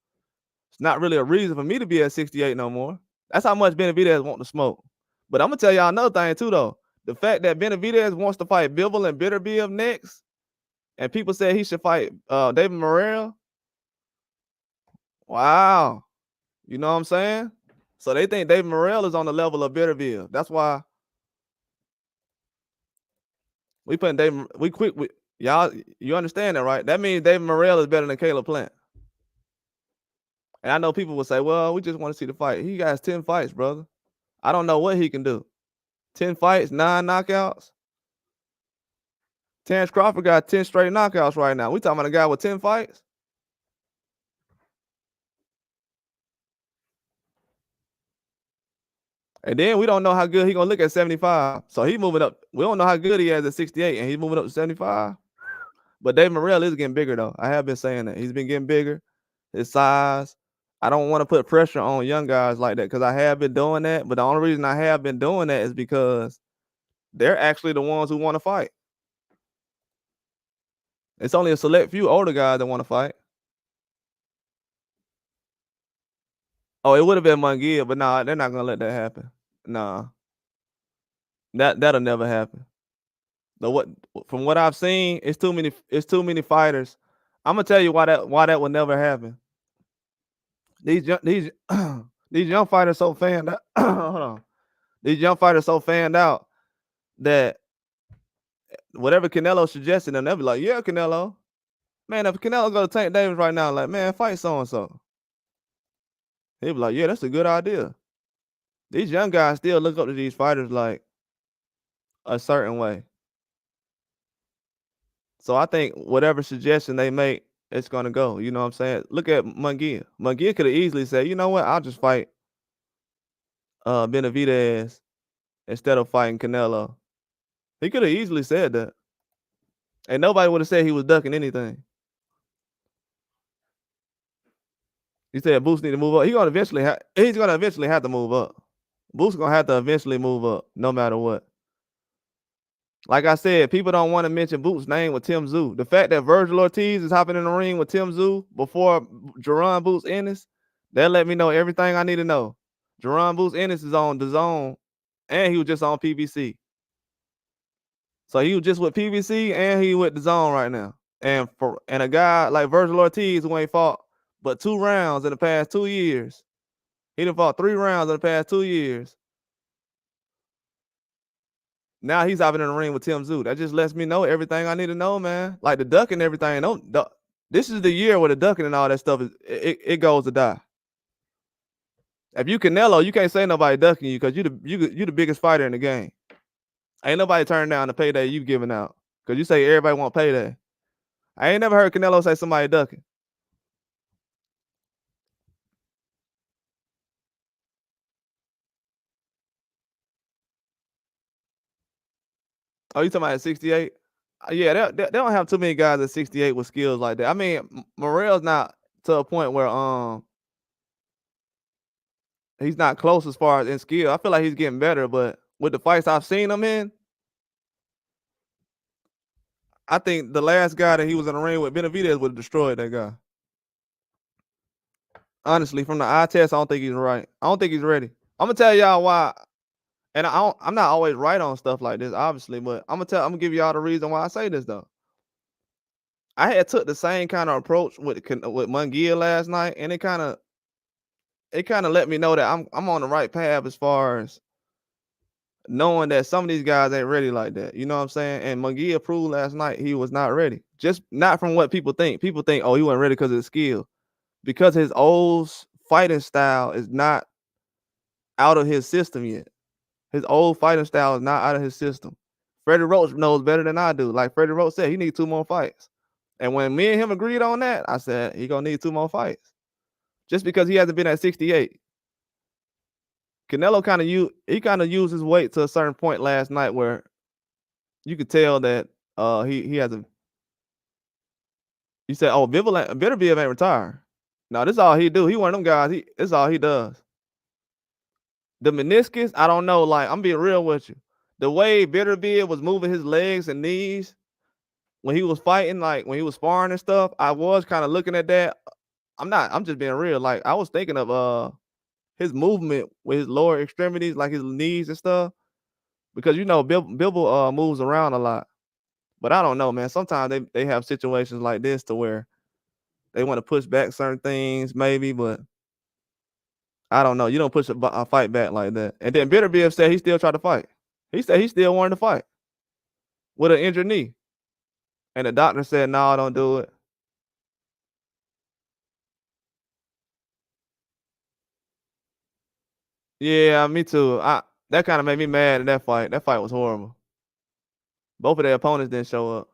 it's not really a reason for me to be at 68 no more. That's how much Benavidez want to smoke. But I'm gonna tell y'all another thing too, though. The fact that Benavidez wants to fight Bivol and Beterbiev next, and people say he should fight David Morrell. Wow. You know what I'm saying? So they think David Morrell is on the level of Bitterville. That's why we putting David. We quick. Y'all, you understand that, right? That means David Morrell is better than Caleb Plant. And I know people will say, "Well, we just want to see the fight." He got 10 fights, brother. I don't know what he can do. 10 fights, 9 knockouts. Terrence Crawford got 10 straight knockouts right now. We talking about a guy with 10 fights. And then we don't know how good he gonna look at 75. So he moving up. We don't know how good he is at 68, and he's moving up to 75. But Dave Morrell is getting bigger though. I have been saying that. He's been getting bigger. His size. I don't want to put pressure on young guys like that because I have been doing that. But the only reason I have been doing that is because they're actually the ones who want to fight. It's only a select few older guys that want to fight. Oh, it would have been Munguia, but nah, they're not gonna let that happen. Nah, that'll never happen. From what I've seen, it's too many fighters. I'm gonna tell you why that will never happen. These these young fighters so fanned out. Hold on. These young fighters so fanned out that whatever Canelo suggested them, they'll be like, yeah, Canelo. Man, if Canelo go to Tank Davis right now, like, man, fight so and so. He'll be like, yeah, that's a good idea. These young guys still look up to these fighters like a certain way. So I think whatever suggestion they make, it's gonna go. You know what I'm saying? Look at Munguia. Munguia could have easily said, you know what, I'll just fight Benavidez instead of fighting Canelo. He could have easily said that. And nobody would have said he was ducking anything. He said Boots need to move up. He's gonna eventually have to move up. Boots gonna have to eventually move up, no matter what. Like I said, people don't want to mention Boots' name with Tim Tszyu. The fact that Virgil Ortiz is hopping in the ring with Tim Tszyu before Jerron Boots Ennis, that let me know everything I need to know. Jerron Boots Ennis is on DAZN, and he was just on PBC. So he was just with PBC and he with DAZN right now. And a guy like Virgil Ortiz who ain't fought but 2 rounds in the past 2 years. He done fought 3 rounds in the past 2 years. Now he's hopping in the ring with Tim Tszyu. That just lets me know everything I need to know, man. Like the ducking and everything. This is the year where the ducking and all that stuff it goes to die. If you Canelo, you can't say nobody ducking you because you the biggest fighter in the game. Ain't nobody turning down the payday you giving out because you say everybody want payday. I ain't never heard Canelo say somebody ducking. Oh, you talking about at 68? Yeah, they don't have too many guys at 68 with skills like that. I mean, Morrell's not to a point where he's not close as far as in skill. I feel like he's getting better, but with the fights I've seen him in, I think the last guy that he was in the ring with, Benavidez, would have destroyed that guy. Honestly, from the eye test, I don't think he's right. I don't think he's ready. I'm gonna tell y'all why. And I'm not always right on stuff like this, obviously, but I'm gonna give y'all the reason why I say this though. I had took the same kind of approach with Munguia last night, and it kind of let me know that I'm on the right path as far as knowing that some of these guys ain't ready like that. You know what I'm saying? And Munguia proved last night he was not ready. Just not from what people think. People think, oh, he wasn't ready because of his skill. Because his old fighting style is not out of his system yet. His old fighting style is not out of his system. Freddie Roach knows better than I do. Like Freddie Roach said, he needs 2 more fights. And when me and him agreed on that, I said he gonna need 2 more fights. Just because he hasn't been at 68. Canelo kind of used his weight to a certain point last night where you could tell that he has a. You said, oh, Bitterville ain't retired. No, this is all he do. He one of them guys. This is all he does. The meniscus, I don't know. Like, I'm being real with you. The way Bitterville was moving his legs and knees when he was fighting, like when he was sparring and stuff, I was kind of looking at that. I'm just being real. Like, I was thinking of his movement with his lower extremities, like his knees and stuff. Because Bibble moves around a lot. But I don't know, man. Sometimes they have situations like this to where they want to push back certain things, maybe, but I don't know. You don't push a fight back like that. And then Bitterbeef said he still tried to fight. He said he still wanted to fight with an injured knee. And the doctor said, no, don't do it. Yeah, me too. That kind of made me mad in that fight. That fight was horrible. Both of their opponents didn't show up.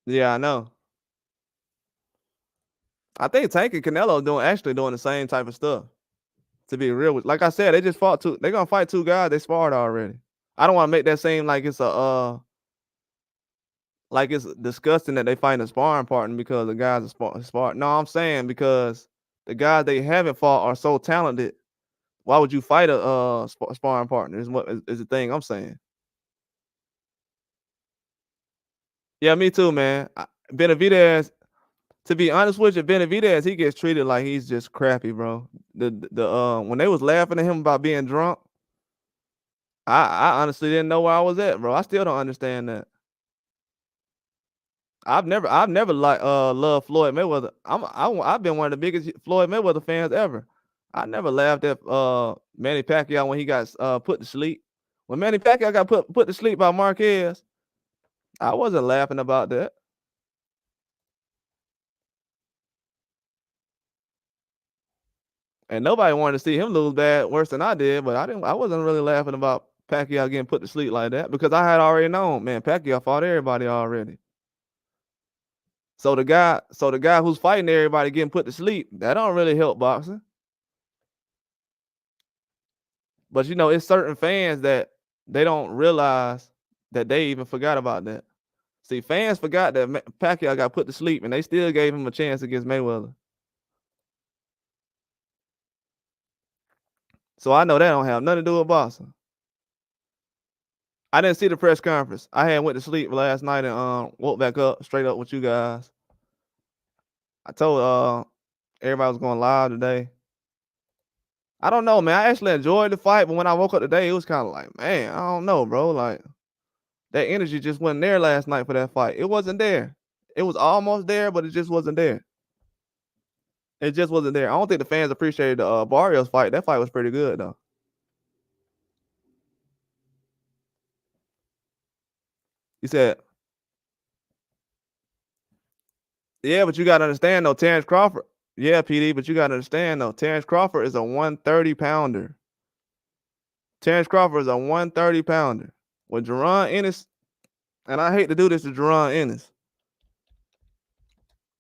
Yeah, I know. I think Tank and Canelo actually doing the same type of stuff. To be real with, like I said, they just fought two. They're gonna fight two guys they sparred already. I don't want to make that seem like it's like it's disgusting that they fight a sparring partner because the guys are spar. No, I'm saying because the guys they haven't fought are so talented. Why would you fight a sparring partner? Is what is the thing I'm saying. Yeah, me too, man. Benavidez, to be honest with you, Benavidez, he gets treated like he's just crappy, bro. The when they was laughing at him about being drunk, I honestly didn't know where I was at, bro. I still don't understand that. I've never like loved Floyd Mayweather. I've been one of the biggest Floyd Mayweather fans ever. I never laughed at Manny Pacquiao when he got put to sleep. When Manny Pacquiao got put to sleep by Marquez, I wasn't laughing about that. And nobody wanted to see him lose bad worse than I did, but I wasn't really laughing about Pacquiao getting put to sleep like that because I had already known, man, Pacquiao fought everybody already. So the guy who's fighting everybody getting put to sleep, that don't really help boxing. But you know, it's certain fans that they don't realize that they even forgot about that. See, fans forgot that Pacquiao got put to sleep, and they still gave him a chance against Mayweather. So I know that don't have nothing to do with boxing. I didn't see the press conference. I had went to sleep last night and woke back up straight up with you guys. I told everybody was going live today. I don't know, man. I actually enjoyed the fight, but when I woke up today, it was kind of like, man, I don't know, bro. Like that energy just wasn't there last night for that fight. It wasn't there. It was almost there, but it just wasn't there. It just wasn't there. I don't think the fans appreciated the Barrios fight. That fight was pretty good though. You said, yeah, but you gotta understand though, Terrence Crawford. Yeah, PD, but you gotta understand though, Terrence Crawford is a 130 pounder. Terrence Crawford is a 130 pounder. With Jerron Ennis, and I hate to do this to Jerron Ennis,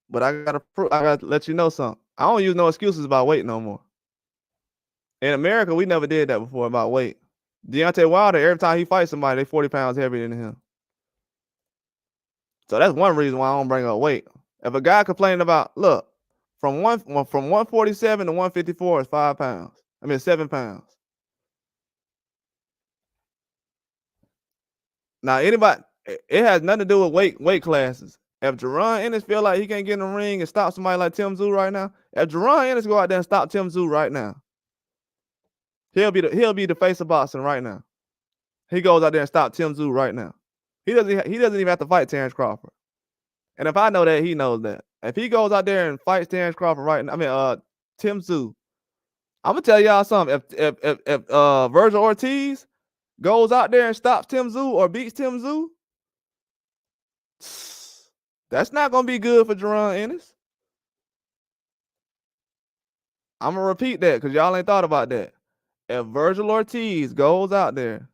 but I gotta let you know something. I don't use no excuses about weight no more. In America, we never did that before about weight. Deontay Wilder, every time he fights somebody, they 40 pounds heavier than him. So that's one reason why I don't bring up weight. If a guy complaining about, look, from 147 to 154 is 5 pounds. I mean 7 pounds. Now anybody, it has nothing to do with weight classes. If Jerron Ennis feel like he can't get in the ring and stop somebody like Tim Tszyu right now, if Jerron Ennis go out there and stop Tim Tszyu right now, he'll be the face of boxing right now. He goes out there and stop Tim Tszyu right now. He doesn't even have to fight Terrence Crawford. And if I know that, he knows that. If he goes out there and fights Terrence Crawford right now, I mean Tim Tszyu, I'm gonna tell y'all something. If Virgil Ortiz goes out there and stops Tim Tszyu or beats Tim Tszyu, that's not gonna be good for Jerron Ennis. I'm gonna repeat that because y'all ain't thought about that. If Virgil Ortiz goes out there,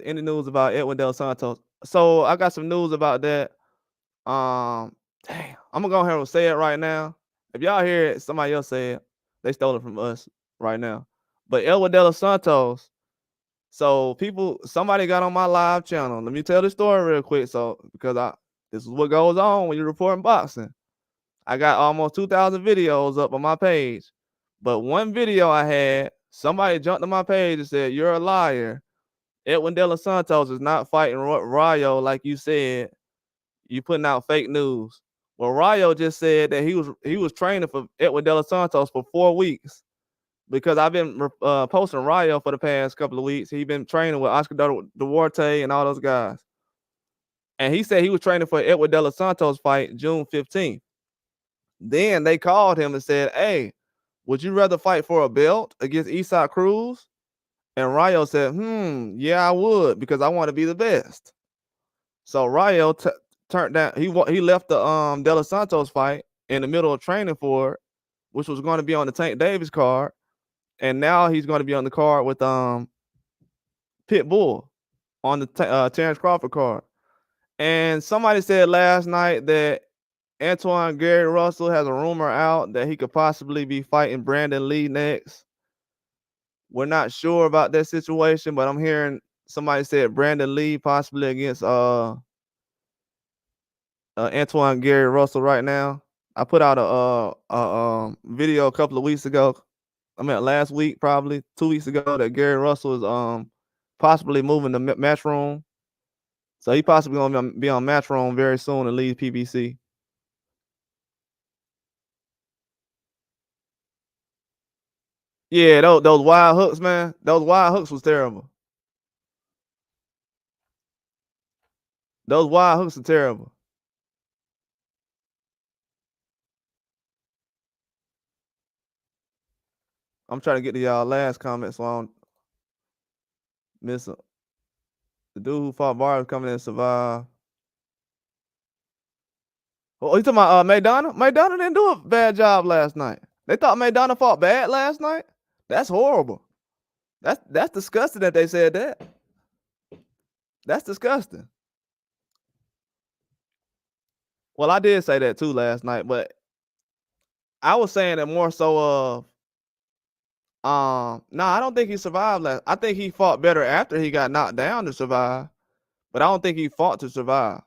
any news about Edwin Del Santos? So I got some news about that. Damn, I'm gonna go ahead and say it right now. If y'all hear it, somebody else say it. They stole it from us right now. But Edwin Del Santos. So somebody got on my live channel. Let me tell the story real quick. So because this is what goes on when you're reporting boxing. I got almost 2,000 videos up on my page, but one video I had, somebody jumped on my page and said, "You're a liar. Edwin De Los Santos is not fighting Rayo like you said. You putting out fake news." Well, Rayo just said that he was training for Edwin De Los Santos for 4 weeks because I've been posting Rayo for the past couple of weeks. He's been training with Oscar Duarte and all those guys. and he said he was training for Edward De Los Santos fight June 15th. Then they called him and said, "Hey, would you rather fight for a belt against Isaac Cruz?" And Rayo said, yeah, I would because I want to be the best." So Rayo turned down. He left the De Los Santos fight in the middle of training for it, which was going to be on the Tank Davis card, and now he's going to be on the card with Pitbull on the Terrence Crawford card. And somebody said last night that Antoine Gary Russell has a rumor out that he could possibly be fighting Brandon Lee next. We're not sure about that situation, but I'm hearing somebody said Brandon Lee possibly against Antoine Gary Russell right now. I put out a video a couple of weeks ago. I mean last week, probably 2 weeks ago, that Gary Russell is possibly moving to Matchroom. So he possibly gonna be on Matchroom very soon and leave PBC. Yeah, those wide hooks, man. Those wide hooks was terrible. Those wide hooks are terrible. I'm trying to get to y'all last comment so I don't miss them. The dude who fought Barber coming in survive. Oh, you talking about Maidana? Maidana didn't do a bad job last night. They thought Maidana fought bad last night? That's horrible. That's disgusting that they said that. That's disgusting. Well, I did say that too last night, but I was saying it more so of no, I don't think he survived last. I think he fought better after he got knocked down to survive, but I don't think he fought to survive.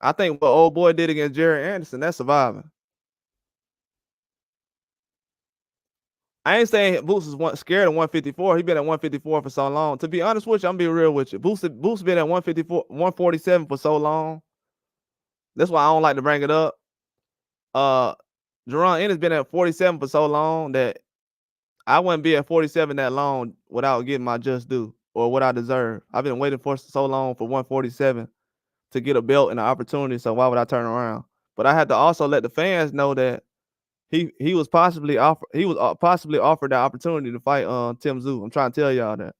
I think what old boy did against Jerry Anderson, that's surviving. I ain't saying Boots is scared of 154. He been at 154 for so long. To be honest with you, I'm be real with you. Boots been at 154, 147 for so long. That's why I don't like to bring it up. Jerron Ennis been at 47 for so long that I wouldn't be at 47 that long without getting my just due or what I deserve. I've been waiting for so long for 147 to get a belt and an opportunity. So why would I turn around? But I had to also let the fans know that he was possibly offered the opportunity to fight Tim Tszyu. I'm trying to tell y'all that.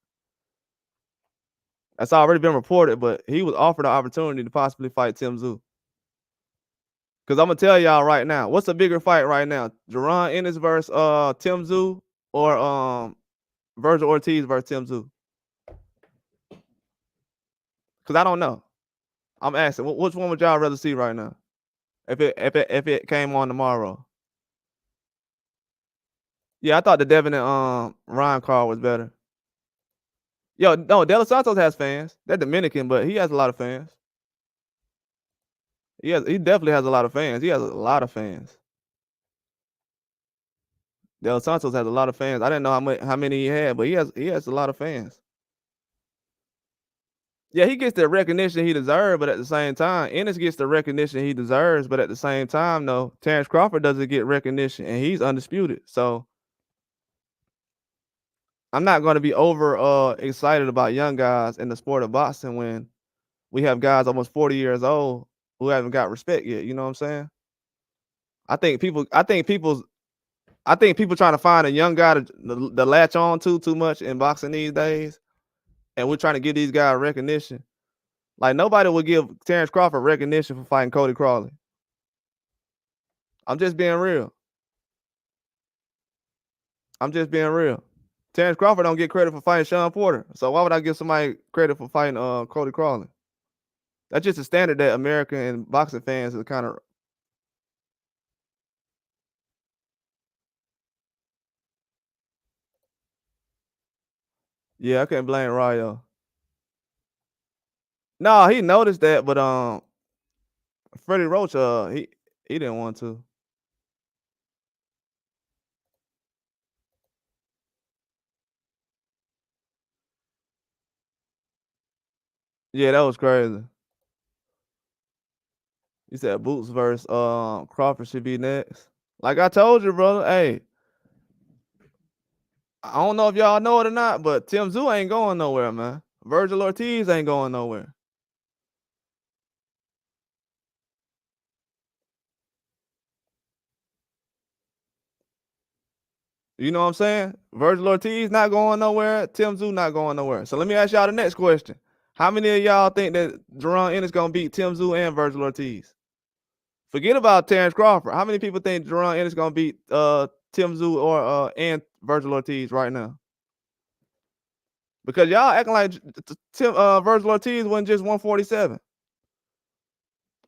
That's already been reported, but he was offered the opportunity to possibly fight Tim Tszyu. Because I'm gonna tell y'all right now, what's a bigger fight right now? Jerron Ennis versus Tim Tszyu or Virgil Ortiz versus Tim Tszyu? Because I don't know. I'm asking, which one would y'all rather see right now? If it came on tomorrow. Yeah, I thought the Devin and Ryan card was better. Yo, no, De Los Santos has fans. They're Dominican, but he has a lot of fans. He definitely has a lot of fans. He has a lot of fans. De Los Santos has a lot of fans. I didn't know how many he had, but he has a lot of fans. Yeah, he gets the recognition he deserves, but at the same time, Ennis gets the recognition he deserves, but at the same time, though, Terrence Crawford doesn't get recognition, and he's undisputed. So I'm not going to be over excited about young guys in the sport of boxing when we have guys almost 40 years old who haven't got respect yet. You know what I'm saying? I think people trying to find a young guy to latch on to too much in boxing these days, and we're trying to give these guys recognition. Like nobody would give Terrence Crawford recognition for fighting Cody Crawley. I'm just being real. Terrence Crawford don't get credit for fighting Sean Porter, so why would I give somebody credit for fighting Cody Crawley? That's just a standard that American and boxing fans are kind of. Yeah, I can't blame Rayo. No, he noticed that, but Freddie Roach, he didn't want to. Yeah, that was crazy. You said Boots versus Crawford should be next. Like I told you, brother. Hey, I don't know if y'all know it or not, but Tim Tszyu ain't going nowhere, man. Virgil Ortiz ain't going nowhere. You know what I'm saying? Virgil Ortiz not going nowhere. Tim Tszyu not going nowhere. So let me ask y'all the next question. How many of y'all think that Jaron Ennis gonna beat Tim Tszyu and Virgil Ortiz? Forget about Terrence Crawford. How many people think Jaron Ennis gonna beat Tim Tszyu or and Virgil Ortiz right now? Because y'all acting like Virgil Ortiz wasn't just 147.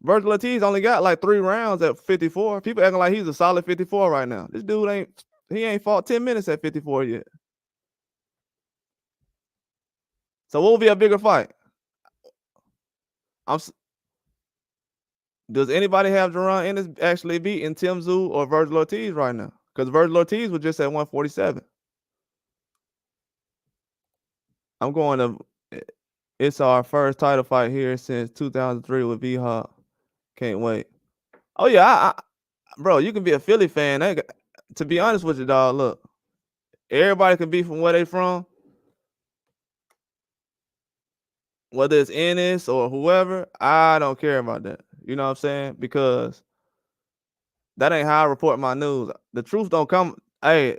Virgil Ortiz only got like 3 rounds at 54. People acting like he's a solid 54 right now. This dude ain't fought 10 minutes at 54 yet. So what will be a bigger fight? Does anybody have Jaron Ennis actually beating Tim Tszyu or Virgil Ortiz right now? Because Virgil Ortiz was just at 147. I'm going to. It's our first title fight here since 2003 with V-Hop. Can't wait. Oh yeah, bro, you can be a Philly fan. To be honest with you, dog, look, everybody can be from where they from. Whether it's Ennis or whoever, I don't care about that. You know what I'm saying? Because that ain't how I report my news. The truth don't come. Hey,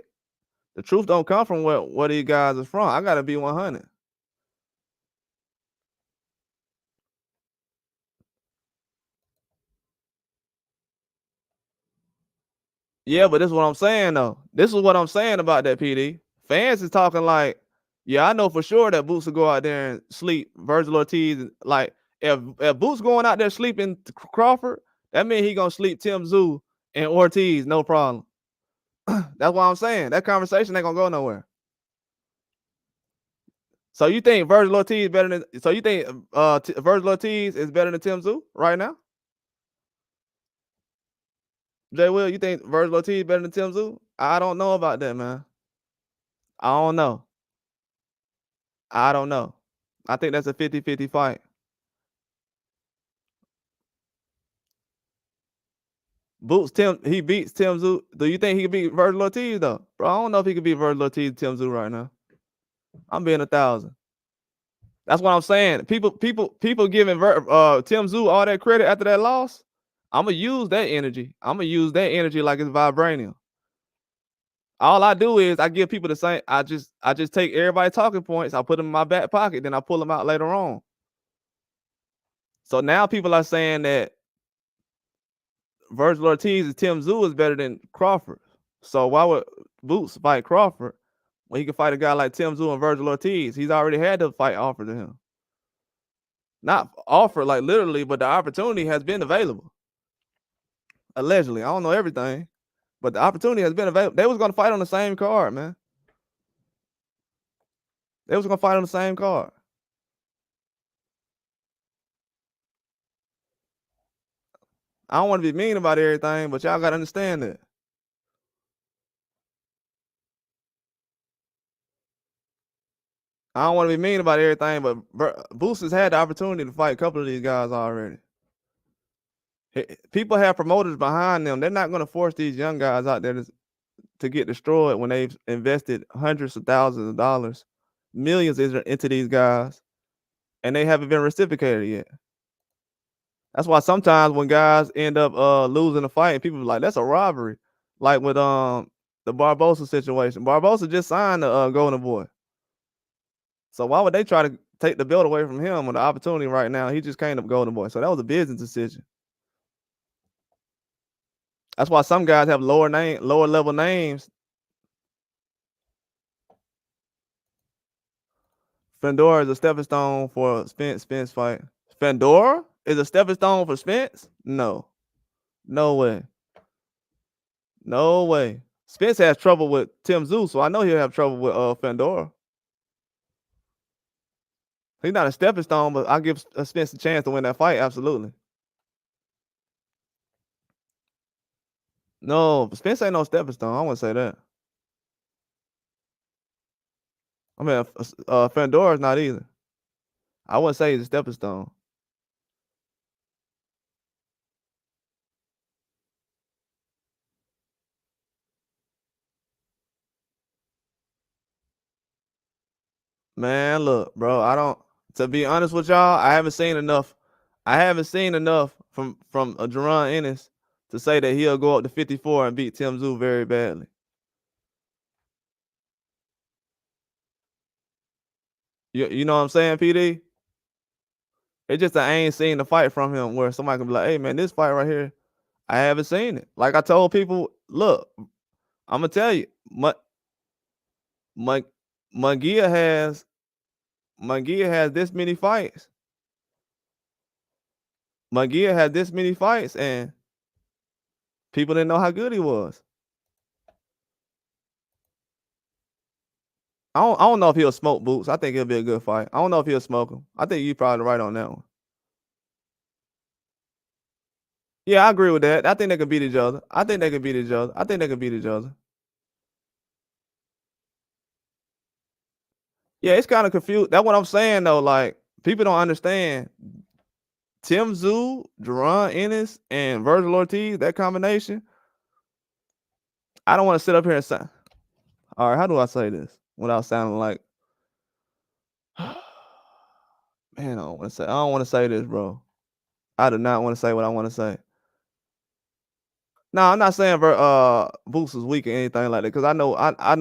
the truth don't come from where these guys are from. I gotta be 100. Yeah, but this is what I'm saying though. This is what I'm saying about that, PD. Fans is talking like, yeah, I know for sure that Boots will go out there and sleep Virgil Ortiz. Like, if Boots going out there sleeping Crawford, that means he gonna sleep Tim Tszyu and Ortiz, no problem. That's what I'm saying. That conversation ain't gonna go nowhere. So you think Virgil Ortiz better than? So you think Virgil Ortiz is better than Tim Tszyu right now? Jay Will, you think Virgil Ortiz better than Tim Tszyu? I don't know about that, man. I don't know. I don't know. I think that's a 50-50 fight. He beats Tim Tszyu. Do you think he could beat Virgil Ortiz though? Bro, I don't know if he could beat Virgil Ortiz Tim Tszyu right now. I'm being 1,000. That's what I'm saying. People giving Tim Tszyu all that credit after that loss. I'm gonna use that energy. I'm gonna use that energy like it's vibranium. All I do is I give people the same. I just take everybody's talking points. I put them in my back pocket. Then I pull them out later on. So now people are saying that Virgil Ortiz and Tim Tszyu is better than Crawford. So why would Boots fight Crawford when he can fight a guy like Tim Tszyu and Virgil Ortiz? He's already had the fight offered to him. Not offered like literally, but the opportunity has been available. Allegedly. I don't know everything, but the opportunity has been available. They was going to fight on the same card, man. They was going to fight on the same card. I don't want to be mean about everything, but y'all got to understand that. I don't want to be mean about everything, but Boots has had the opportunity to fight a couple of these guys already. People have promoters behind them. They're not going to force these young guys out there to get destroyed when they've invested hundreds of thousands of dollars, millions into these guys, and they haven't been reciprocated yet. That's why sometimes when guys end up losing a fight, people be like, that's a robbery. Like with the Barbosa situation. Barbosa just signed the Golden Boy. So why would they try to take the belt away from him when the opportunity right now? He just came up Golden Boy. So that was a business decision. That's why some guys have lower level names. Fedor is a stepping stone for Spence fight. Fedor is a stepping stone for Spence? No. No way. No way. Spence has trouble with Tim Tszyu, so I know he'll have trouble with Fedor. He's not a stepping stone, but I'll give Spence a chance to win that fight, absolutely. No, Spence ain't no stepping stone. I wouldn't say that. I mean, Fedor is not either. I wouldn't say he's a stepping stone. Man, look, bro, to be honest with y'all, I haven't seen enough from Jaron Ennis to say that he'll go up to 54 and beat Tim Tszyu very badly. You know what I'm saying, PD? It's just I ain't seen the fight from him where somebody can be like, "Hey, man, this fight right here, I haven't seen it." Like I told people, "Look, Imma tell you, Mun Munguia has Munguia has this many fights. Munguia had this many fights, and people didn't know how good he was." I don't know if he'll smoke Boots. I think it'll be a good fight. I don't know if he'll smoke him. I think you probably right on that one. Yeah, I agree with that. I think they can beat each other. I think they can beat each other. I think they can beat each other. Yeah, it's kinda confused. That's what I'm saying though, like, people don't understand. Tim Tszyu, Jaron Ennis, and Virgil Ortiz, that combination, I don't wanna sit up here and say, alright, how do I say this without sounding like man, I don't wanna say this, bro. I do not wanna say what I wanna say. No, I'm not saying Boots is weak or anything like that, because I know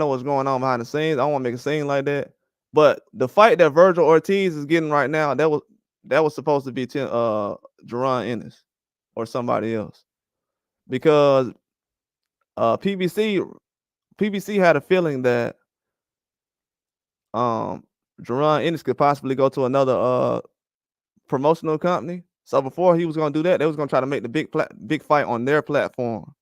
what's going on behind the scenes. I don't wanna make a scene like that. But the fight that Virgil Ortiz is getting right now, that was supposed to be Jaron Ennis or somebody else. Because PBC had a feeling that Jaron Ennis could possibly go to another promotional company. So before he was gonna do that, they was gonna try to make the big fight on their platform.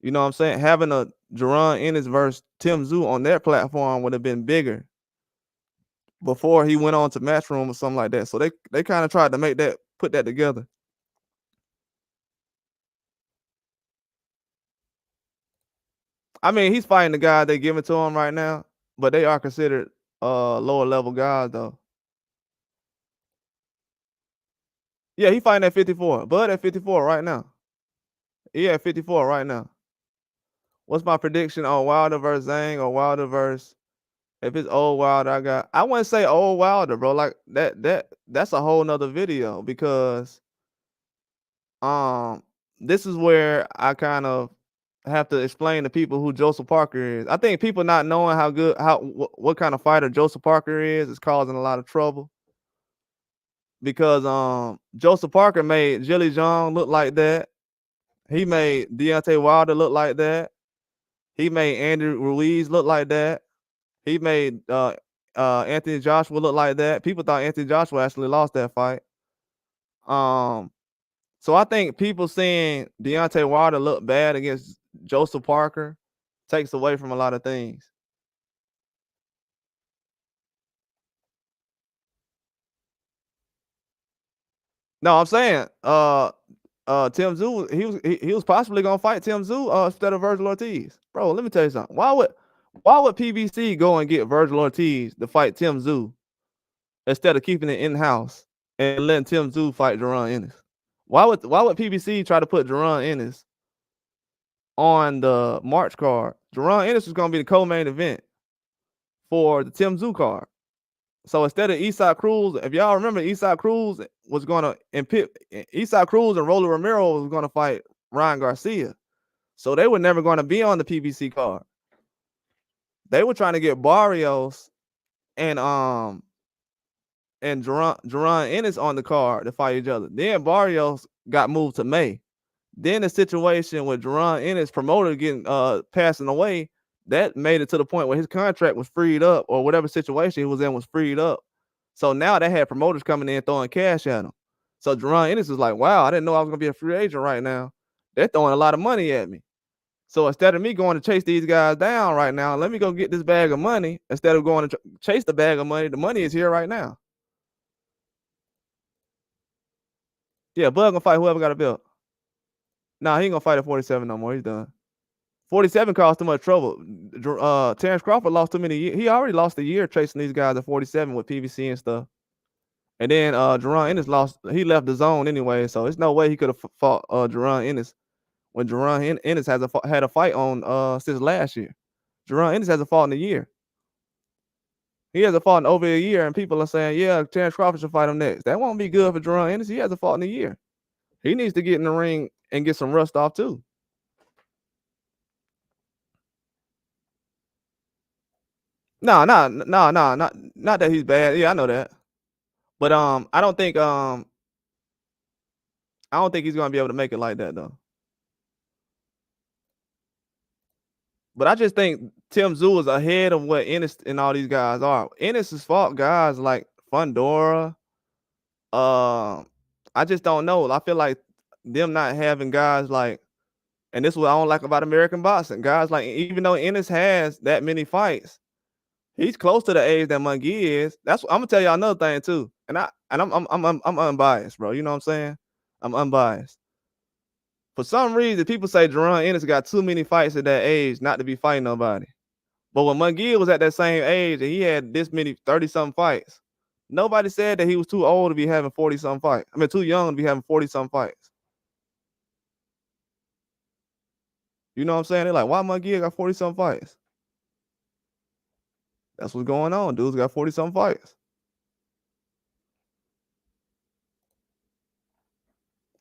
You know what I'm saying? Having a Jaron Ennis versus Tim Tszyu on their platform would have been bigger before he went on to Matchroom or something like that. So they kind of tried to put that together. I mean, he's fighting the guy they giving to him right now, but they are considered lower level guys though. Yeah, he fighting at 54. Bud at 54 right now. He at 54 right now. What's my prediction on Wilder versus Zhang or Wilder versus if it's old Wilder? I wouldn't say old Wilder, bro. Like that's a whole nother video because um this is where I kind of have to explain to people who Joseph Parker is. I think people not knowing what kind of fighter Joseph Parker is causing a lot of trouble. Because Joseph Parker made Jilly Jong look like that. He made Deontay Wilder look like that. He made Andrew Ruiz look like that. He made Anthony Joshua look like that. People thought Anthony Joshua actually lost that fight. So I think people seeing Deontay Wilder look bad against Joseph Parker takes away from a lot of things. No, I'm saying Tim Tszyu, he was possibly gonna fight Tim Tszyu instead of Virgil Ortiz. Bro, let me tell you something. Why would PBC go and get Virgil Ortiz to fight Tim Tszyu instead of keeping it in-house and letting Tim Tszyu fight Jaron Ennis? Why would PBC try to put Jaron Ennis on the March card? Jaron Ennis was gonna be the co-main event for the Tim Tszyu card. So instead of Isaac Cruz, if y'all remember, Isaac Cruz was gonna Isaac Cruz and Rolly Romero was gonna fight Ryan Garcia. So they were never gonna be on the PBC card. They were trying to get Barrios and Jaron Ennis on the card to fight each other. Then Barrios got moved to May. Then the situation with Jaron Ennis promoter getting passing away, that made it to the point where his contract was freed up, or whatever situation he was in was freed up. So now they had promoters coming in throwing cash at him. So Jaron Ennis was like, wow, I didn't know I was gonna be a free agent right now. They're throwing a lot of money at me. So instead of me going to chase these guys down right now, let me go get this bag of money. Instead of going to chase the bag of money, the money is here right now. Yeah, Bud gonna fight whoever got a belt. Nah, he ain't gonna fight at 47 no more. He's done. 47 caused too much trouble. Terrence Crawford lost too many years. He already lost a year chasing these guys at 47 with PBC and stuff. And then Jaron Ennis he left the zone anyway, so there's no way he could have fought Jaron Ennis when Jaron Ennis had a fight on since last year. Jaron Ennis hasn't fought in a year. He hasn't fought in over a year, and people are saying, yeah, Terrence Crawford should fight him next. That won't be good for Jaron Ennis. He hasn't fought in a year. He needs to get in the ring and get some rust off too. No, not that he's bad. Yeah, I know that. But I don't think he's gonna be able to make it like that though. But I just think Tim Tszyu is ahead of what Ennis and all these guys are. Ennis has fought guys like Fundora. I just don't know. I feel like them not having guys like, and this is what I don't like about American boxing. Guys like, even though Ennis has that many fights, he's close to the age that Munguia is. That's I'm gonna tell y'all another thing too. And I'm unbiased, bro. You know what I'm saying? I'm unbiased. For some reason, people say Jerron Ennis got too many fights at that age not to be fighting nobody. But when Munguia was at that same age and he had this many 30-something fights, nobody said that he was too old to be having 40-something fights. I mean, too young to be having 40-something fights. You know what I'm saying? They're like, why Munguia got 40-something fights? That's what's going on. Dudes got 40-something fights.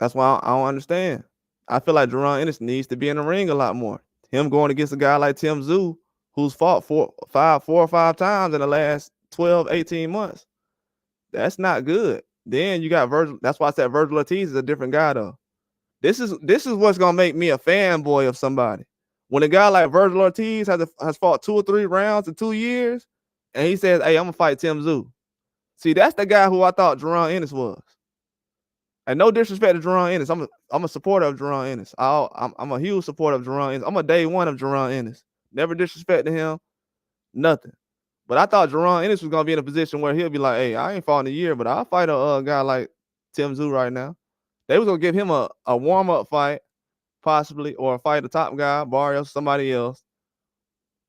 That's why I don't understand. I feel like Jerron Ennis needs to be in the ring a lot more. Him going against a guy like Tim Tszyu, who's fought four or five times in the last 12, 18 months. That's not good. Then you got Virgil. That's why I said Virgil Ortiz is a different guy, though. This is what's gonna make me a fanboy of somebody. When a guy like Virgil Ortiz has fought 2 or 3 rounds in 2 years, and he says, "Hey, I'm gonna fight Tim Tszyu." See, that's the guy who I thought Jerron Ennis was. And no disrespect to Jerron Ennis, I'm a supporter of Jerron Ennis. I'm a huge supporter of Jerron Ennis. I'm a day one of Jerron Ennis. Never disrespected him, nothing. But I thought Jerron Ennis was gonna be in a position where he'll be like, "Hey, I ain't fought in a year, but I'll fight a guy like Tim Tszyu right now." They was gonna give him a warm-up fight, possibly, or fight the top guy, Barrios, somebody else,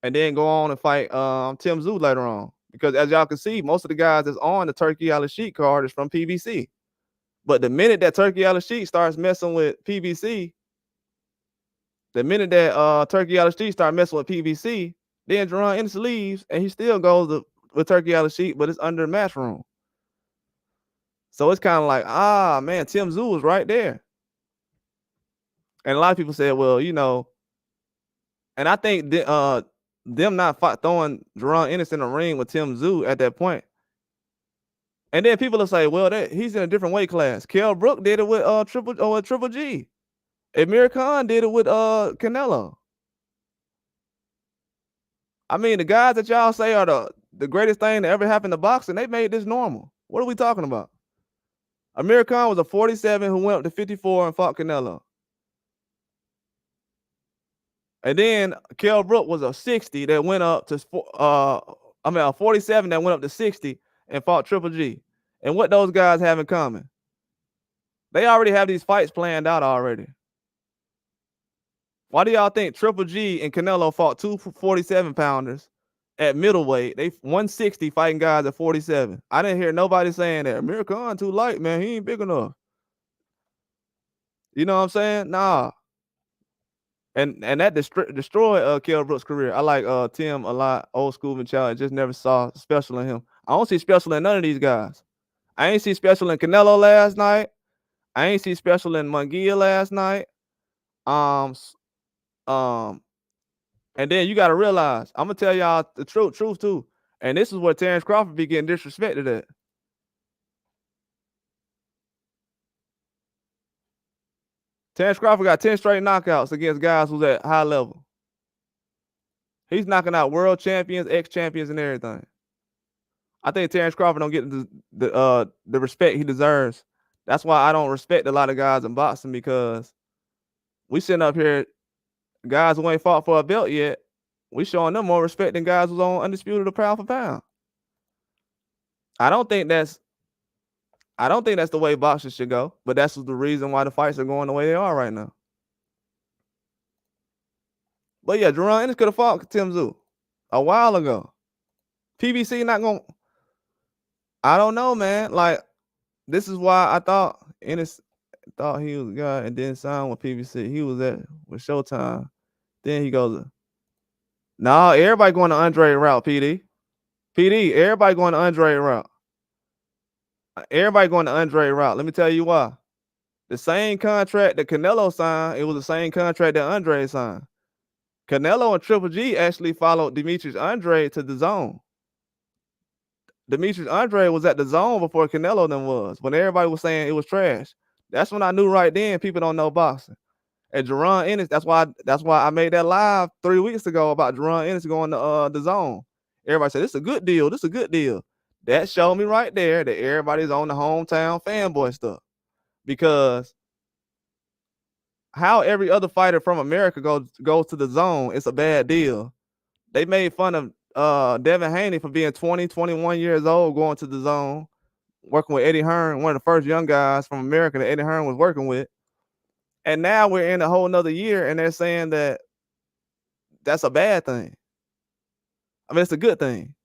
and then go on and fight Tim Tszyu later on. Because as y'all can see, most of the guys that's on the Turkey Al-Sheikh card is from PBC. But the minute that Turkey Al-Sheikh starts messing with PBC, the minute that Turkey Al-Sheikh starts messing with PBC, then Jerron Ennis leaves and he still goes with Turkey Al-Sheikh, but it's under Matchroom. So it's kind of like, man, Tim Tszyu was right there. And a lot of people said, well, you know, and I think them not throwing Jerron Ennis in the ring with Tim Tszyu at that point. And then people will say, well, he's in a different weight class. Kell Brook did it with Triple G. Amir Khan did it with Canelo. I mean, the guys that y'all say are the greatest thing that ever happened to boxing, they made this normal. What are we talking about? Amir Khan was a 47 who went up to 54 and fought Canelo. And then Kell Brook was a 60 that went up to a 47 that went up to 60 and fought Triple G. And what those guys have in common? They already have these fights planned out already. Why do y'all think Triple G and Canelo fought 2 47-pounders at middleweight? They 160 fighting guys at 47. I didn't hear nobody saying that. Amir Khan too light, man. He ain't big enough. You know what I'm saying? Nah. And that destroyed Kell Brook's career. I like Tim a lot, old school mentality. Just never saw special in him. I don't see special in none of these guys. I ain't see special in Canelo last night. I ain't see special in Munguia last night. And then you gotta realize, I'm gonna tell y'all the truth too. And this is where Terrence Crawford be getting disrespected at. Terrence Crawford got 10 straight knockouts against guys who's at high level. He's knocking out world champions, ex-champions, and everything. I think Terrence Crawford don't get the respect he deserves. That's why I don't respect a lot of guys in boxing, because we sitting up here, guys who ain't fought for a belt yet, we showing them more respect than guys who's on undisputed or pound for pound. I don't think that's the way boxing should go, but that's the reason why the fights are going the way they are right now. But yeah, Jerron Ennis could have fought Tim Tszyu a while ago. PBC not going to, I don't know, man. Like, this is why I thought Ennis thought he was a guy and didn't sign with PBC. He was with Showtime. Then he goes, nah, everybody going to Andre route, PD, everybody going to Andre route. Everybody going to Andre route. Let me tell you why. The same contract that Canelo signed, it was the same contract that Andre signed. Canelo and Triple G actually followed Demetrius Andre to the zone. Demetrius Andre was at the zone before Canelo then was. When everybody was saying it was trash, that's when I knew right then people don't know boxing. And Jerron Ennis, that's why I made that live 3 weeks ago about Jerron Ennis going to the zone. Everybody said this is a good deal. This is a good deal. That showed me right there that everybody's on the hometown fanboy stuff. Because how every other fighter from America goes to the zone, it's a bad deal. They made fun of Devin Haney for being 20, 21 years old, going to the zone, working with Eddie Hearn, one of the first young guys from America that Eddie Hearn was working with. And now we're in a whole nother year, and they're saying that that's a bad thing. I mean, it's a good thing.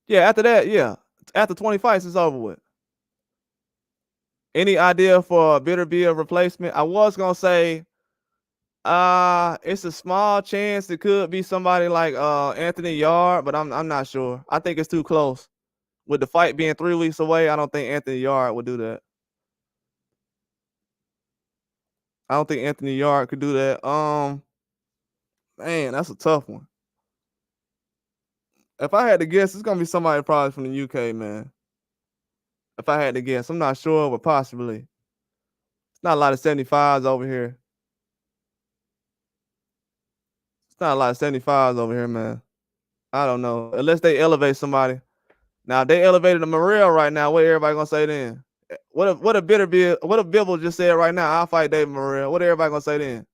Yeah, after that, yeah. After 20 fights, it's over with. Any idea for a bitter beer replacement? I was gonna say it's a small chance it could be somebody like Anthony Yard, but I'm not sure. I think it's too close. With the fight being 3 weeks away, I don't think Anthony Yard would do that. I don't think Anthony Yard could do that. Man, that's a tough one. If I had to guess, it's gonna be somebody probably from the UK, man. If I had to guess, I'm not sure, but possibly. It's not a lot of 75s over here. It's not a lot of 75s over here, man. I don't know. Unless they elevate somebody. Now, if they elevated a Morrell right now, what everybody gonna say then? What if Bibble just said right now, I'll fight David Morrell? What everybody gonna say then?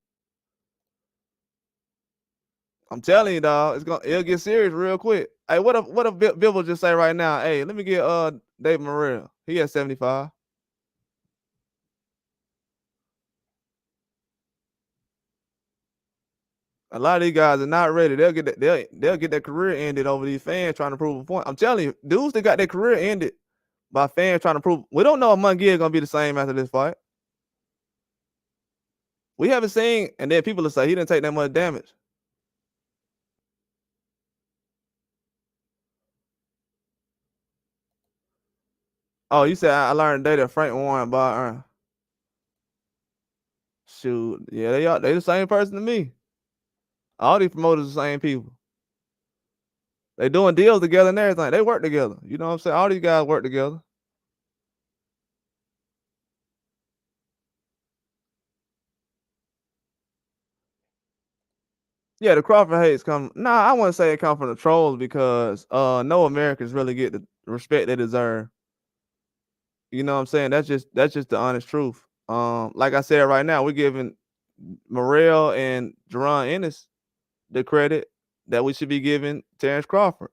I'm telling you, dog, it'll get serious real quick. Hey, what if Bibble just say right now, hey, let me get David Morrell. He has 75. A lot of these guys are not ready. They'll get their career ended over these fans trying to prove a point. I'm telling you, dudes that got their career ended by fans trying to prove. We don't know if Munguia gonna be the same after this fight. We haven't seen, and then people will say he didn't take that much damage. Oh, you said I learned today that Frank Warren by shoot, yeah, they the same person to me. All these promoters are the same people. They doing deals together and everything. They work together. You know what I'm saying? All these guys work together. Yeah, the Crawford hates come. Nah, I wouldn't say it come from the trolls because no Americans really get the respect they deserve. You know what I'm saying? That's just the honest truth. Like I said, right now we're giving Morrell and Jerron Ennis the credit that we should be giving Terrence Crawford.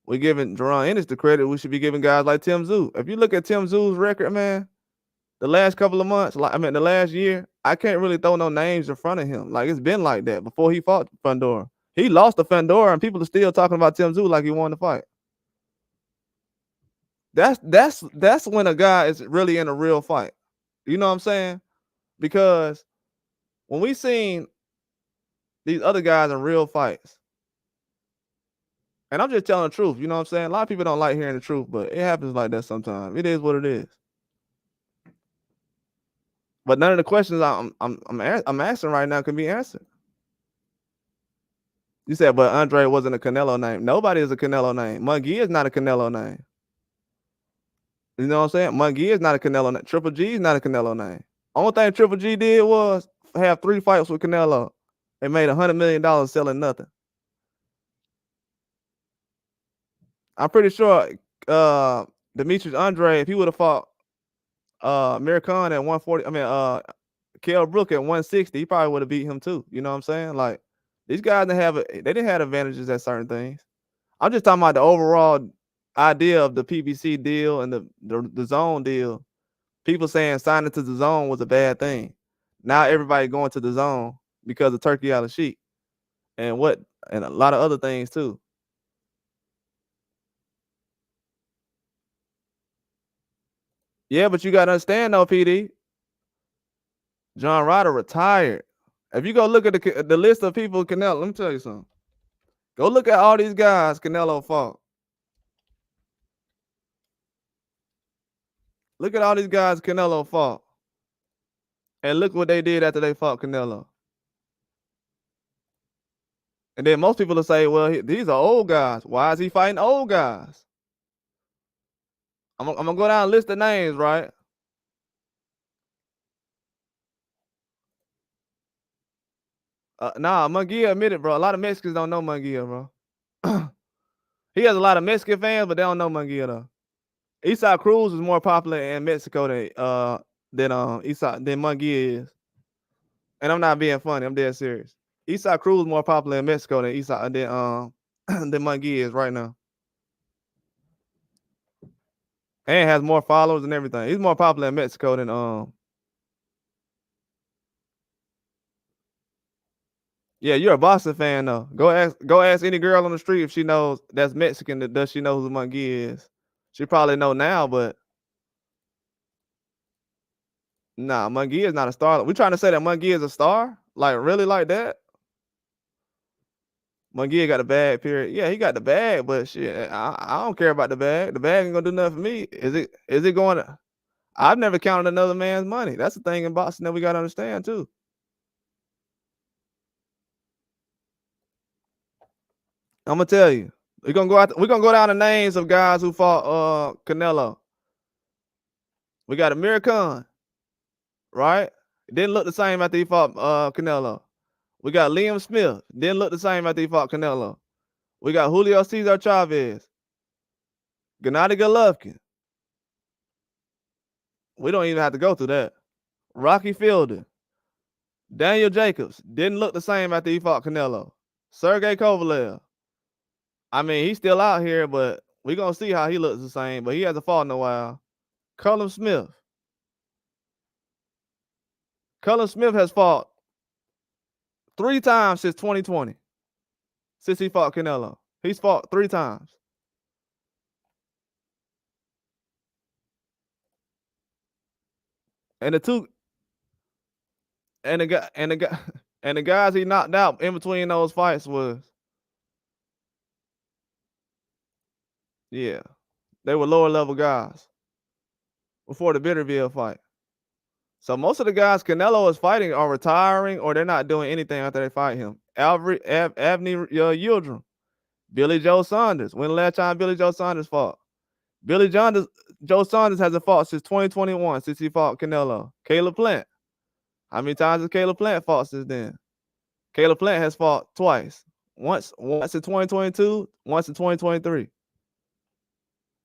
We're giving Jerron Ennis the credit we should be giving guys like Tim Tszyu. If you look at Tim Tszyu's record, man, the last couple of months, the last year, I can't really throw no names in front of him. Like it's been like that before he fought Fundora. He lost to Fundora, and people are still talking about Tim Tszyu like he won the fight. That's when a guy is really in a real fight. You know what I'm saying? Because when we seen these other guys in real fights, and I'm just telling the truth, you know what I'm saying? A lot of people don't like hearing the truth, but it happens like that sometimes. It is what it is. But none of the questions I'm asking right now can be answered. You said, but Andre wasn't a Canelo name. Nobody is a Canelo name. Munguia is not a Canelo name. You know what I'm saying? Munguia is not a Canelo name. Triple G is not a Canelo name. Only thing Triple G did was have 3 fights with Canelo and made $100 million selling nothing. I'm pretty sure Demetrius Andre, if he would have fought Amir Khan at 140, Kell Brook at 160, he probably would have beat him too. You know what I'm saying? Like these guys they didn't have advantages at certain things. I'm just talking about the overall idea of the PBC deal and the zone deal. People saying signing to the zone was a bad thing. Now everybody going to the zone because of Turkey Al-Sheikh and a lot of other things too. Yeah, but you got to understand though, PD. John Ryder retired. If you go look at the list of people Canelo, let me tell you something. Go look at all these guys Canelo fought. Look at all these guys Canelo fought. And look what they did after they fought Canelo. And then most people will say, well, these are old guys. Why is he fighting old guys? I'm gonna go down and list the names, right? Nah, Munguia admitted, bro. A lot of Mexicans don't know Munguia, bro. He has a lot of Mexican fans, but they don't know Munguia though. Eastside Cruz is more popular in Mexico than Munguia is. And I'm not being funny. I'm dead serious. Eastside Cruz is more popular in Mexico than than Munguia is right now. And has more followers and everything. He's more popular in Mexico than Yeah, you're a Boston fan though. Go ask any girl on the street if she knows that's Mexican. Does she know who Munguia is? She probably know now, but nah, Munguia is not a star. We trying to say that Munguia is a star? Like really like that? Munguia got a bag, period. Yeah, he got the bag, but shit, I don't care about the bag. The bag ain't gonna do nothing for me. Is it going to? I've never counted another man's money. That's the thing in boxing that we gotta understand too. I'm gonna tell you. We're gonna go down the names of guys who fought Canelo. We got Amir Khan, right? Didn't look the same after he fought Canelo. We got Liam Smith. Didn't look the same after he fought Canelo. We got Julio Cesar Chavez, Gennady Golovkin. We don't even have to go through that. Rocky Fielding, Daniel Jacobs didn't look the same after he fought Canelo. Sergey Kovalev. I mean, he's still out here, but we're gonna see how he looks the same. But he hasn't fought in a while. Cullen Smith. Cullen Smith has fought 3 times since 2020. Since he fought Canelo. He's fought 3 times. And the two and the guy and the guys he knocked out in between those fights was yeah, they were lower level guys before the Bitterville fight. So most of the guys Canelo is fighting are retiring or they're not doing anything after they fight him. Avni Yildirim, Billy Joe Saunders. When the last time Billy Joe Saunders fought? Joe Saunders hasn't fought since 2021, since he fought Canelo. Caleb Plant. How many times has Caleb Plant fought since then? Caleb Plant has fought twice. Once in 2022, once in 2023.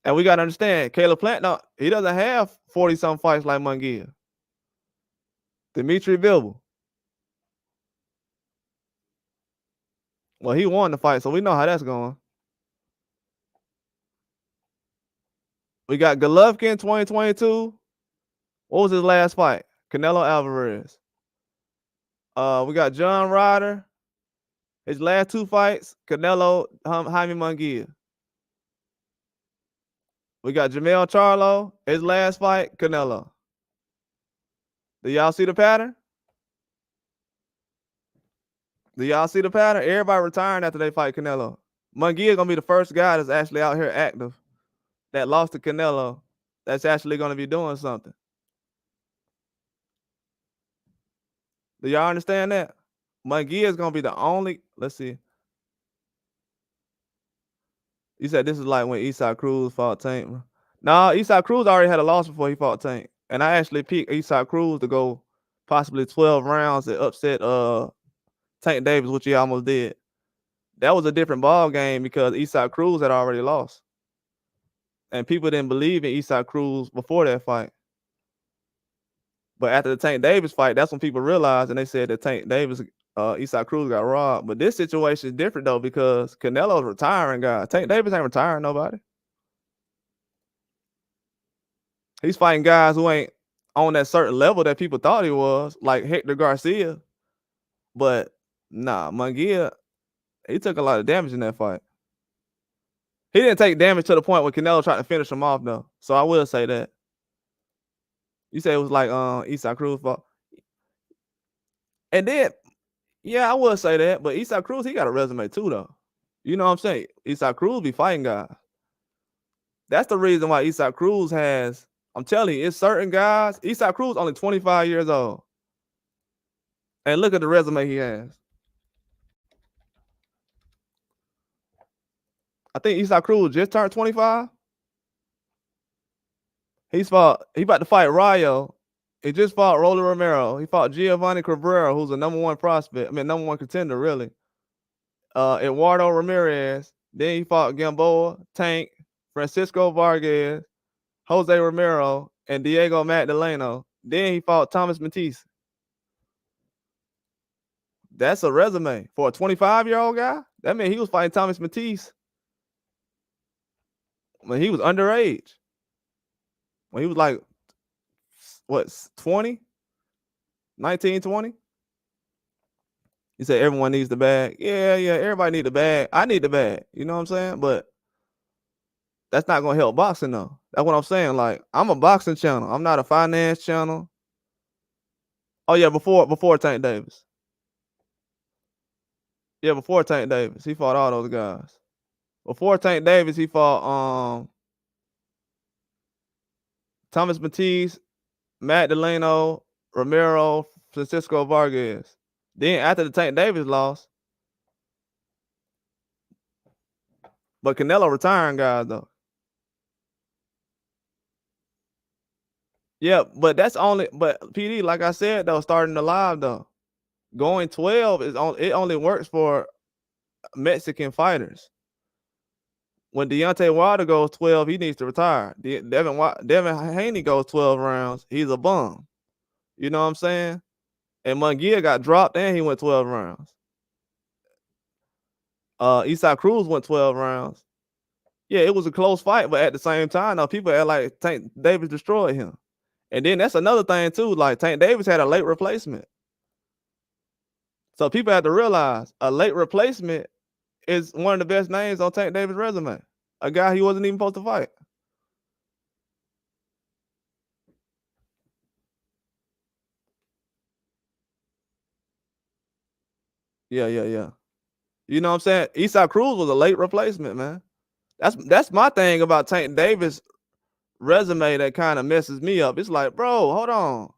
And we gotta understand, Caleb Plant, no, he doesn't have 40-some fights like Munguia. Dimitri Bivol. Well, he won the fight, so we know how that's going. We got Golovkin 2022. What was his last fight? Canelo Alvarez. We got John Ryder. His last 2 fights, Canelo, Jaime Munguia. We got Jamel Charlo. His last fight, Canelo. Do y'all see the pattern? Do y'all see the pattern? Everybody retiring after they fight Canelo. Munguia gonna be the first guy that's actually out here active that lost to Canelo that's actually gonna be doing something. Do y'all understand that? Munguia is gonna be the only. Let's see. You said this is like when Eastside Cruz fought Tank. No, Eastside Cruz already had a loss before he fought Tank, and I actually picked Eastside Cruz to go possibly 12 rounds and upset Tank Davis, which he almost did. That was a different ball game because Eastside Cruz had already lost, and people didn't believe in Eastside Cruz before that fight. But after the Tank Davis fight, that's when people realized, and they said that Tank Davis, Eastside Cruz got robbed. But this situation is different though because Canelo's retiring guy. Tank Davis ain't retiring nobody. He's fighting guys who ain't on that certain level that people thought he was, like Hector Garcia. But nah, Munguia, he took a lot of damage in that fight. He didn't take damage to the point where Canelo tried to finish him off though. So I will say that. You say it was like Eastside Cruz fought. And then, yeah, I will say that. But Eastside Cruz, he got a resume too though. You know what I'm saying? Eastside Cruz be fighting guys. That's the reason why Eastside Cruz has, I'm telling you, it's certain guys. Eastside Cruz only 25 years old. And look at the resume he has. I think Isaac Cruz just turned 25. He about to fight Rayo. He just fought Rolly Romero. He fought Giovanni Cabrera, who's a #1 prospect. I mean, #1 contender, really. Eduardo Ramirez. Then he fought Gamboa, Tank, Francisco Vargas, Jose Romero, and Diego Magdaleno. Then he fought Thomas Matisse. That's a resume for a 25-year-old guy. That means he was fighting Thomas Matisse when he was underage. When he was like, what, 20? 19, 20? You say everyone needs the bag. Yeah, everybody need the bag. I need the bag. You know what I'm saying? But that's not gonna help boxing though. That's what I'm saying. Like, I'm a boxing channel. I'm not a finance channel. Oh yeah, before Tank Davis. Yeah, before Tank Davis. He fought all those guys. Before Tank Davis, he fought Thomas Matisse, Magdaleno, Romero, Francisco Vargas. Then after the Tank Davis loss, but Canelo retiring guys though. Yeah, but that's only. But PD, like I said though, starting the live though, going 12 is it only works for Mexican fighters. When Deontay Wilder goes 12, he needs to retire. Devin Haney goes 12 rounds, he's a bum. You know what I'm saying? And Munguia got dropped and he went 12 rounds. Isaac Cruz went 12 rounds. Yeah, it was a close fight, but at the same time, though, people act like Tank Davis destroyed him. And then that's another thing too. Like, Tank Davis had a late replacement. So people have to realize a late replacement is one of the best names on Tank Davis' resume. A guy he wasn't even supposed to fight. Yeah. You know what I'm saying? Isaac Cruz was a late replacement, man. That's my thing about Tank Davis' resume that kind of messes me up. It's like, bro, hold on.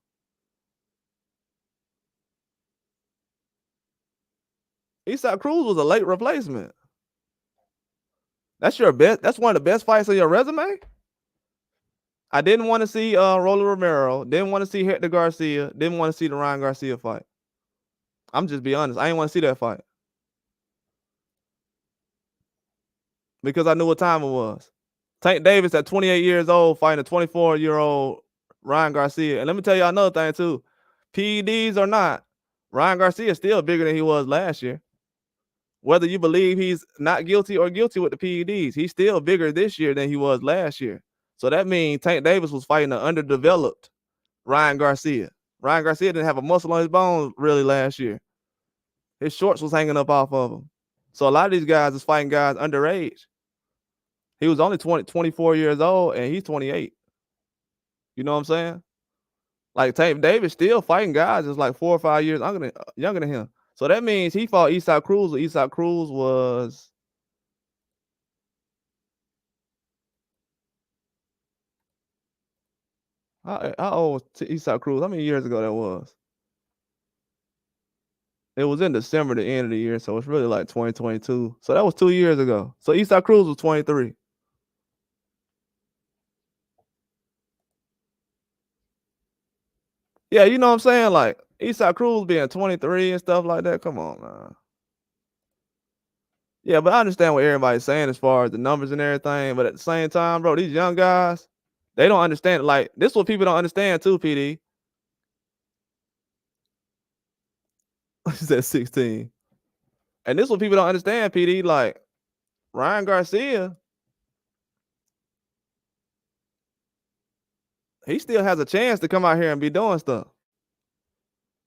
Isaac Cruz was a late replacement. That's your best. That's one of the best fights on your resume. I didn't want to see Rolly Romero. Didn't want to see Hector Garcia. Didn't want to see the Ryan Garcia fight. I'm just be honest. I didn't want to see that fight because I knew what time it was. Tank Davis at 28 years old fighting a 24-year-old Ryan Garcia. And let me tell you another thing too. PEDs or not, Ryan Garcia is still bigger than he was last year. Whether you believe he's not guilty or guilty with the PEDs, he's still bigger this year than he was last year. So that means Tank Davis was fighting an underdeveloped Ryan Garcia. Ryan Garcia didn't have a muscle on his bones really last year. His shorts was hanging up off of him. So a lot of these guys is fighting guys underage. He was only 24 years old, and he's 28. You know what I'm saying? Like, Tank Davis still fighting guys that's like 4 or 5 years younger than him. So that means he fought Isaac Cruz. Isaac Cruz was how old was Isaac Cruz? How many years ago that was? It was in December, the end of the year, so it's really like 2022. So that was 2 years ago. So Isaac Cruz was 23. Yeah, you know what I'm saying? Like, Isaac Cruz being 23 and stuff like that. Come on, man. Yeah, but I understand what everybody's saying as far as the numbers and everything. But at the same time, bro, these young guys, they don't understand it. Like, this is what people don't understand too, PD. He said 16. And this is what people don't understand, PD. Like, Ryan Garcia, he still has a chance to come out here and be doing stuff.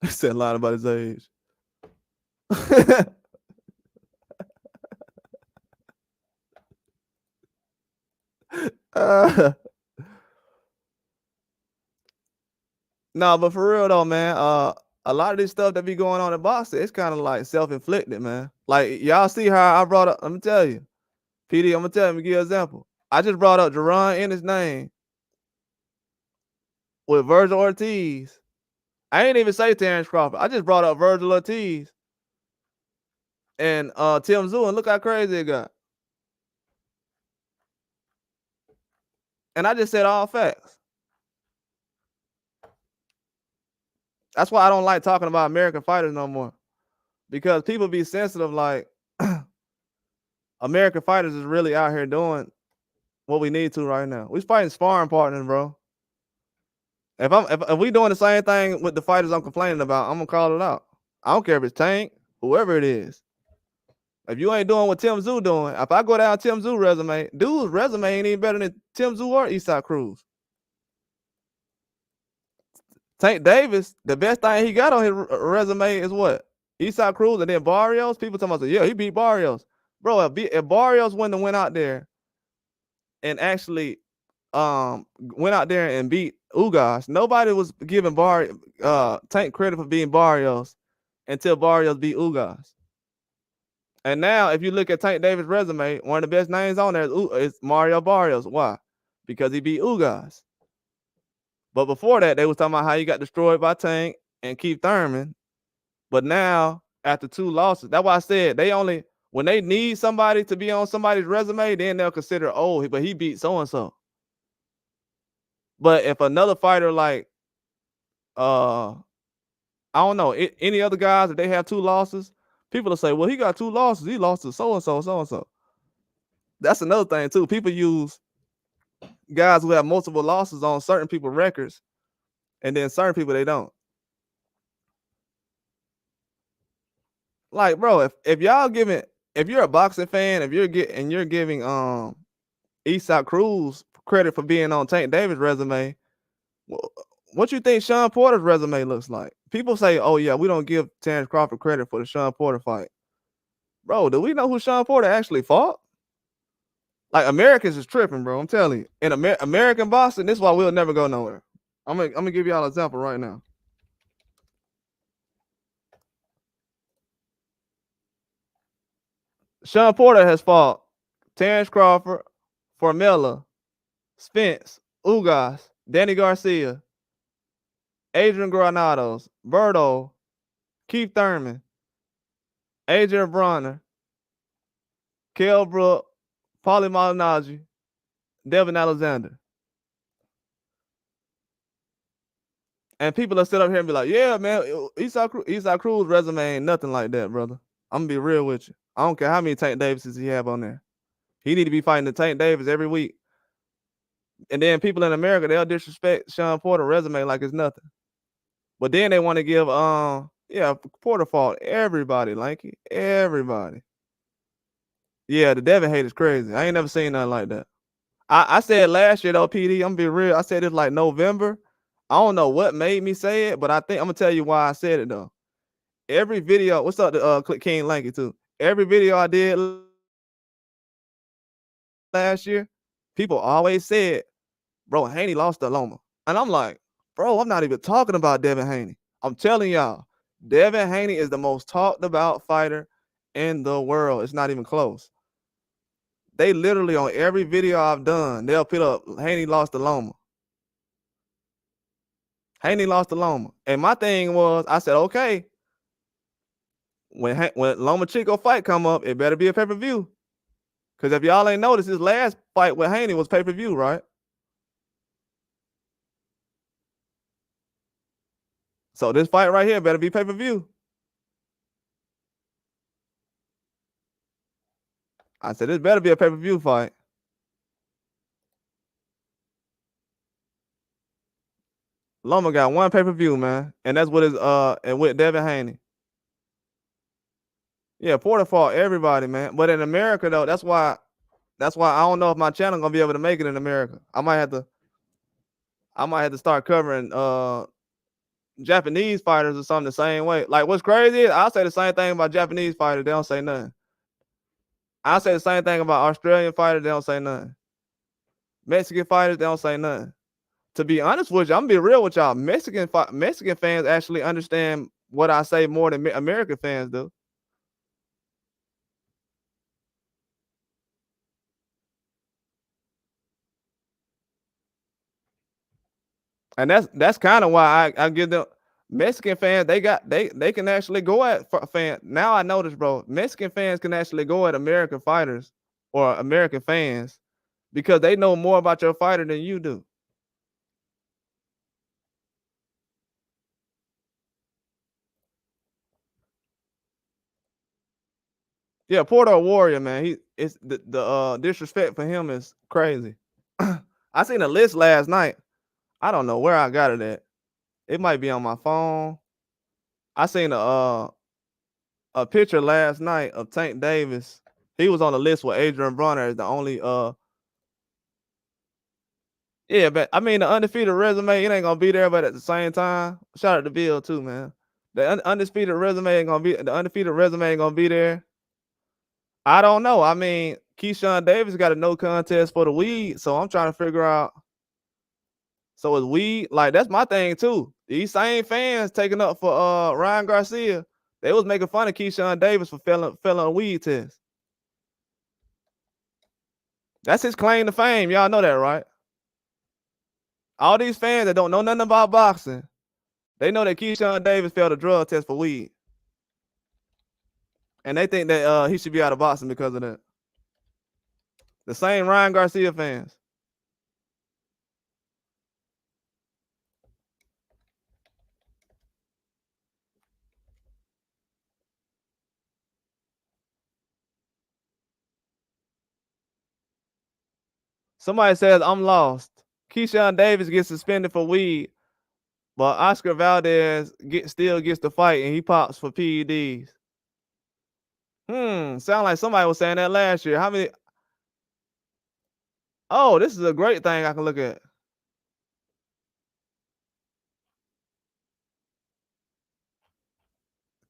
He said a lot about his age. No, but for real though, man, a lot of this stuff that be going on in boxing, it's kind of like self-inflicted, man. Like, y'all see how I brought up, let me tell you, PD, I'm gonna tell you, give you an example. I just brought up Jerron Ennis' name with Virgil Ortiz. I ain't even say Terrence Crawford. I just brought up Virgil Ortiz and Tim Zoo, and look how crazy it got. And I just said all facts. That's why I don't like talking about American fighters no more. Because people be sensitive like American fighters is really out here doing what we need to right now. We fighting sparring partners, bro. If we doing the same thing with the fighters I'm complaining about, I'm gonna call it out. I don't care if it's Tank, whoever it is. If you ain't doing what Tim Tszyu doing, if I go down Tim Tszyu resume, dude's resume ain't even better than Tim Tszyu or Eastside Cruz. Tank Davis, the best thing he got on his resume is what? Eastside Cruz and then Barrios. People talking about, yeah, he beat Barrios. Bro, if Barrios went out there and actually went out there and beat Ugas, nobody was giving Tank credit for beating Barrios until Barrios beat Ugas. And now, if you look at Tank Davis' resume, one of the best names on there is Mario Barrios. Why? Because he beat Ugas. But before that, they was talking about how he got destroyed by Tank and Keith Thurman. But now, after 2 losses, that's why I said when they need somebody to be on somebody's resume, then they'll consider, oh, but he beat so-and-so. But if another fighter like, I don't know, any other guys, if they have 2 losses, people will say, well, he got 2 losses. He lost to so-and-so, so-and-so. That's another thing, too. People use guys who have multiple losses on certain people's records, and then certain people, they don't. Like, bro, if you're a boxing fan, if you're giving Eastside Cruz credit for being on Tank Davis' resume, what you think Sean Porter's resume looks like? People say, oh yeah, we don't give Terrence Crawford credit for the Sean Porter fight. Bro, do we know who Sean Porter actually fought? Like, Americans is tripping, bro. I'm telling you. In American boxing, this is why we'll never go nowhere. I'm gonna give y'all an example right now. Sean Porter has fought Terrence Crawford, Formella, Spence, Ugas, Danny Garcia, Adrian Granados, Berto, Keith Thurman, Adrian Bronner, Kell Brook, Paulie Malignaggi, Devin Alexander. And people will sit up here and be like, yeah, man, Eastside Cruz resume ain't nothing like that, brother. I'm gonna be real with you. I don't care how many Tank Davises he have on there. He need to be fighting the Tank Davis every week. And then people in America, they'll disrespect Sean Porter resume like it's nothing. But then they want to give Porter fought everybody, Lanky. Everybody. Yeah, the Devin hate is crazy. I ain't never seen nothing like that. I said last year though, PD, I'm gonna be real. I said it's like November. I don't know what made me say it, but I think I'm gonna tell you why I said it though. Every video, what's up to Click King Lanky too? Every video I did last year, people always said, bro, Haney lost to Loma. And I'm like, bro, I'm not even talking about Devin Haney. I'm telling y'all, Devin Haney is the most talked about fighter in the world. It's not even close. They literally on every video I've done, they'll put up Haney lost to Loma. Haney lost to Loma. And my thing was, I said, okay, when Loma Chico fight come up, it better be a pay-per-view. Because if y'all ain't noticed, his last fight with Haney was pay-per-view, right? So this fight right here better be pay-per-view. I said, this better be a pay-per-view fight. Loma got one pay-per-view, man. And that's what is and with Devin Haney. Yeah, Porter fought everybody, man. But in America, though, that's why I don't know if my channel gonna be able to make it in America. I might have to start covering Japanese fighters or something the same way. Like, what's crazy is I'll say the same thing about Japanese fighters, they don't say nothing. I'll say the same thing about Australian fighters, they don't say nothing. Mexican fighters, they don't say nothing. To be honest with you, I'm gonna be real with y'all. Mexican fans actually understand what I say more than American fans do. And that's kind of why I give them Mexican fans. They can actually go at fans. Now I notice, bro, Mexican fans can actually go at American fighters or American fans because they know more about your fighter than you do. Yeah, Porter Warrior, man. It's the disrespect for him is crazy. I seen a list last night. I don't know where I got it at. It might be on my phone. I seen a picture last night of Tank Davis. He was on the list with Adrian Bronner as the only yeah, but I mean the undefeated resume, it ain't gonna be there, but at the same time, shout out to Bill too, man. The undefeated resume ain't gonna be the undefeated resume ain't gonna be there. I don't know. I mean, Keyshawn Davis got a no contest for the weed, so I'm trying to figure out. So is weed like that's my thing too? These same fans taking up for Ryan Garcia, they was making fun of Keyshawn Davis for failing a weed test. That's his claim to fame. Y'all know that, right? All these fans that don't know nothing about boxing, they know that Keyshawn Davis failed a drug test for weed, and they think that he should be out of boxing because of that. The same Ryan Garcia fans. Somebody says I'm lost. Keyshawn Davis gets suspended for weed, but Oscar Valdez still gets the fight and he pops for PEDs. Sound like somebody was saying that last year. How many? Oh, this is a great thing I can look at.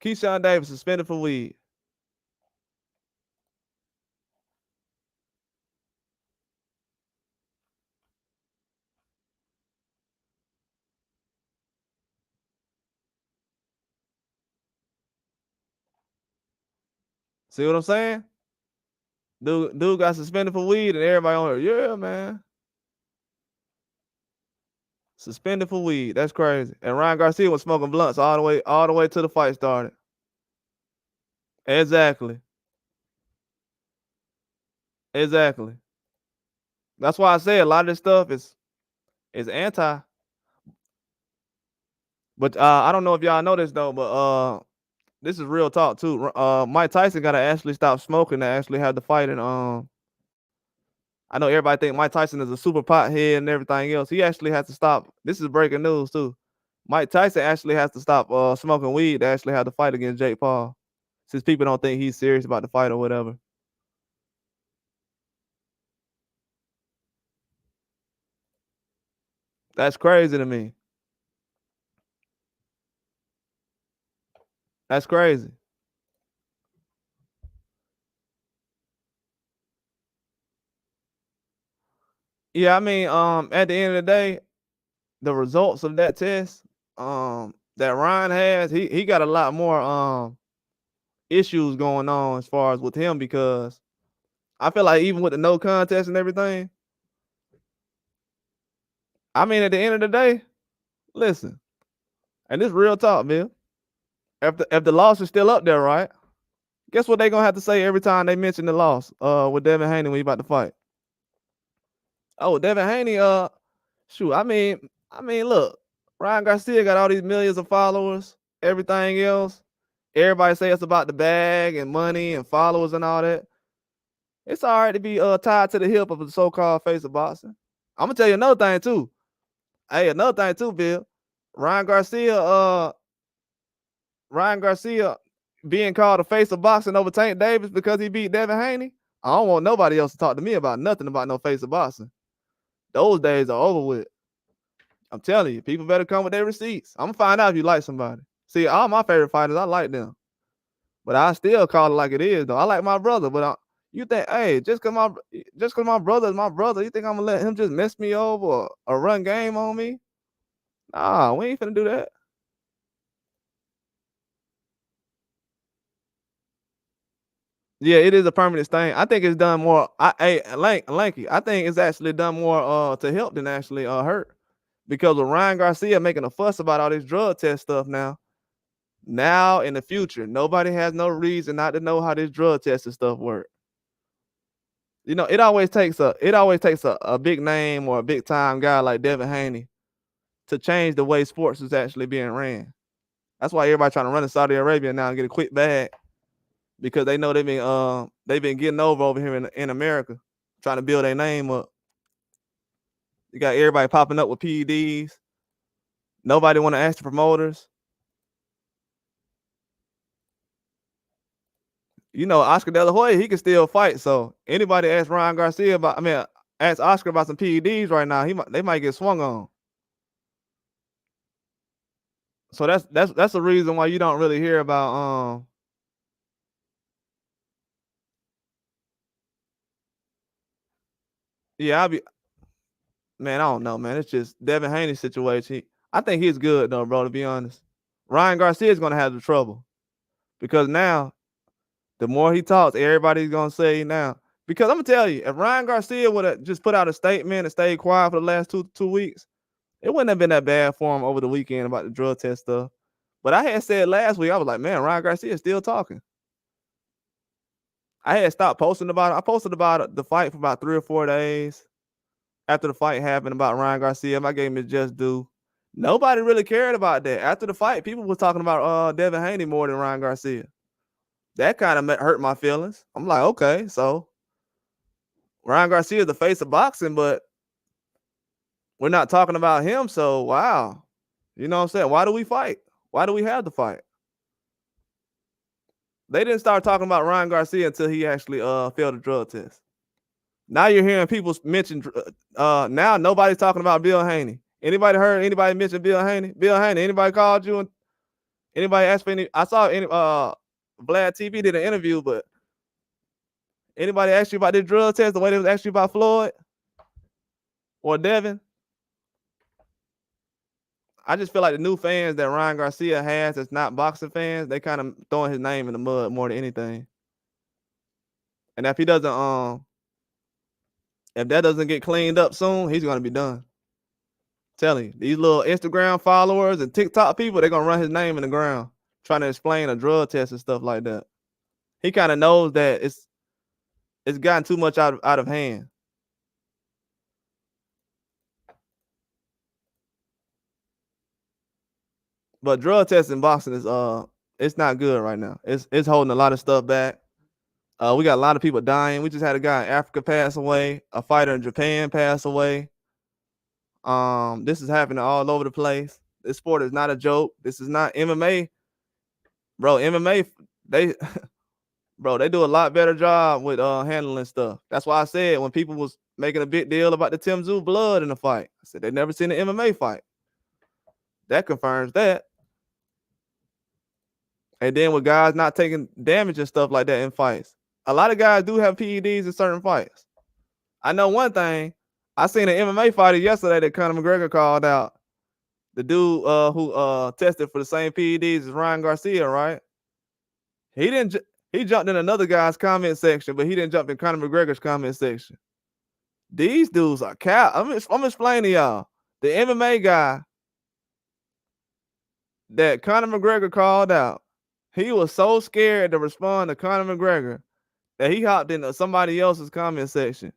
Keyshawn Davis suspended for weed. See what I'm saying? Dude got suspended for weed, and everybody on here, yeah, man. Suspended for weed. That's crazy. And Ryan Garcia was smoking blunts all the way till the fight started. Exactly. Exactly. That's why I say a lot of this stuff is anti. But I don't know if y'all know this though, but this is real talk too. Mike Tyson gotta actually stop smoking to actually have the fight. And I know everybody think Mike Tyson is a super pothead and everything else. He actually has to stop. This is breaking news too. Mike Tyson actually has to stop smoking weed to actually have the fight against Jake Paul, since people don't think he's serious about the fight or whatever. That's crazy to me. That's crazy. Yeah, I mean, at the end of the day, the results of that test, that Ryan has, he got a lot more issues going on as far as with him, because I feel like even with the no contest and everything, I mean, at the end of the day, listen, and this real talk, Bill. If the loss is still up there, right? Guess what they gonna have to say every time they mention the loss with Devin Haney when he about to fight? Oh, Devin Haney, shoot, I mean, look, Ryan Garcia got all these millions of followers, everything else. Everybody say it's about the bag and money and followers and all that. It's all right to be tied to the hip of the so-called face of boxing. I'm gonna tell you another thing too. Hey, another thing too, Bill. Ryan Garcia, uh, Ryan Garcia being called the face of boxing over Tank Davis because he beat Devin Haney. I don't want nobody else to talk to me about nothing about no face of boxing. Those days are over with. I'm telling you, people better come with their receipts. I'm gonna find out if you like somebody. See, all my favorite fighters, I like them, but I still call it like it is, though. I like my brother, but you think, hey, just cause my brother is my brother, you think I'm gonna let him just mess me over or run game on me? Nah, we ain't finna do that. Yeah, it is a permanent stain. I think it's done more. Lanky. I think it's actually done more to help than actually hurt. Because with Ryan Garcia making a fuss about all this drug test stuff now in the future, nobody has no reason not to know how this drug test and stuff work. You know, it always takes a big name or a big time guy like Devin Haney to change the way sports is actually being ran. That's why everybody trying to run to Saudi Arabia now and get a quick bag because they know they've been getting over here in America, trying to build their name up. You got everybody popping up with PEDs. Nobody want to ask the promoters. You know, Oscar De La Hoya, he can still fight. So anybody ask Ryan Garcia ask Oscar about some PEDs right now, they might get swung on. So that's the reason why you don't really hear about yeah, I don't know, man. It's just Devin Haney's situation. I think he's good though, bro, to be honest. Ryan Garcia is gonna have the trouble because now the more he talks, everybody's gonna say now. Because I'm gonna tell you, if Ryan Garcia would have just put out a statement and stayed quiet for the last two weeks, it wouldn't have been that bad for him over the weekend about the drug test stuff. But I had said last week, I was like, man, Ryan Garcia is still talking. I had stopped posting about it. I posted about the fight for about 3 or 4 days after the fight happened about Ryan Garcia. I gave him his just due. Nobody really cared about that. After the fight, people were talking about Devin Haney more than Ryan Garcia. That kind of hurt my feelings. I'm like, okay, so Ryan Garcia is the face of boxing, but we're not talking about him. So wow, you know what I'm saying? Why do we fight? Why do we have to fight? They didn't start talking about Ryan Garcia until he actually failed a drug test. Now you're hearing people mention. Now nobody's talking about Bill Haney. Anybody heard anybody mention Bill Haney? Bill Haney. Anybody called you and anybody asked for any? I saw Vlad TV did an interview, but anybody asked you about this drug test the way they was asking you about Floyd or Devin? I just feel like the new fans that Ryan Garcia has that's not boxing fans, they kind of throwing his name in the mud more than anything. And if he doesn't, if that doesn't get cleaned up soon, he's gonna be done. Telling you, these little Instagram followers and TikTok people, they're gonna run his name in the ground, trying to explain a drug test and stuff like that. He kind of knows that it's gotten too much out of hand. But drug testing boxing is it's not good right now. It's holding a lot of stuff back. We got a lot of people dying. We just had a guy in Africa pass away, a fighter in Japan pass away. This is happening all over the place. This sport is not a joke. This is not MMA. Bro, MMA, they they do a lot better job with handling stuff. That's why I said when people was making a big deal about the Tim Tszyu blood in the fight, I said they never seen an MMA fight. That confirms that. And then with guys not taking damage and stuff like that in fights, a lot of guys do have PEDs in certain fights. I know one thing. I seen an MMA fighter yesterday that Conor McGregor called out. The dude who tested for the same PEDs as Ryan Garcia, right? He jumped in another guy's comment section, but he didn't jump in Conor McGregor's comment section. These dudes are cow. I'm explaining to y'all. The MMA guy that Conor McGregor called out, he was so scared to respond to Conor McGregor that he hopped into somebody else's comment section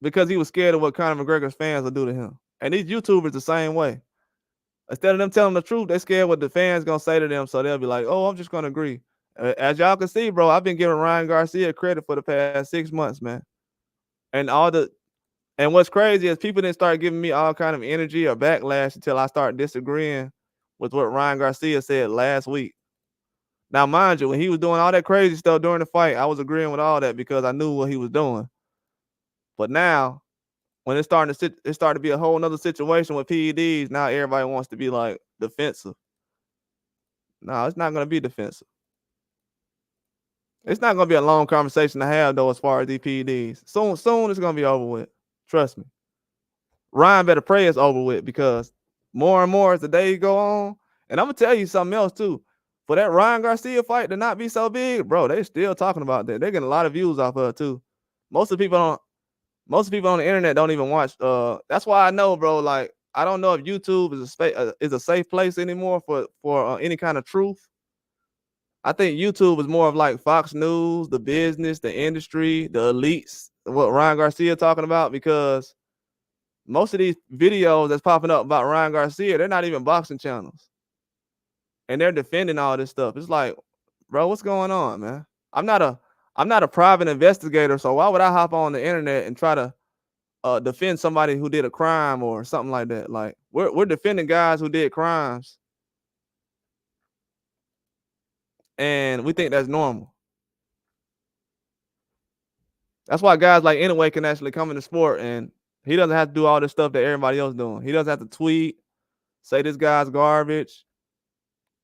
because he was scared of what Conor McGregor's fans will do to him. And these YouTubers the same way. Instead of them telling the truth, they're scared what the fans gonna say to them, so they'll be like, "Oh, I'm just gonna agree." As y'all can see, bro, I've been giving Ryan Garcia credit for the past 6 months, man. And what's crazy is people didn't start giving me all kind of energy or backlash until I start disagreeing with what Ryan Garcia said last week. Now, mind you, when he was doing all that crazy stuff during the fight, I was agreeing with all that because I knew what he was doing. But now, when it started to be a whole nother situation with PEDs, now everybody wants to be like defensive. No, it's not going to be defensive. It's not going to be a long conversation to have, though, as far as these PEDs. Soon it's going to be over with. Trust me. Ryan better pray it's over with because more and more as the days go on, and I'm going to tell you something else, too. For that Ryan Garcia fight to not be so big, bro, they still talking about that. They're getting a lot of views off of it, too. Most people on the internet don't even watch. That's why I know, bro, like, I don't know if YouTube is a safe place anymore for any kind of truth. I think YouTube is more of like Fox News, the business, the industry, the elites, what Ryan Garcia talking about, because most of these videos that's popping up about Ryan Garcia, they're not even boxing channels. And they're defending all this stuff. It's like, bro, what's going on, man? I'm not a private investigator, so why would I hop on the internet and try to defend somebody who did a crime or something like that? Like, we're defending guys who did crimes, and we think that's normal. That's why guys like Anyway can actually come in the sport, and he doesn't have to do all this stuff that everybody else doing. He doesn't have to tweet, say this guy's garbage,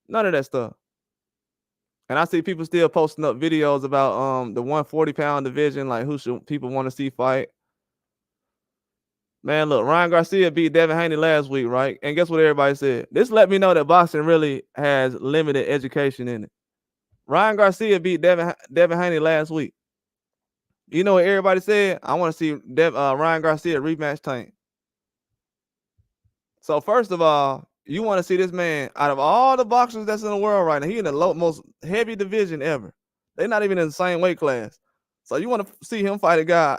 none of that stuff. And I see people still posting up videos about the 140-pound division, like who should people want to see fight. Man, look, Ryan Garcia beat Devin Haney last week, right? And guess what everybody said? This let me know that boxing really has limited education in it. Ryan Garcia beat Devin Haney last week. You know what everybody said? I want to see Ryan Garcia rematch Tank. So first of all, you want to see this man, out of all the boxers that's in the world right now, he in the most heavy division ever. They're not even in the same weight class. So you want to see him fight a guy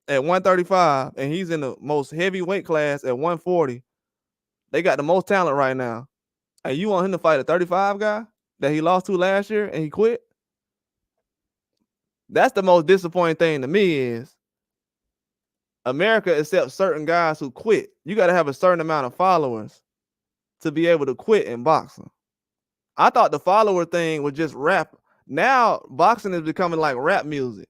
at 135, and he's in the most heavy weight class at 140. They got the most talent right now. And you want him to fight a 35 guy that he lost to last year and he quit? That's the most disappointing thing to me is America accepts certain guys who quit. You got to have a certain amount of followers to be able to quit in boxing. I thought the follower thing was just rap. Now boxing is becoming like rap music.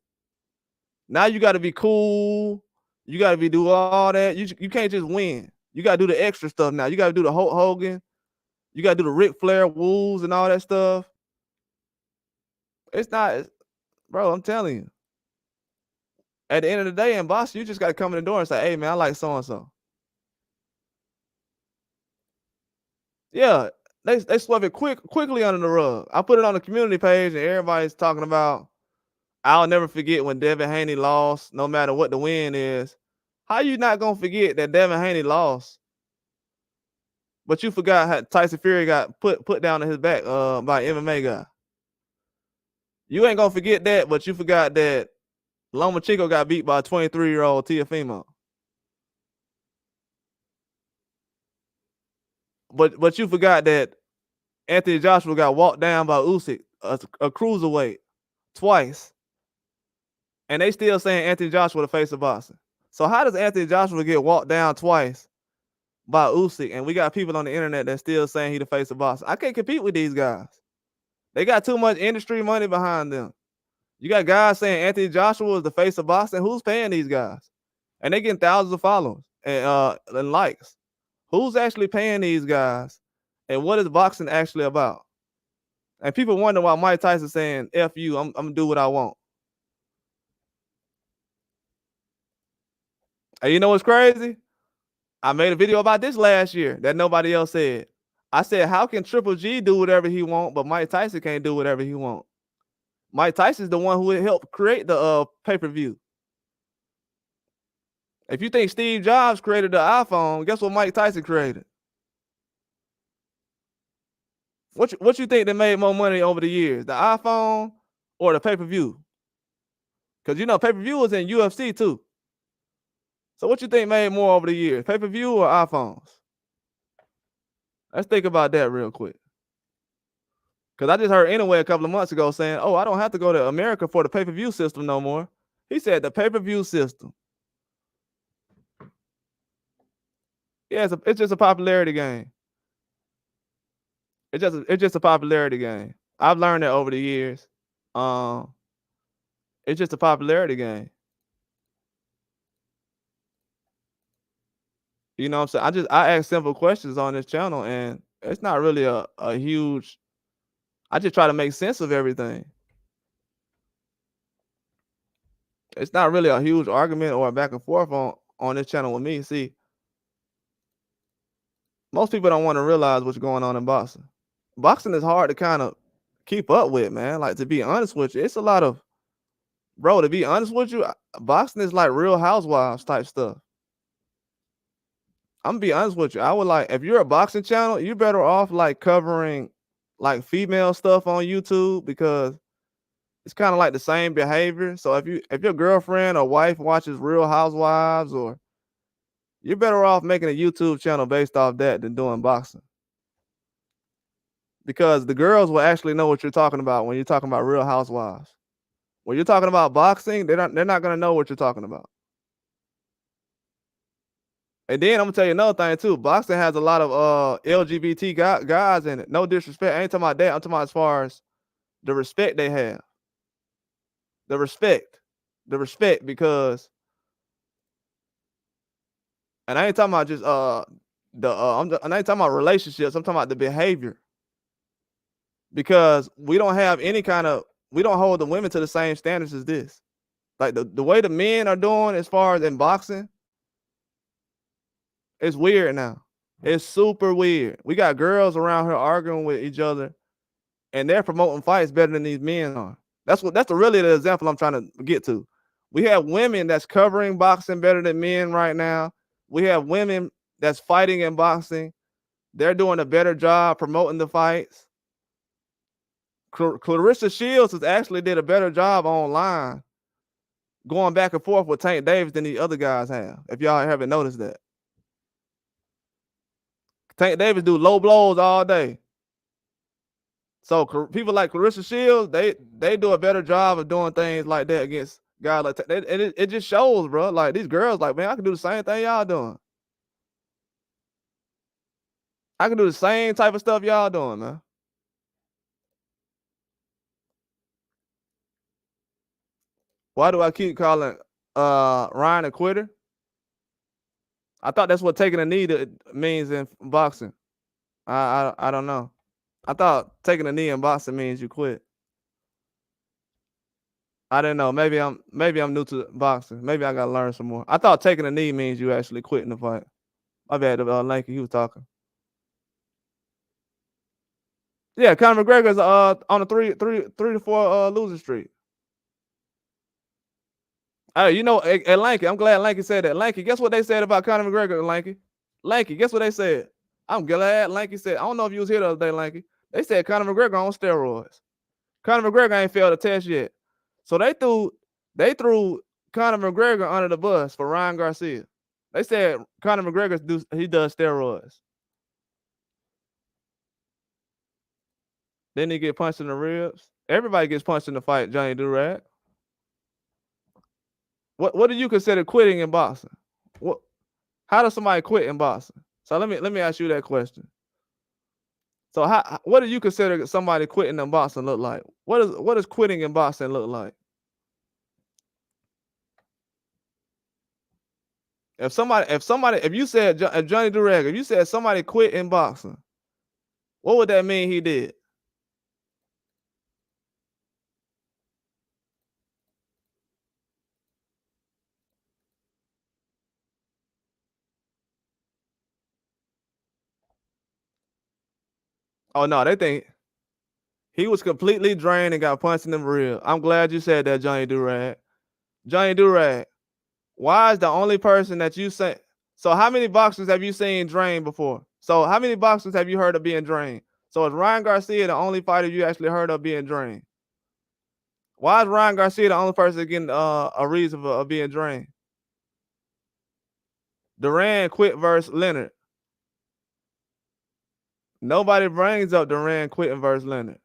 Now you got to be cool. You got to be do all that. You can't just win. You got to do the extra stuff now. You got to do the Hulk Hogan. You got to do the Ric Flair woos and all that stuff. It's not, bro, I'm telling you. At the end of the day in boxing, you just got to come in the door and say, hey, man, I like so-and-so. Yeah, they swept it quickly under the rug. I put it on the community page, and everybody's talking about, I'll never forget when Devin Haney lost, no matter what the win is. How you not going to forget that Devin Haney lost? But you forgot how Tyson Fury got put down on his back by an MMA guy. You ain't going to forget that, but you forgot that Lomachenko got beat by a 23-year-old Teofimo. But you forgot that Anthony Joshua got walked down by Usyk, a cruiserweight, twice. And they still saying Anthony Joshua the face of boxing. So how does Anthony Joshua get walked down twice by Usyk? And we got people on the internet that still saying he the face of boxing. I can't compete with these guys. They got too much industry money behind them. You got guys saying Anthony Joshua is the face of boxing. Who's paying these guys? And they getting thousands of followers and likes. Who's actually paying these guys? And what is boxing actually about? And people wonder why Mike Tyson saying, F you, I'm going to do what I want. And you know what's crazy? I made a video about this last year that nobody else said. I said, how can Triple G do whatever he want, but Mike Tyson can't do whatever he want? Mike Tyson's the one who helped create the pay-per-view. If you think Steve Jobs created the iPhone, guess what Mike Tyson created? What you think that made more money over the years, the iPhone or the pay-per-view? Because you know pay-per-view was in UFC too. So what you think made more over the years, pay-per-view or iPhones? Let's think about that real quick. Because I just heard Anyway a couple of months ago saying, oh, I don't have to go to America for the pay-per-view system no more. He said the pay-per-view system. Yeah, it's just a popularity game. It's just a popularity game. I've learned that over the years. It's just a popularity game. You know what I'm saying? I ask simple questions on this channel, and it's not really a huge. I just try to make sense of everything. It's not really a huge argument or a back and forth on this channel with me. See, most people don't want to realize what's going on in boxing. Boxing is hard to kind of keep up with, man. Like, to be honest with you, it's a lot of, bro, to be honest with you, boxing is like Real Housewives type stuff. I'm gonna be honest with you. I would like, if you're a boxing channel, you're better off like covering like female stuff on YouTube because it's kind of like the same behavior. So if your girlfriend or wife watches Real Housewives, or you're better off making a YouTube channel based off that than doing boxing. Because the girls will actually know what you're talking about when you're talking about Real Housewives. When you're talking about boxing, they're not gonna know what you're talking about. And then I'm gonna tell you another thing too. Boxing has a lot of LGBT guys in it. No disrespect. I ain't talking about that. I'm talking about as far as the respect they have. The respect. The respect because, and I ain't talking about just I ain't talking about relationships. I'm talking about the behavior. Because we don't hold the women to the same standards as this. Like the way the men are doing as far as in boxing, it's weird now. It's super weird. We got girls around here arguing with each other, and they're promoting fights better than these men are. That's really the example I'm trying to get to. We have women that's covering boxing better than men right now. We have women that's fighting in boxing. They're doing a better job promoting the fights. Clarissa Shields has actually did a better job online going back and forth with Tank Davis than the other guys have. If y'all haven't noticed that, Tank Davis do low blows all day. So people like Clarissa Shields, they do a better job of doing things like that against guys like that. And it just shows, bro. Like these girls, like, man, I can do the same thing y'all doing. I can do the same type of stuff y'all doing, man. Why do I keep calling Ryan a quitter? I thought that's what taking a knee means in boxing. I don't know. I thought taking a knee in boxing means you quit. I didn't know. Maybe I'm new to boxing. Maybe I gotta learn some more. I thought taking a knee means you actually quitting the fight. My bad, Lanky, he was talking. Yeah, Conor McGregor's on a three to four losing streak. Hey, you know, at Lanky, I'm glad Lanky said that. Lanky, guess what they said about Conor McGregor, Lanky? Lanky, guess what they said? I'm glad Lanky said. I don't know if you was here the other day, Lanky. They said Conor McGregor on steroids. Conor McGregor ain't failed a test yet. So they threw Conor McGregor under the bus for Ryan Garcia. They said Conor McGregor does steroids. Then he get punched in the ribs. Everybody gets punched in the fight, Johnny Durag. What do you consider quitting in boxing? How does somebody quit in boxing? So let me ask you that question. So what do you consider somebody quitting in boxing look like? What does quitting in boxing look like? If you said Johnny Durag, if you said somebody quit in boxing, what would that mean he did? Oh no, they think he was completely drained and got punched in the rib. I'm glad you said that, Johnny Durag. Johnny Durag, why is the only person that you say? So how many boxers have you seen drained before? So how many boxers have you heard of being drained? So is Ryan Garcia the only fighter you actually heard of being drained? Why is Ryan Garcia the only person getting a reason of being drained? Duran quit versus Leonard. Nobody brings up Duran quitting versus Leonard.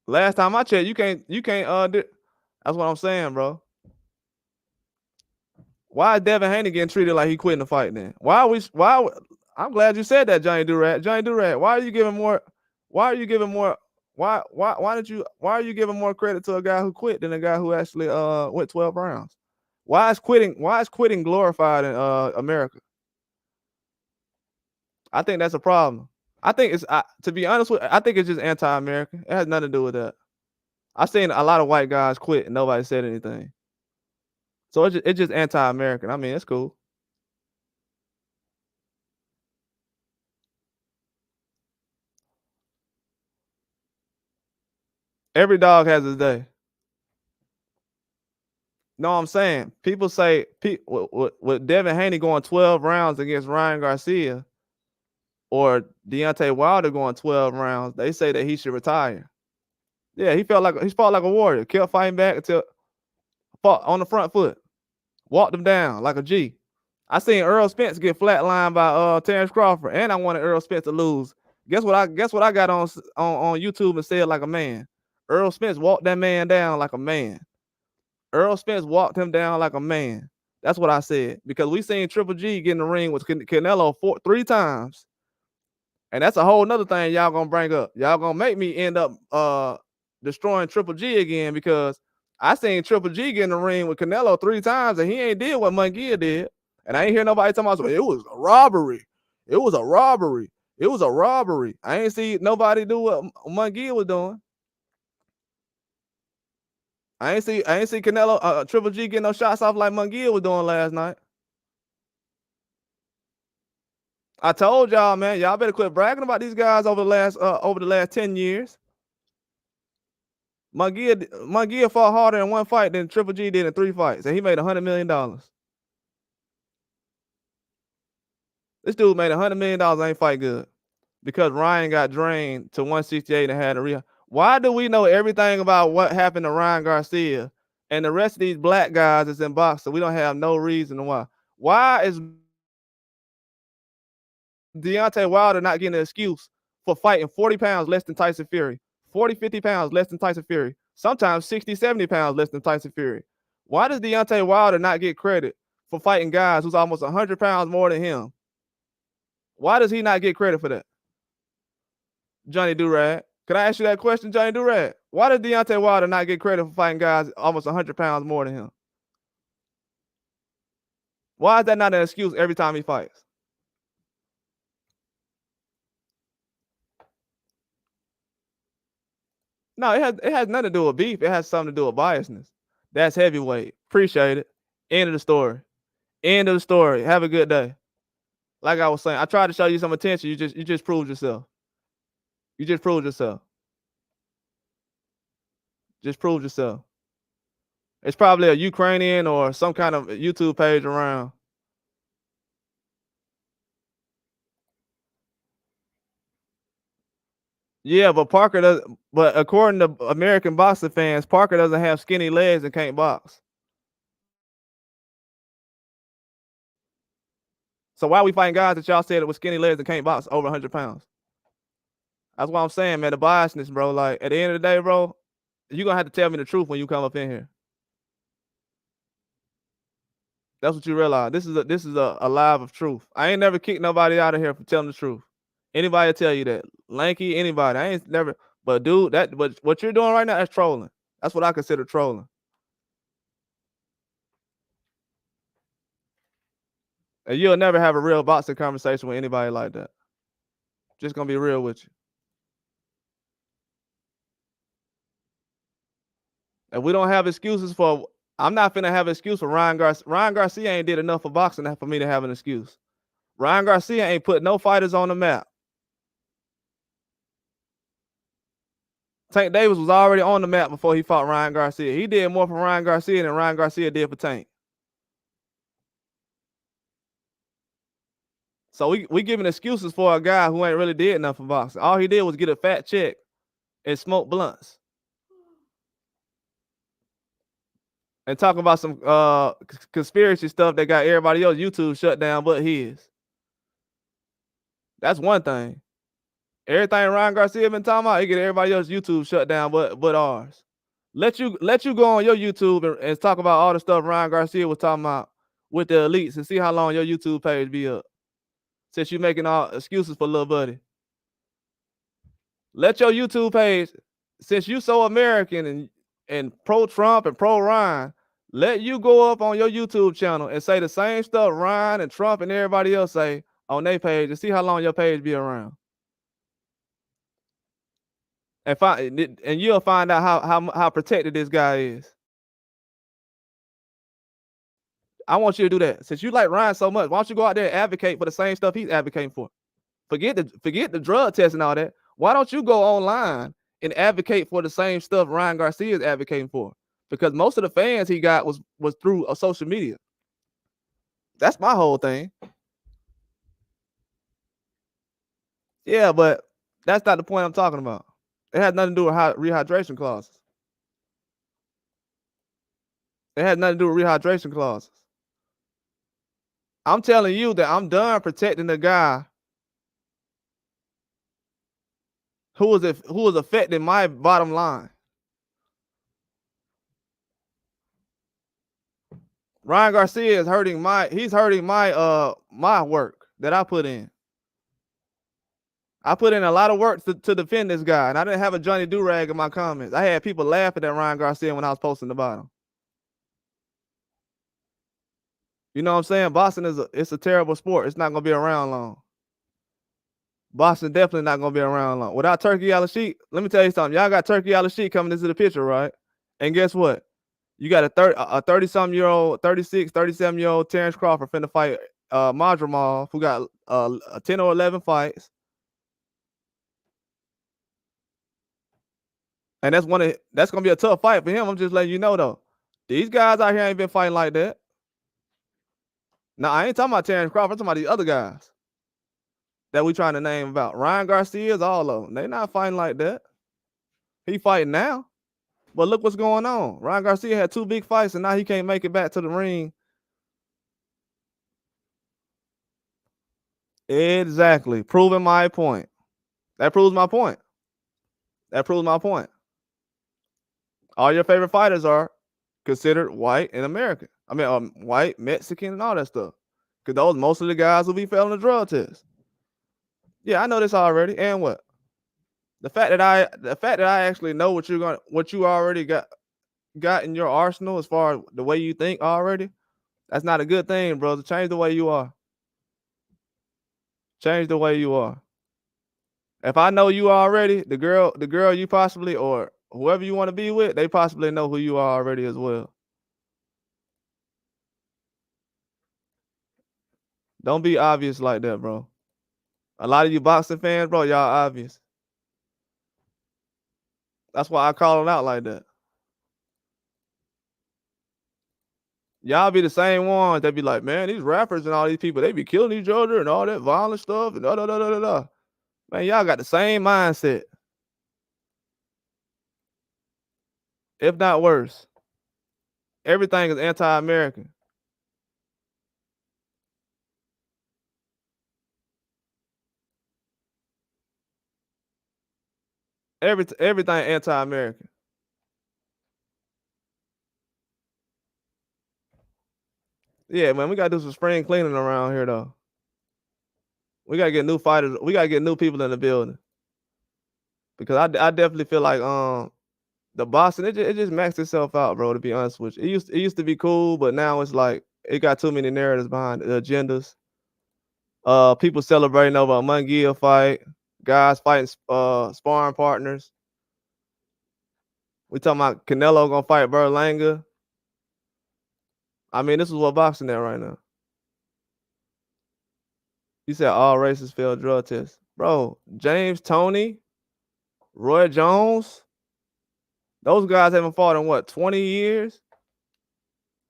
Last time I checked, you can't that's what I'm saying, bro. Why is Devin Haney getting treated like he quitting the fight then? I'm glad you said that, Johnny Durag. Johnny Durag, why are you giving more why are you giving more credit to a guy who quit than a guy who actually went 12 rounds? Why is quitting glorified in America? I think that's a problem. I think to be honest with you, I think it's just anti-American. It has nothing to do with that. I've seen a lot of white guys quit and nobody said anything. So it's just anti-American. I mean, it's cool. Every dog has his day. No, I'm saying people say with Devin Haney going 12 rounds against Ryan Garcia or Deontay Wilder going 12 rounds, they say that he should retire. Yeah, he fought like a warrior, kept fighting back until fought on the front foot, walked him down like a G. I seen Earl Spence get flatlined by Terrence Crawford, and I wanted Earl Spence to lose. Guess what I got on YouTube and said like a man. Earl Spence walked that man down like a man. Earl Spence walked him down like a man. That's what I said, because we seen Triple G get in the ring with Canelo 3 times. And that's a whole nother thing y'all gonna bring up. Y'all gonna make me end up destroying Triple G again, because I seen Triple G get in the ring with Canelo 3 times and he ain't did what Munguia did. And I ain't hear nobody talking about it was a robbery. It was a robbery. It was a robbery. I ain't see nobody do what Munguia was doing. I ain't see Canelo Triple G getting no shots off like Munguia was doing last night. I told y'all, man, y'all better quit bragging about these guys over the last 10 years. Munguia fought harder in 1 fight than Triple G did in 3 fights, and he made $100 million. This dude made $100 million and ain't fight good because Ryan got drained to 168 and had a rehab. Why do we know everything about what happened to Ryan Garcia and the rest of these black guys that's in boxing? We don't have no reason why. Why is Deontay Wilder not getting an excuse for fighting 40 pounds less than Tyson Fury? 40, 50 pounds less than Tyson Fury. Sometimes 60, 70 pounds less than Tyson Fury. Why does Deontay Wilder not get credit for fighting guys who's almost 100 pounds more than him? Why does he not get credit for that? Johnny Durad. Can I ask you that question, Johnny Durad? Why does Deontay Wilder not get credit for fighting guys almost 100 pounds more than him? Why is that not an excuse every time he fights? No, it has nothing to do with beef. It has something to do with biasness. That's heavyweight. Appreciate it. End of the story. End of the story. Have a good day. Like I was saying, I tried to show you some attention. You just proved yourself. You just proved yourself. Just proved yourself. It's probably a Ukrainian or some kind of YouTube page around. Yeah, but Parker does. But according to American boxing fans, Parker doesn't have skinny legs and can't box. So why are we fighting guys that y'all said it with skinny legs and can't box over 100 pounds? That's what I'm saying, man. The biasness, bro. Like at the end of the day, bro, you're gonna have to tell me the truth when you come up in here. That's what you realize. This is a live of truth. I ain't never kicked nobody out of here for telling the truth. Anybody tell you that? Lanky, anybody. I ain't never. But dude, but what you're doing right now is trolling. That's what I consider trolling. And you'll never have a real boxing conversation with anybody like that. Just gonna be real with you. And we don't have excuses for. I'm not finna have an excuse for Ryan Garcia. Ryan Garcia ain't did enough for boxing for me to have an excuse. Ryan Garcia ain't put no fighters on the map. Tank Davis was already on the map before he fought Ryan Garcia. He did more for Ryan Garcia than Ryan Garcia did for Tank. So we giving excuses for a guy who ain't really did enough for boxing. All he did was get a fat check and smoke blunts. And talk about some conspiracy stuff that got everybody else YouTube shut down but his. That's one thing. Everything Ryan Garcia been talking about, he get everybody else YouTube shut down but ours. Let you go on your YouTube and talk about all the stuff Ryan Garcia was talking about with the elites and see how long your YouTube page be up. Since you making all excuses for little buddy. Let your YouTube page, since you so American and pro-Trump and pro-Ryan, let you go up on your YouTube channel and say the same stuff Ryan and Trump and everybody else say on their page and see how long your page be around. And you'll find out how protected this guy is. I want you to do that. Since you like Ryan so much, why don't you go out there and advocate for the same stuff he's advocating for? Forget the drug test and all that. Why don't you go online and advocate for the same stuff Ryan Garcia is advocating for? because most of the fans he got was through social media. That's my whole thing. Yeah, but that's not the point I'm talking about. It had nothing to do with rehydration clauses. It had nothing to do with rehydration clauses. I'm telling you that I'm done protecting the guy who was affecting my bottom line. Ryan Garcia is hurting my my work that I put in. I put in a lot of work to defend this guy, and I didn't have a Johnny Do-Rag in my comments. I had people laughing at Ryan Garcia when I was posting about him. You know what I'm saying? Boxing it's a terrible sport. It's not gonna be around long. Boxing definitely not gonna be around long. Without Turkey Al-Sheikh, let me tell you something. Y'all got Turkey Al-Sheikh coming into the picture, right? And guess what? You got a 30-something-year-old, 36, 37-year-old Terrence Crawford finna fight Madrimov, who got 10 or 11 fights. And that's gonna be a tough fight for him. I'm just letting you know though. These guys out here ain't been fighting like that. Now I ain't talking about Terrence Crawford, I'm talking about these other guys that we trying to name about. Ryan Garcia's, all of them. They not fighting like that. He fighting now. But look what's going on. Ryan Garcia had 2 big fights and now he can't make it back to the ring. Exactly. Proving my point. That proves my point. That proves my point. All your favorite fighters are considered white and American. I mean, white, Mexican, and all that stuff. Because most of the guys will be failing the drug test. Yeah, I know this already. And what? The fact that I actually know what you already got in your arsenal as far as the way you think already, that's not a good thing, brother. Change the way you are. Change the way you are. If I know you already, the girl you possibly, or whoever you want to be with, they possibly know who you are already as well. Don't be obvious like that, bro. A lot of you boxing fans, bro, y'all obvious. That's why I call them out like that. Y'all be the same ones that be like, man, these rappers and all these people, they be killing each other and all that violent stuff and da. Man, y'all got the same mindset, if not worse. Everything is anti-American. Everything anti-American. Yeah, man, we gotta do some spring cleaning around here though. We gotta get new fighters. We gotta get new people in the building. Because I definitely feel like the boxing, it just maxed itself out, bro, to be honest with you. It used to be cool, but now it's like it got too many narratives behind the agendas. People celebrating over a Munguia fight, guys fighting sparring partners. We talking about Canelo gonna fight Berlanga. I mean, this is what boxing at right now. You said all races fail drug tests. Bro, James Toney, Roy Jones, those guys haven't fought in what, 20 years?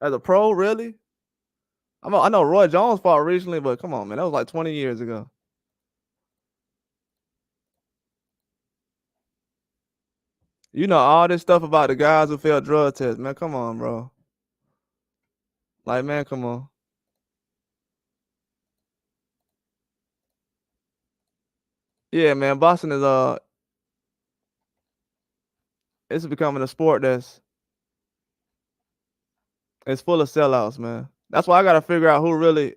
As a pro, really? I know Roy Jones fought recently, but come on, man, that was like 20 years ago. You know all this stuff about the guys who failed drug tests, man. Come on, bro. Like, man, come on. Yeah, man, boxing is it's becoming a sport it's full of sellouts, man. That's why I gotta figure out who really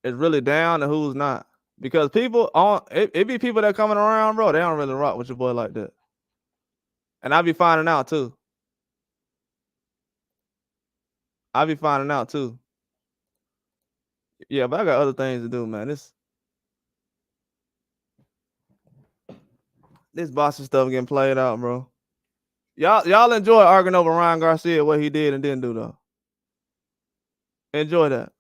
is really down and who's not. Because people it be people that coming around, bro, they don't really rock with your boy like that. And I be finding out too. Yeah, but I got other things to do, man. This boxing stuff getting played out, bro. Y'all enjoy arguing over Ryan Garcia, what he did and didn't do though. Enjoy that.